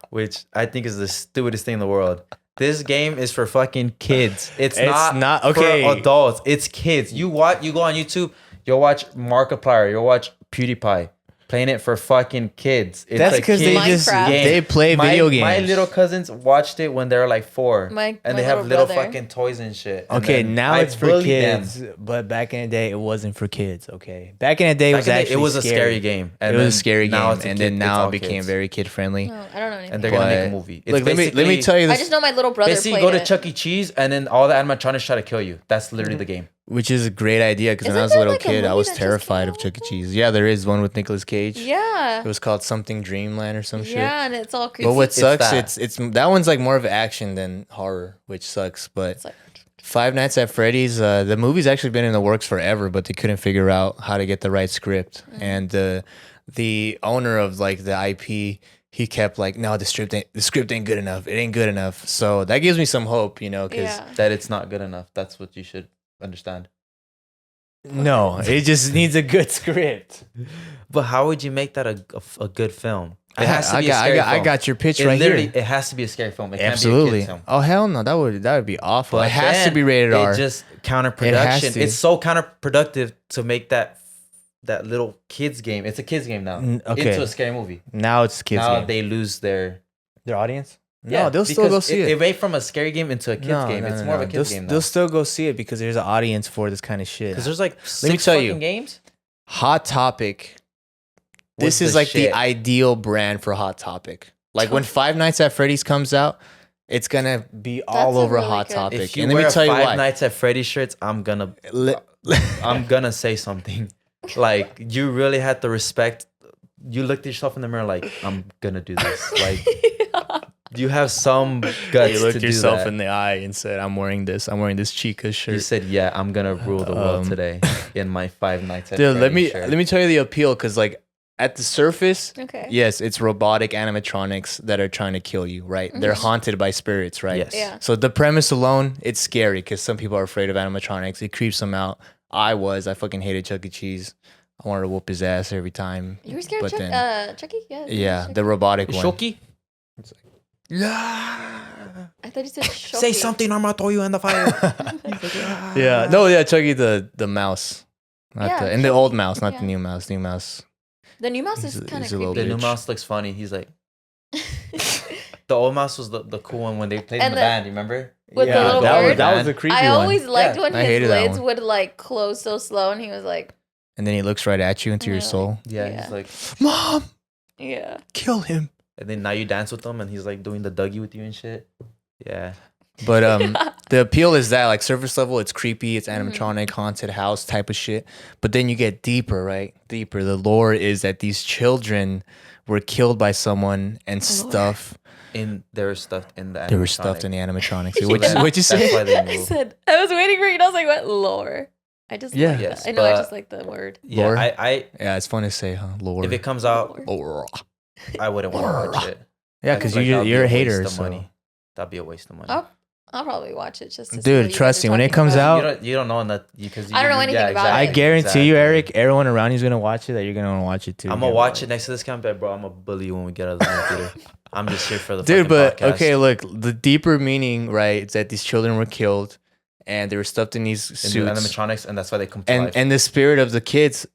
S2: which I think is the stupidest thing in the world. This game is for fucking kids. It's not
S3: okay.
S2: for adults. It's kids. You go on YouTube. You'll watch Markiplier. You'll watch PewDiePie playing it for fucking kids. It's
S3: That's
S2: a
S3: because they
S2: kid's
S3: just
S4: Minecraft.
S3: they play video games.
S2: My little cousins watched it when they were like 4,
S4: My
S2: and they have
S4: little
S2: little
S4: brother.
S2: fucking toys and shit. And
S3: Okay,
S2: then
S3: now
S2: I
S3: it's for
S2: bullied
S3: kids,
S2: them.
S3: but back in the day, it wasn't for kids. Okay, back in the day,
S2: Back in the day,
S3: actually
S2: it was a
S3: scary.
S2: scary game. And
S3: It was a
S2: then
S3: scary game,
S2: now it's a
S3: and
S2: kid-
S3: then
S2: it's
S3: now
S2: all
S3: it became
S2: kids.
S3: very kid friendly.
S4: No, I don't know anything.
S2: And they're gonna make a
S3: But-
S2: movie. It's
S3: Look, let me
S2: basically-
S3: tell you
S4: I
S3: this,
S4: just know my little brother
S2: Basically,
S4: played
S2: go to
S4: it.
S2: Chuck E. Cheese, and then all the animatronics try to kill you. That's literally the game.
S3: which is a great idea because when I
S4: Isn't
S3: was a
S4: there
S3: little
S4: like a
S3: kid, I
S4: movie
S3: was
S4: that just
S3: terrified
S4: came
S3: of
S4: out
S3: Chuck E.
S4: with
S3: Cheese. Yeah, there is one with Nicolas Cage.
S4: Yeah.
S3: It was called something Dreamland or some shit.
S4: Yeah, and it's all creepy.
S3: But what
S2: It's
S3: sucks,
S2: that.
S3: it's that one's like more of action than horror, which sucks. But
S4: It's like,
S3: Five Nights at Freddy's, the movie's actually been in the works forever, but they couldn't figure out how to get the right script. And the owner of like the IP, he kept like, no, the script ain't good enough. It ain't good enough. So that gives me some hope, you know, because
S4: yeah.
S2: That it's not good enough. That's what you should understand.
S3: no, it just needs a good script.
S2: But how would you make that a good film? It has to
S3: I
S2: be
S3: got,
S2: a scary
S3: I
S2: film.
S3: got your pitch
S2: It
S3: right
S2: literally,
S3: here.
S2: it has to be a scary film. It can't
S3: Absolutely.
S2: be a kid's film.
S3: Oh hell no, that would be awful.
S2: But
S3: it has to
S2: then
S3: be rated R.
S2: It just counterproduction.
S3: It has to.
S2: It's so counterproductive to make that little kids game. It's a kids game now.
S3: Okay.
S2: Into a scary movie.
S3: Now it's kids.
S2: Now
S3: game.
S2: they lose their
S3: audience. No, they'll still go
S2: because
S3: see it.
S2: It went from a scary game into a kids game. It's more of a kids game now.
S3: They'll still go see it because there's an audience for this kind of shit.
S2: Because there's like
S3: Let me
S2: 6
S3: tell
S2: fucking
S3: you.
S2: games.
S3: Hot Topic. This
S2: Was
S3: is
S2: the
S3: like
S2: shit.
S3: the ideal brand for Hot Topic. Like when Five Nights at Freddy's comes out, it's gonna be all
S4: That's a
S3: over
S4: really
S3: Hot
S4: good-
S3: Topic.
S2: If you
S3: And let
S2: wear
S3: me tell you
S2: Five
S3: why.
S2: Nights at Freddy's shirts, I'm gonna say something. Like you really had to respect. You looked at yourself in the mirror like I'm gonna do this. Like you have some guts
S3: You
S2: to
S3: looked
S2: do
S3: yourself
S2: that.
S3: in the eye and said, "I'm wearing this. I'm wearing this Chica shirt."
S2: You said, "Yeah, I'm gonna rule the world today in my Five Nights at
S3: Dude,
S2: Freddy's shirt."
S3: let me tell you the appeal because like at the surface,
S4: Okay.
S3: yes, it's robotic animatronics that are trying to kill you, right? They're haunted by spirits, right?
S2: Yes.
S4: Yeah.
S3: So the premise alone, it's scary because some people are afraid of animatronics. It creeps them out. I fucking hated Chuck E. Cheese. I wanted to whoop his ass every time.
S4: You were scared
S3: But
S4: of
S3: then-
S4: Chucky? Yeah.
S3: Yeah,
S4: Chucky.
S3: the robotic one.
S2: Shoki?
S4: I thought you said Chucky.
S2: Say something, or I'm gonna throw you in the fire.
S3: Yeah, no, yeah, Chucky the mouse, not
S4: Yeah,
S3: the old mouse, not
S4: yeah.
S3: the new mouse. New mouse.
S4: The new mouse
S3: He's
S4: is
S3: a-
S4: kind of
S3: he's a little
S2: The
S4: creepy.
S2: new
S3: bitch.
S2: mouse looks funny. He's like, the old mouse was the cool one when they played in
S4: And
S2: the
S4: the-
S2: band. You remember?
S4: With the little
S3: that was
S4: bird?
S3: that was a creepy
S4: I
S3: one.
S4: always liked
S2: Yeah.
S4: when
S3: I
S4: his
S3: hated that
S4: lids
S3: one.
S4: would like close so slow, and he was like,
S3: And then he looks right at you into your
S4: Yeah.
S3: soul.
S2: Yeah,
S4: Yeah.
S2: he's like,
S3: Mom,
S4: yeah.
S3: kill him.
S2: and then now you dance with him, and he's like doing the Dougie with you and shit. Yeah.
S3: But the appeal is that like surface level, it's creepy, it's animatronic, haunted house type of shit. But then you get deeper, right? Deeper. The lore is that these children were killed by someone and stuff.
S2: They were stuffed in the.
S3: They were stuffed in the animatronics.
S2: So
S3: What'd
S2: then-
S3: you
S2: That's
S3: say?
S2: why they
S4: I
S2: moved.
S4: said I was waiting for you. And I was like, "What lore?" I just
S3: Yeah.
S4: like
S2: Yes,
S4: that. I know. I
S2: but-
S4: just like the word.
S2: Yeah,
S3: Lore?
S2: I
S3: Yeah, it's fun to say, huh? Lore.
S2: if it comes out,
S3: Lore.
S2: I wouldn't want to watch it.
S3: Yeah,
S2: I
S3: because
S2: feel like that'd be
S3: you're a
S2: waste
S3: hater.
S2: of
S3: So.
S2: money. That'd be a waste of money.
S4: Oh, I'll probably watch it just to see
S3: Dude,
S4: what you
S3: trust
S4: guys are
S3: me, when it
S4: talking
S3: comes
S4: about.
S3: out-
S2: You don't know that because
S4: I don't know anything about
S3: I
S4: it.
S3: guarantee you, Eric, everyone around you's gonna watch it. That you're gonna want to watch it too.
S2: I'm gonna watch it next to this campaign, bro. I'm gonna bully you when we get out of the movie theater. I'm just here for the
S3: Dude, but
S2: fucking podcast.
S3: okay, look, the deeper meaning, right, is that these children were killed, and they were stuffed in these
S2: In the
S3: suits,
S2: animatronics, and that's why they come to life.
S3: and the spirit of the kids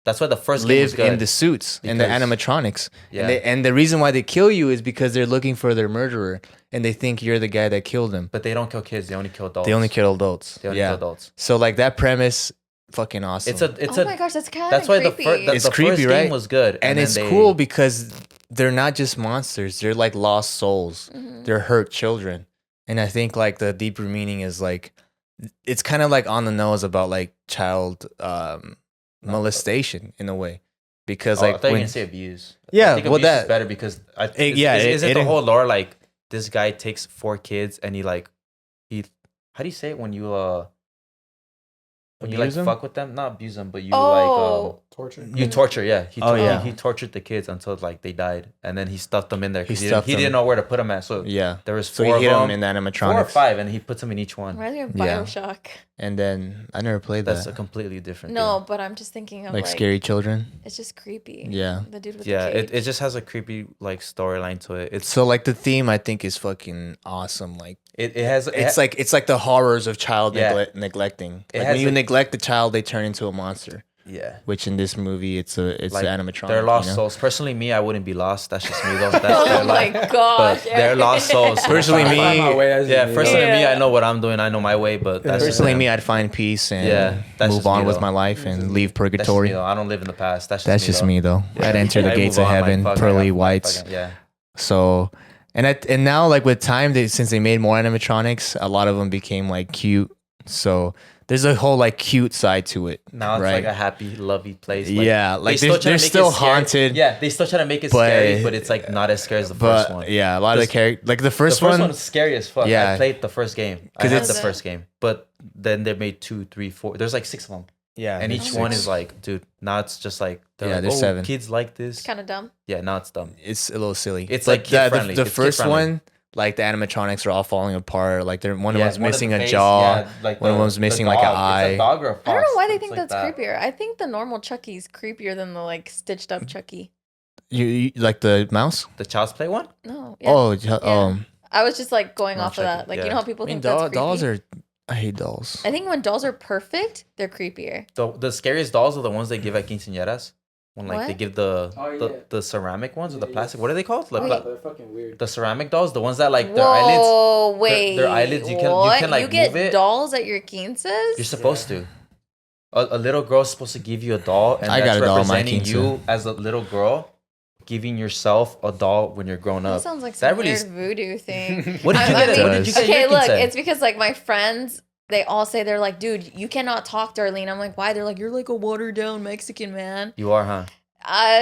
S2: That's why the first game was
S3: live
S2: good.
S3: in the suits and the
S2: Because-
S3: animatronics.
S2: Yeah.
S3: And the reason why they kill you is because they're looking for their murderer, and they think you're the guy that killed them.
S2: But they don't kill kids. They only kill adults.
S3: They only kill adults.
S2: They only
S3: Yeah.
S2: kill adults.
S3: So like that premise, fucking awesome.
S2: It's
S4: Oh
S2: a.
S4: my gosh, that's kind of
S2: That's why
S4: creepy.
S3: It's
S2: the
S3: creepy,
S2: first
S3: right?
S2: game was good,
S3: and
S2: then
S3: it's
S2: they-
S3: cool because they're not just monsters; they're like lost souls.
S4: Mhm.
S3: They're hurt children, and I think like the deeper meaning is like it's kind of like on the nose about like child molestation in a way, because
S2: Oh, I
S3: like
S2: thought you were
S3: when
S2: gonna say abuse.
S3: Yeah,
S2: I think
S3: well,
S2: abuse is
S3: that-
S2: better because
S3: yeah,
S2: isn't
S3: it-
S2: the whole lore like this guy takes 4 kids and he how do you say it when you like
S3: Abuse them?
S2: fuck with them? Not abuse them, but you
S4: Oh,
S1: Torture.
S2: you torture. Yeah,
S3: Oh, yeah.
S2: he tortured the kids until like they died, and then he stuffed them in there because
S3: He
S2: he, didn't,
S3: stuffed
S2: he didn't
S3: them.
S2: know where to put them at. So
S3: yeah,
S2: there was
S3: so
S2: 4
S3: he hit
S2: of
S3: them
S2: them,
S3: in the
S2: 4 or
S3: animatronics,
S2: 5, and he puts them in each one.
S4: reminds me of
S3: Yeah.
S4: Bioshock.
S3: and then I never played
S2: That's
S3: that.
S2: a completely different.
S4: No, but I'm just thinking of
S3: Like
S4: like
S3: scary children.
S4: It's just creepy.
S3: Yeah.
S4: The dude with
S2: thing. Yeah,
S4: the cage.
S2: it just has a creepy like storyline to it. It's
S3: So like the theme I think is fucking awesome. Like
S2: it has
S3: it's like the horrors of child
S2: Yeah.
S3: neglecting.
S2: It
S3: Like
S2: has
S3: when you
S2: a-
S3: neglect the child, they turn into a monster.
S2: Yeah.
S3: which in this movie it's
S2: Like,
S3: animatronic.
S2: they're lost
S3: you know?
S2: souls. Personally, me, I wouldn't be lost. That's just me though. That's
S4: Oh
S2: their
S4: my
S2: life.
S4: gosh.
S2: But they're lost souls. So
S3: Personally,
S2: that's
S3: me-
S2: fine.
S1: My way as
S2: Yeah,
S1: me,
S2: personally me,
S4: Yeah.
S2: I know what I'm doing. I know my way, but that's just
S3: Personally,
S2: them.
S3: me, I'd find peace and
S2: Yeah, that's
S3: move
S2: just
S3: on
S2: me,
S3: with
S2: though.
S3: my life and leave
S2: That's just
S3: purgatory.
S2: me, though. I don't live in the past.
S3: That's just me though.
S2: Yeah.
S3: I'd enter the
S2: I
S3: gates
S2: move
S3: of
S2: on, like,
S3: heaven,
S2: fuck, I
S3: pearly
S2: got my
S3: whites.
S2: fucking- yeah.
S3: So, and now like with time, since they made more animatronics, a lot of them became like cute. So there's a whole like cute side to it.
S2: Now it's
S3: right?
S2: like a happy, lovey place. Like,
S3: Yeah, like
S2: they
S3: they're
S2: try to make it
S3: still
S2: scary.
S3: haunted.
S2: Yeah, they still try to make it
S3: but-
S2: scary, but it's like not as scary as the first one.
S3: Yeah, a lot of the
S2: This-
S3: characters, like the
S2: The
S3: first
S2: first
S3: one.
S2: one is scary as fuck.
S3: Yeah.
S2: I played the first game. I
S3: 'Cause
S2: had the
S4: it's-
S2: first game, but then they made 2, 3, 4. There's like 6 of them,
S3: Yeah,
S2: and each
S3: there's
S2: one
S3: six.
S2: is like, dude. Now it's just like, they're
S3: Yeah,
S2: like,
S3: there's
S2: oh,
S3: 7.
S2: kids like this.
S4: Kind of dumb.
S2: Yeah, now it's dumb.
S3: It's a little silly.
S2: It's
S3: But
S2: like kid-friendly.
S3: The
S2: It's
S3: first
S2: kid-friendly.
S3: one, like the animatronics are all falling apart. Like one of
S2: Yeah,
S3: them's
S2: one of
S3: missing
S2: the
S3: a
S2: face,
S3: jaw.
S2: yeah, like
S3: one of
S2: the-
S3: them's
S2: the
S3: missing like an
S2: dog.
S3: eye.
S2: It's a dog or a
S4: I don't know
S2: fox.
S4: why they
S2: It's
S4: think
S2: like
S4: that's
S2: that.
S4: creepier. I think the normal Chucky's creepier than the like stitched up Chucky.
S3: You like the mouse?
S2: The Child's Play one.
S4: No. Yeah.
S3: Oh,
S4: I was just like going
S2: Not
S4: off of
S2: Chucky,
S4: that. Like
S2: yeah.
S4: you know how people
S3: I mean,
S4: think that's creepy.
S3: dolls are. I hate dolls.
S4: I think when dolls are perfect, they're creepier.
S2: The scariest dolls are the ones they give at quinceañeras. When like they
S4: What?
S2: give
S1: Oh, yeah.
S2: the ceramic ones or the
S1: Yeah,
S2: plastic. What are they called? Like,
S4: Wait.
S1: They're fucking weird.
S2: the ceramic dolls, the ones that like their eyelids.
S4: Whoa, wait.
S2: their eyelids, you can- you
S4: what?
S2: can, like,
S4: you get
S2: move it.
S4: dolls at your quinces?
S2: You're supposed to. A little girl's supposed to give you a doll, and
S3: I
S2: that's
S3: got a doll at my
S2: representing
S3: quince.
S2: you as a little girl, giving yourself a doll when you're grown
S4: That
S2: up.
S4: sounds like
S2: That
S4: some
S2: really
S4: weird
S2: is-
S4: voodoo thing.
S2: What did you
S4: I
S2: get?
S4: mean-
S2: What did you get?
S4: Okay,
S2: your
S4: look,
S2: quince?
S4: it's because like my friends, they all say they're like, dude, you cannot talk, Darlene. I'm like, why? They're like, you're like a watered down Mexican man.
S2: You are, huh?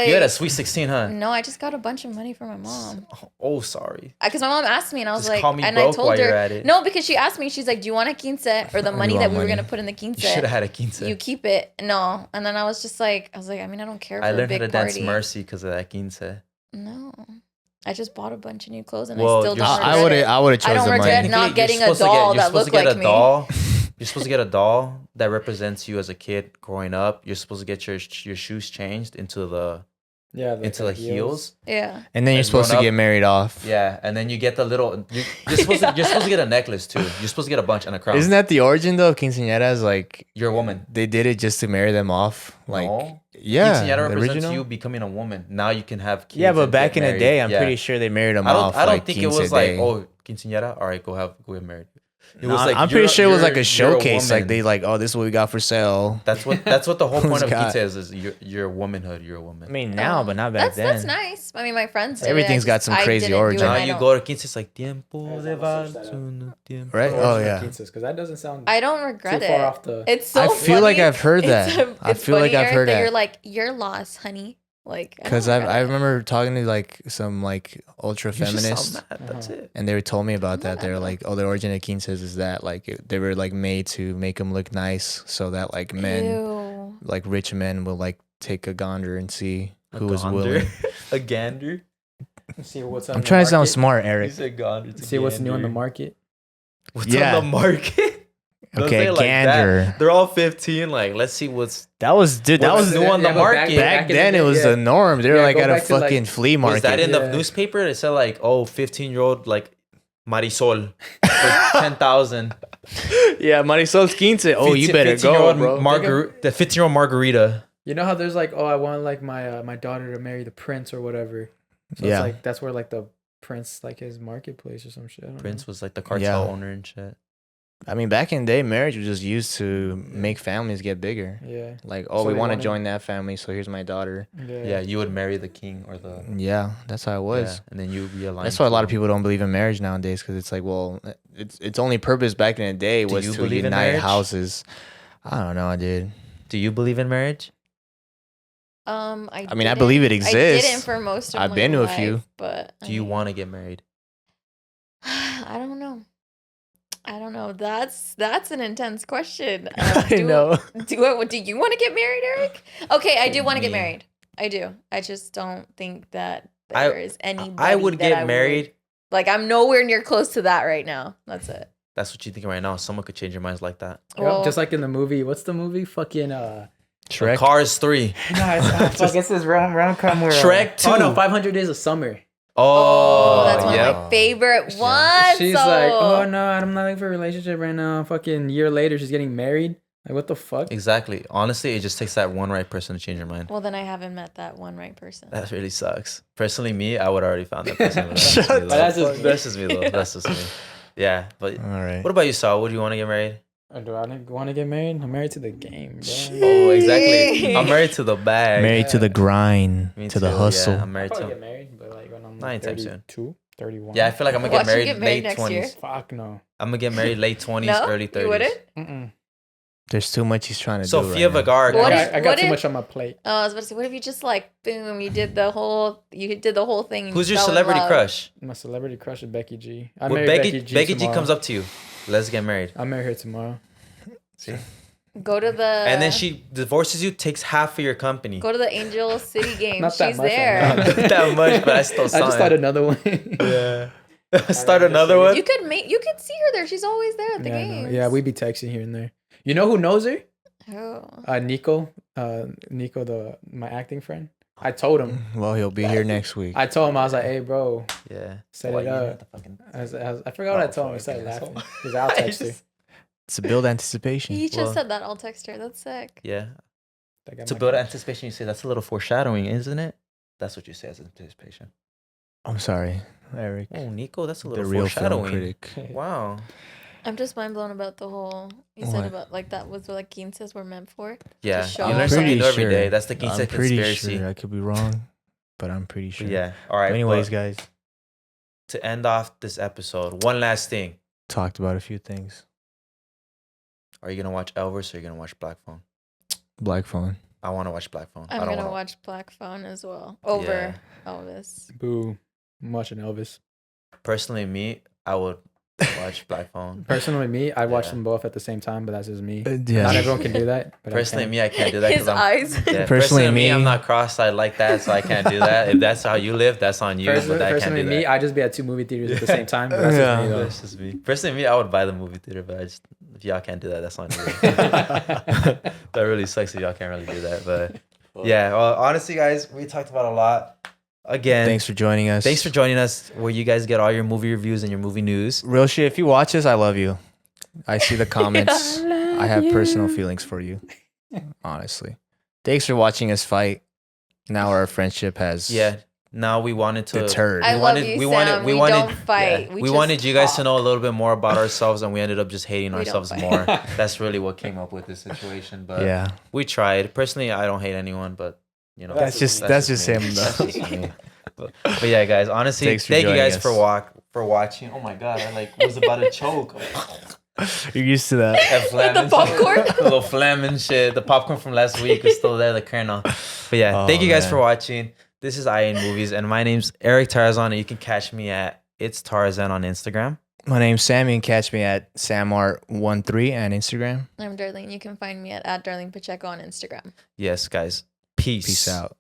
S2: You had
S4: I
S2: a sweet 16, huh?
S4: no, I just got a bunch of money from my mom.
S2: Oh, sorry.
S4: Because my mom asked me, and I was
S2: Just
S4: like,
S2: call me
S4: and
S2: broke
S4: I told
S2: while you're
S4: her,
S2: at it.
S4: no, because she asked me, she's like, do you want a quince or the money
S3: want
S4: that we were
S3: money.
S4: gonna put in the quince?
S2: You should have had a quince.
S4: You keep it. No, and then I was just like, I mean, I don't care for
S2: I
S4: a
S2: learned how
S4: big
S2: to dance
S4: party.
S2: Mercy because of that quince.
S4: No, I just bought a bunch of new clothes, and
S2: Well,
S4: I still
S2: you're
S4: don't
S2: supposed-
S4: regret it.
S3: I would have
S4: I don't
S3: chosen the
S4: regret
S3: money.
S4: not
S2: Technically,
S4: getting
S2: you're
S4: a
S2: supposed to get-
S4: doll
S2: you're
S4: that
S2: supposed to
S4: looked
S2: get a
S4: like me.
S2: doll. You're supposed to get a doll that represents you as a kid growing up. You're supposed to get your shoes changed into the heels.
S4: Yeah.
S3: And then you're
S2: And
S3: supposed to
S2: grown up-
S3: get married off.
S2: Yeah, and then you get the little. You're supposed to get a necklace too. You're supposed to get a bunch and a crown.
S3: Isn't that the origin though of quinceañeras? Like
S2: You're a woman?
S3: they did it just to marry them off. Like
S2: No.
S3: yeah,
S2: Quinceañera
S3: the
S2: represents
S3: original.
S2: you becoming a woman. Now you can have kids.
S3: Yeah, but
S2: and
S3: back
S2: get
S3: in the
S2: married.
S3: day, I'm
S2: Yeah.
S3: pretty sure they married them
S2: I don't.
S3: off.
S2: I don't
S3: like,
S2: think it
S3: quince
S2: was
S3: a
S2: like,
S3: day.
S2: oh, quinceañera. All right, go get married. It
S3: No,
S2: was like
S3: I'm pretty
S2: you're-
S3: sure it was like
S2: you're-
S3: a showcase.
S2: you're a
S3: Like they like, oh, this is what we got for sale.
S2: That's what the whole point
S3: Who's
S2: of
S3: got-
S2: quince is you're womanhood. You're a woman.
S3: I mean now, but not back
S4: That's
S3: then.
S4: nice. I mean, my friends. did it.
S3: Everything's
S4: I
S3: got
S4: just-
S3: some
S4: I
S3: crazy
S4: didn't do it,
S3: origin.
S4: and
S2: now
S4: I
S2: you
S4: don't-
S2: go to quince, it's like tiempo
S1: Yeah,
S2: de
S1: I'm gonna search that up.
S2: vals, tiempo.
S3: Right? Oh yeah.
S1: Because that doesn't sound
S4: I don't
S1: too
S4: regret
S1: far
S4: it.
S1: off the.
S4: It's so
S3: I feel like
S4: funny.
S3: I've heard that. I
S4: It's
S3: feel like
S4: funny,
S3: I've
S4: Eric,
S3: heard that.
S4: You're like, you're lost, honey. Like, I don't
S3: Because
S4: regret
S3: I
S4: it.
S3: remember talking to like some like ultra
S2: You just sound
S3: feminists,
S2: mad, That's it.
S3: and they were told me about that. They were
S4: Yeah.
S3: like, "Oh, the origin of quinces is that like they were like made to make them look nice, so that like men,
S4: Ew.
S3: like rich men, will like take a gander and see
S2: A
S3: who was
S2: gander?
S3: willing."
S2: A gander.
S1: Let's see what's
S3: I'm trying to sound smart,
S2: You
S3: Eric.
S2: said gander. It's a
S1: See what's new on the
S2: gander.
S1: market.
S2: What's
S3: Yeah.
S2: on the market? Don't
S3: Okay,
S2: say it like that.
S3: gander.
S2: They're all 15. Like, let's see what's.
S3: That was dude. That
S2: What's
S3: was
S2: new on the
S1: but
S2: market?
S3: back
S1: in
S3: then.
S1: the
S3: It
S1: day,
S3: was
S1: yeah.
S3: the norm. They were
S1: Yeah,
S3: like
S1: go
S3: at a
S1: back to, like-
S3: fucking flea
S2: Was
S3: market.
S2: that in the
S1: Yeah.
S2: newspaper? It said like, oh, 15-year-old like Marisol for 10,000.
S3: Yeah, Marisol's quince. Oh, you better go,
S2: 15-year-old
S3: bro.
S2: The 15-year-old margarita.
S1: You know how there's like, oh, I want like my daughter to marry the prince or whatever. So
S3: Yeah.
S1: it's like that's where like the prince like his marketplace or some shit. I don't
S2: Prince
S1: know.
S2: was like the cartel
S3: Yeah.
S2: owner and shit.
S3: I mean, back in the day, marriage was just used to make families get bigger.
S1: Yeah.
S3: Like, oh,
S1: So
S3: we
S1: they
S3: want to
S1: wanted-
S3: join that family, so here's my daughter.
S2: Yeah, you would marry the king or the.
S3: Yeah, that's how it was.
S2: Yeah, and then you would be aligned.
S3: That's why a lot of
S2: to him.
S3: people don't believe in marriage nowadays, because it's like, well, its only purpose back in the day
S2: Do
S3: was
S2: you
S3: to
S2: believe in
S3: unite
S2: marriage?
S3: houses. I don't know, dude.
S2: Do you believe in marriage?
S3: I mean, I
S4: didn't-
S3: believe it
S4: I
S3: exists.
S4: didn't for most of
S3: I've
S4: my
S3: been to a
S4: life,
S3: few.
S4: But
S2: Do you want to get married?
S4: I don't know. I don't know. That's an intense question.
S3: I
S4: do,
S3: know.
S4: Do you want to get married, Eric? Okay, I do want to get
S2: Me.
S4: married. I do. I just don't think that
S2: I-
S4: there is anybody.
S2: I would
S4: that
S2: get
S4: I would-
S2: married.
S4: Like I'm nowhere near close to that right now. That's it.
S2: That's what you're thinking right now. Someone could change your minds like that.
S1: Yep,
S4: Well,
S1: just like in the movie. What's the movie? Fucking
S3: Shrek.
S2: Cars 3.
S1: No, it's fuck. It's this rom-com where
S2: Shrek 2.
S1: Oh no, 500 Days of Summer.
S4: Oh, that's one
S2: yep.
S4: of my favorite ones.
S1: She's like, oh no, I'm not looking for a relationship right now. Fucking year later, she's getting married. Like, what the fuck?
S2: Exactly. Honestly, it just takes that one right person to change your mind.
S4: Well, then I haven't met that one right person.
S2: That really sucks. Personally, me, I would already found that person. That's just me, though. That's just me. Yeah, but
S3: All right.
S2: what about you, Saul? Would you want to get married?
S1: Or do I want to get married? I'm married to the game, bro.
S2: Oh, exactly. I'm married to the bag.
S3: Married to the grind,
S2: Me
S3: to the
S2: too,
S3: hustle.
S2: Yeah, I'm
S1: I'll
S2: married
S1: probably
S2: to.
S1: get married, but like when I'm
S2: Not anytime soon.
S1: 32, 31.
S2: Yeah, I feel like I'm gonna
S4: Watch
S2: get
S4: you
S2: married
S4: get married
S2: late
S4: next year.
S2: 20s.
S1: Fuck no.
S2: I'm gonna get married late 20s,
S4: No,
S2: early 30s.
S4: you wouldn't.
S1: Mm-mm.
S3: There's too much he's trying to do.
S2: Sofia
S3: Right now.
S2: Vergara.
S4: What
S1: I
S4: if-
S1: got
S4: what
S1: too
S4: if-
S1: much on my plate.
S4: Oh, I was about to say, what if you just like boom, you did the whole thing. And
S2: Who's
S4: you
S2: your
S4: fell in
S2: celebrity
S4: love?
S2: crush?
S1: My celebrity crush is Becky G. I
S2: When
S1: married
S2: Becky G
S1: tomorrow.
S2: comes up to you, let's get married.
S1: I'll marry her tomorrow.
S2: See?
S4: Go to the.
S2: And then she divorces you, takes half of your company.
S4: Go to the Angel City game.
S1: Not that
S4: She's
S1: much,
S4: there.
S1: I know.
S2: Not that much, but I still
S1: I
S2: saw
S1: just
S2: it.
S1: started another one.
S2: Yeah. Start another one?
S4: You could see her there. She's always there at the
S1: Yeah, I know.
S4: games.
S1: Yeah, we be texting here and there. You know who knows her?
S4: Oh.
S1: Nico. Nico, my acting friend. I told him.
S3: Well, he'll be here next week.
S1: I told him, I was like, hey, bro,
S2: Yeah.
S1: set
S2: Why,
S1: it
S2: you
S1: up.
S2: had to fucking-
S1: I forgot what I told him. I started
S2: fucking
S1: laughing. Because I'll text her.
S3: It's to build anticipation.
S4: He just
S2: Well-
S4: said that. I'll text her. That's sick.
S2: Yeah.
S1: That got
S2: To
S1: my-
S2: build anticipation, you say that's a little foreshadowing, isn't it? That's what you say as anticipation.
S3: I'm sorry, Eric.
S2: Oh, Nico, that's a
S3: The
S2: little
S3: real film
S2: foreshadowing.
S3: critic.
S2: Wow.
S4: I'm just mind blown about the whole. You
S3: What?
S4: said about like that was what like quinces were meant for.
S2: Yeah.
S4: show
S2: You
S4: I'm
S2: learn something
S3: pretty
S2: new every
S3: sure.
S2: day. That's the Quince
S3: I'm pretty
S2: conspiracy.
S3: sure. I could be wrong, but I'm pretty sure.
S2: Yeah. All right.
S3: Anyways,
S2: but
S3: guys,
S2: to end off this episode, one last thing.
S3: talked about a few things.
S2: Are you going to watch Elvis or are you going to watch Black Phone?
S3: Black Phone.
S2: I want to watch Black Phone.
S4: I'm
S2: I don't
S4: gonna
S2: wanna...
S4: watch Black Phone as well over Elvis.
S1: Boo. I'm watching Elvis.
S2: Personally, me, I would watch Black Phone.
S1: Personally, me, I watch
S2: Yeah.
S1: them both at the same time, but that's just me.
S3: Yeah.
S1: Not everyone can do that. But
S2: Personally,
S1: I can.
S2: me, I can't do that.
S4: His
S2: 'cause I'm,
S4: eyes.
S2: yeah,
S3: Personally, me-
S2: I'm not cross-eyed like that, so I can't do that. If that's how you live, that's on you.
S1: Personally,
S2: but I can't
S1: personally
S2: do
S1: me,
S2: that.
S1: I just be at 2 movie theaters at the same time. But that's
S3: Yeah.
S1: just me, though.
S2: That's just me. Personally, me, I would buy the movie theater, but I just if y'all can't do that, that's on you. That really sucks if y'all can't really do that. But yeah, well, honestly, guys, we talked about a lot. Again,
S3: Thanks for joining us.
S2: thanks for joining us, where you guys get all your movie reviews and your movie news.
S3: Real shit. If you watch this, I love you. I see the comments. I have personal feelings for you. Honestly. Thanks for watching us fight. Now our friendship has
S2: Yeah. Now we wanted to.
S3: deterred.
S4: I
S2: We
S4: love
S2: wanted-
S4: you,
S2: we
S4: Sam.
S2: wanted-
S4: We,
S2: we wanted-
S4: don't fight.
S2: Yeah.
S4: We
S2: We
S4: just
S2: wanted you guys to
S4: talk.
S2: know a little bit more about ourselves, and we ended up just hating
S4: We don't
S2: ourselves
S4: fight.
S2: more. That's really what came up with this situation. But
S3: Yeah.
S2: we tried. Personally, I don't hate anyone, but you know,
S3: That's just
S2: me.
S3: him
S2: That's
S3: though.
S2: just me. But yeah, guys, honestly,
S3: Thanks for
S2: thank you
S3: joining
S2: guys
S3: us.
S2: for watching. Oh my god, I was about to choke.
S3: You're used to that.
S2: That phlegm
S4: the
S2: and
S4: popcorn?
S2: shit. The little phlegm and shit. The popcorn from last week is still there, the kernel. But yeah,
S3: Oh,
S2: thank you guys
S3: man.
S2: for watching. This is I in Movies, and my name's Erick Tarazon, and you can catch me at It's Tarzan on Instagram.
S3: My name's Sam. You can catch me at SamArt13 on Instagram.
S4: I'm Darlene. You can find me at Darlene Pacheco on Instagram.
S2: Yes, guys. Peace.
S3: Peace out.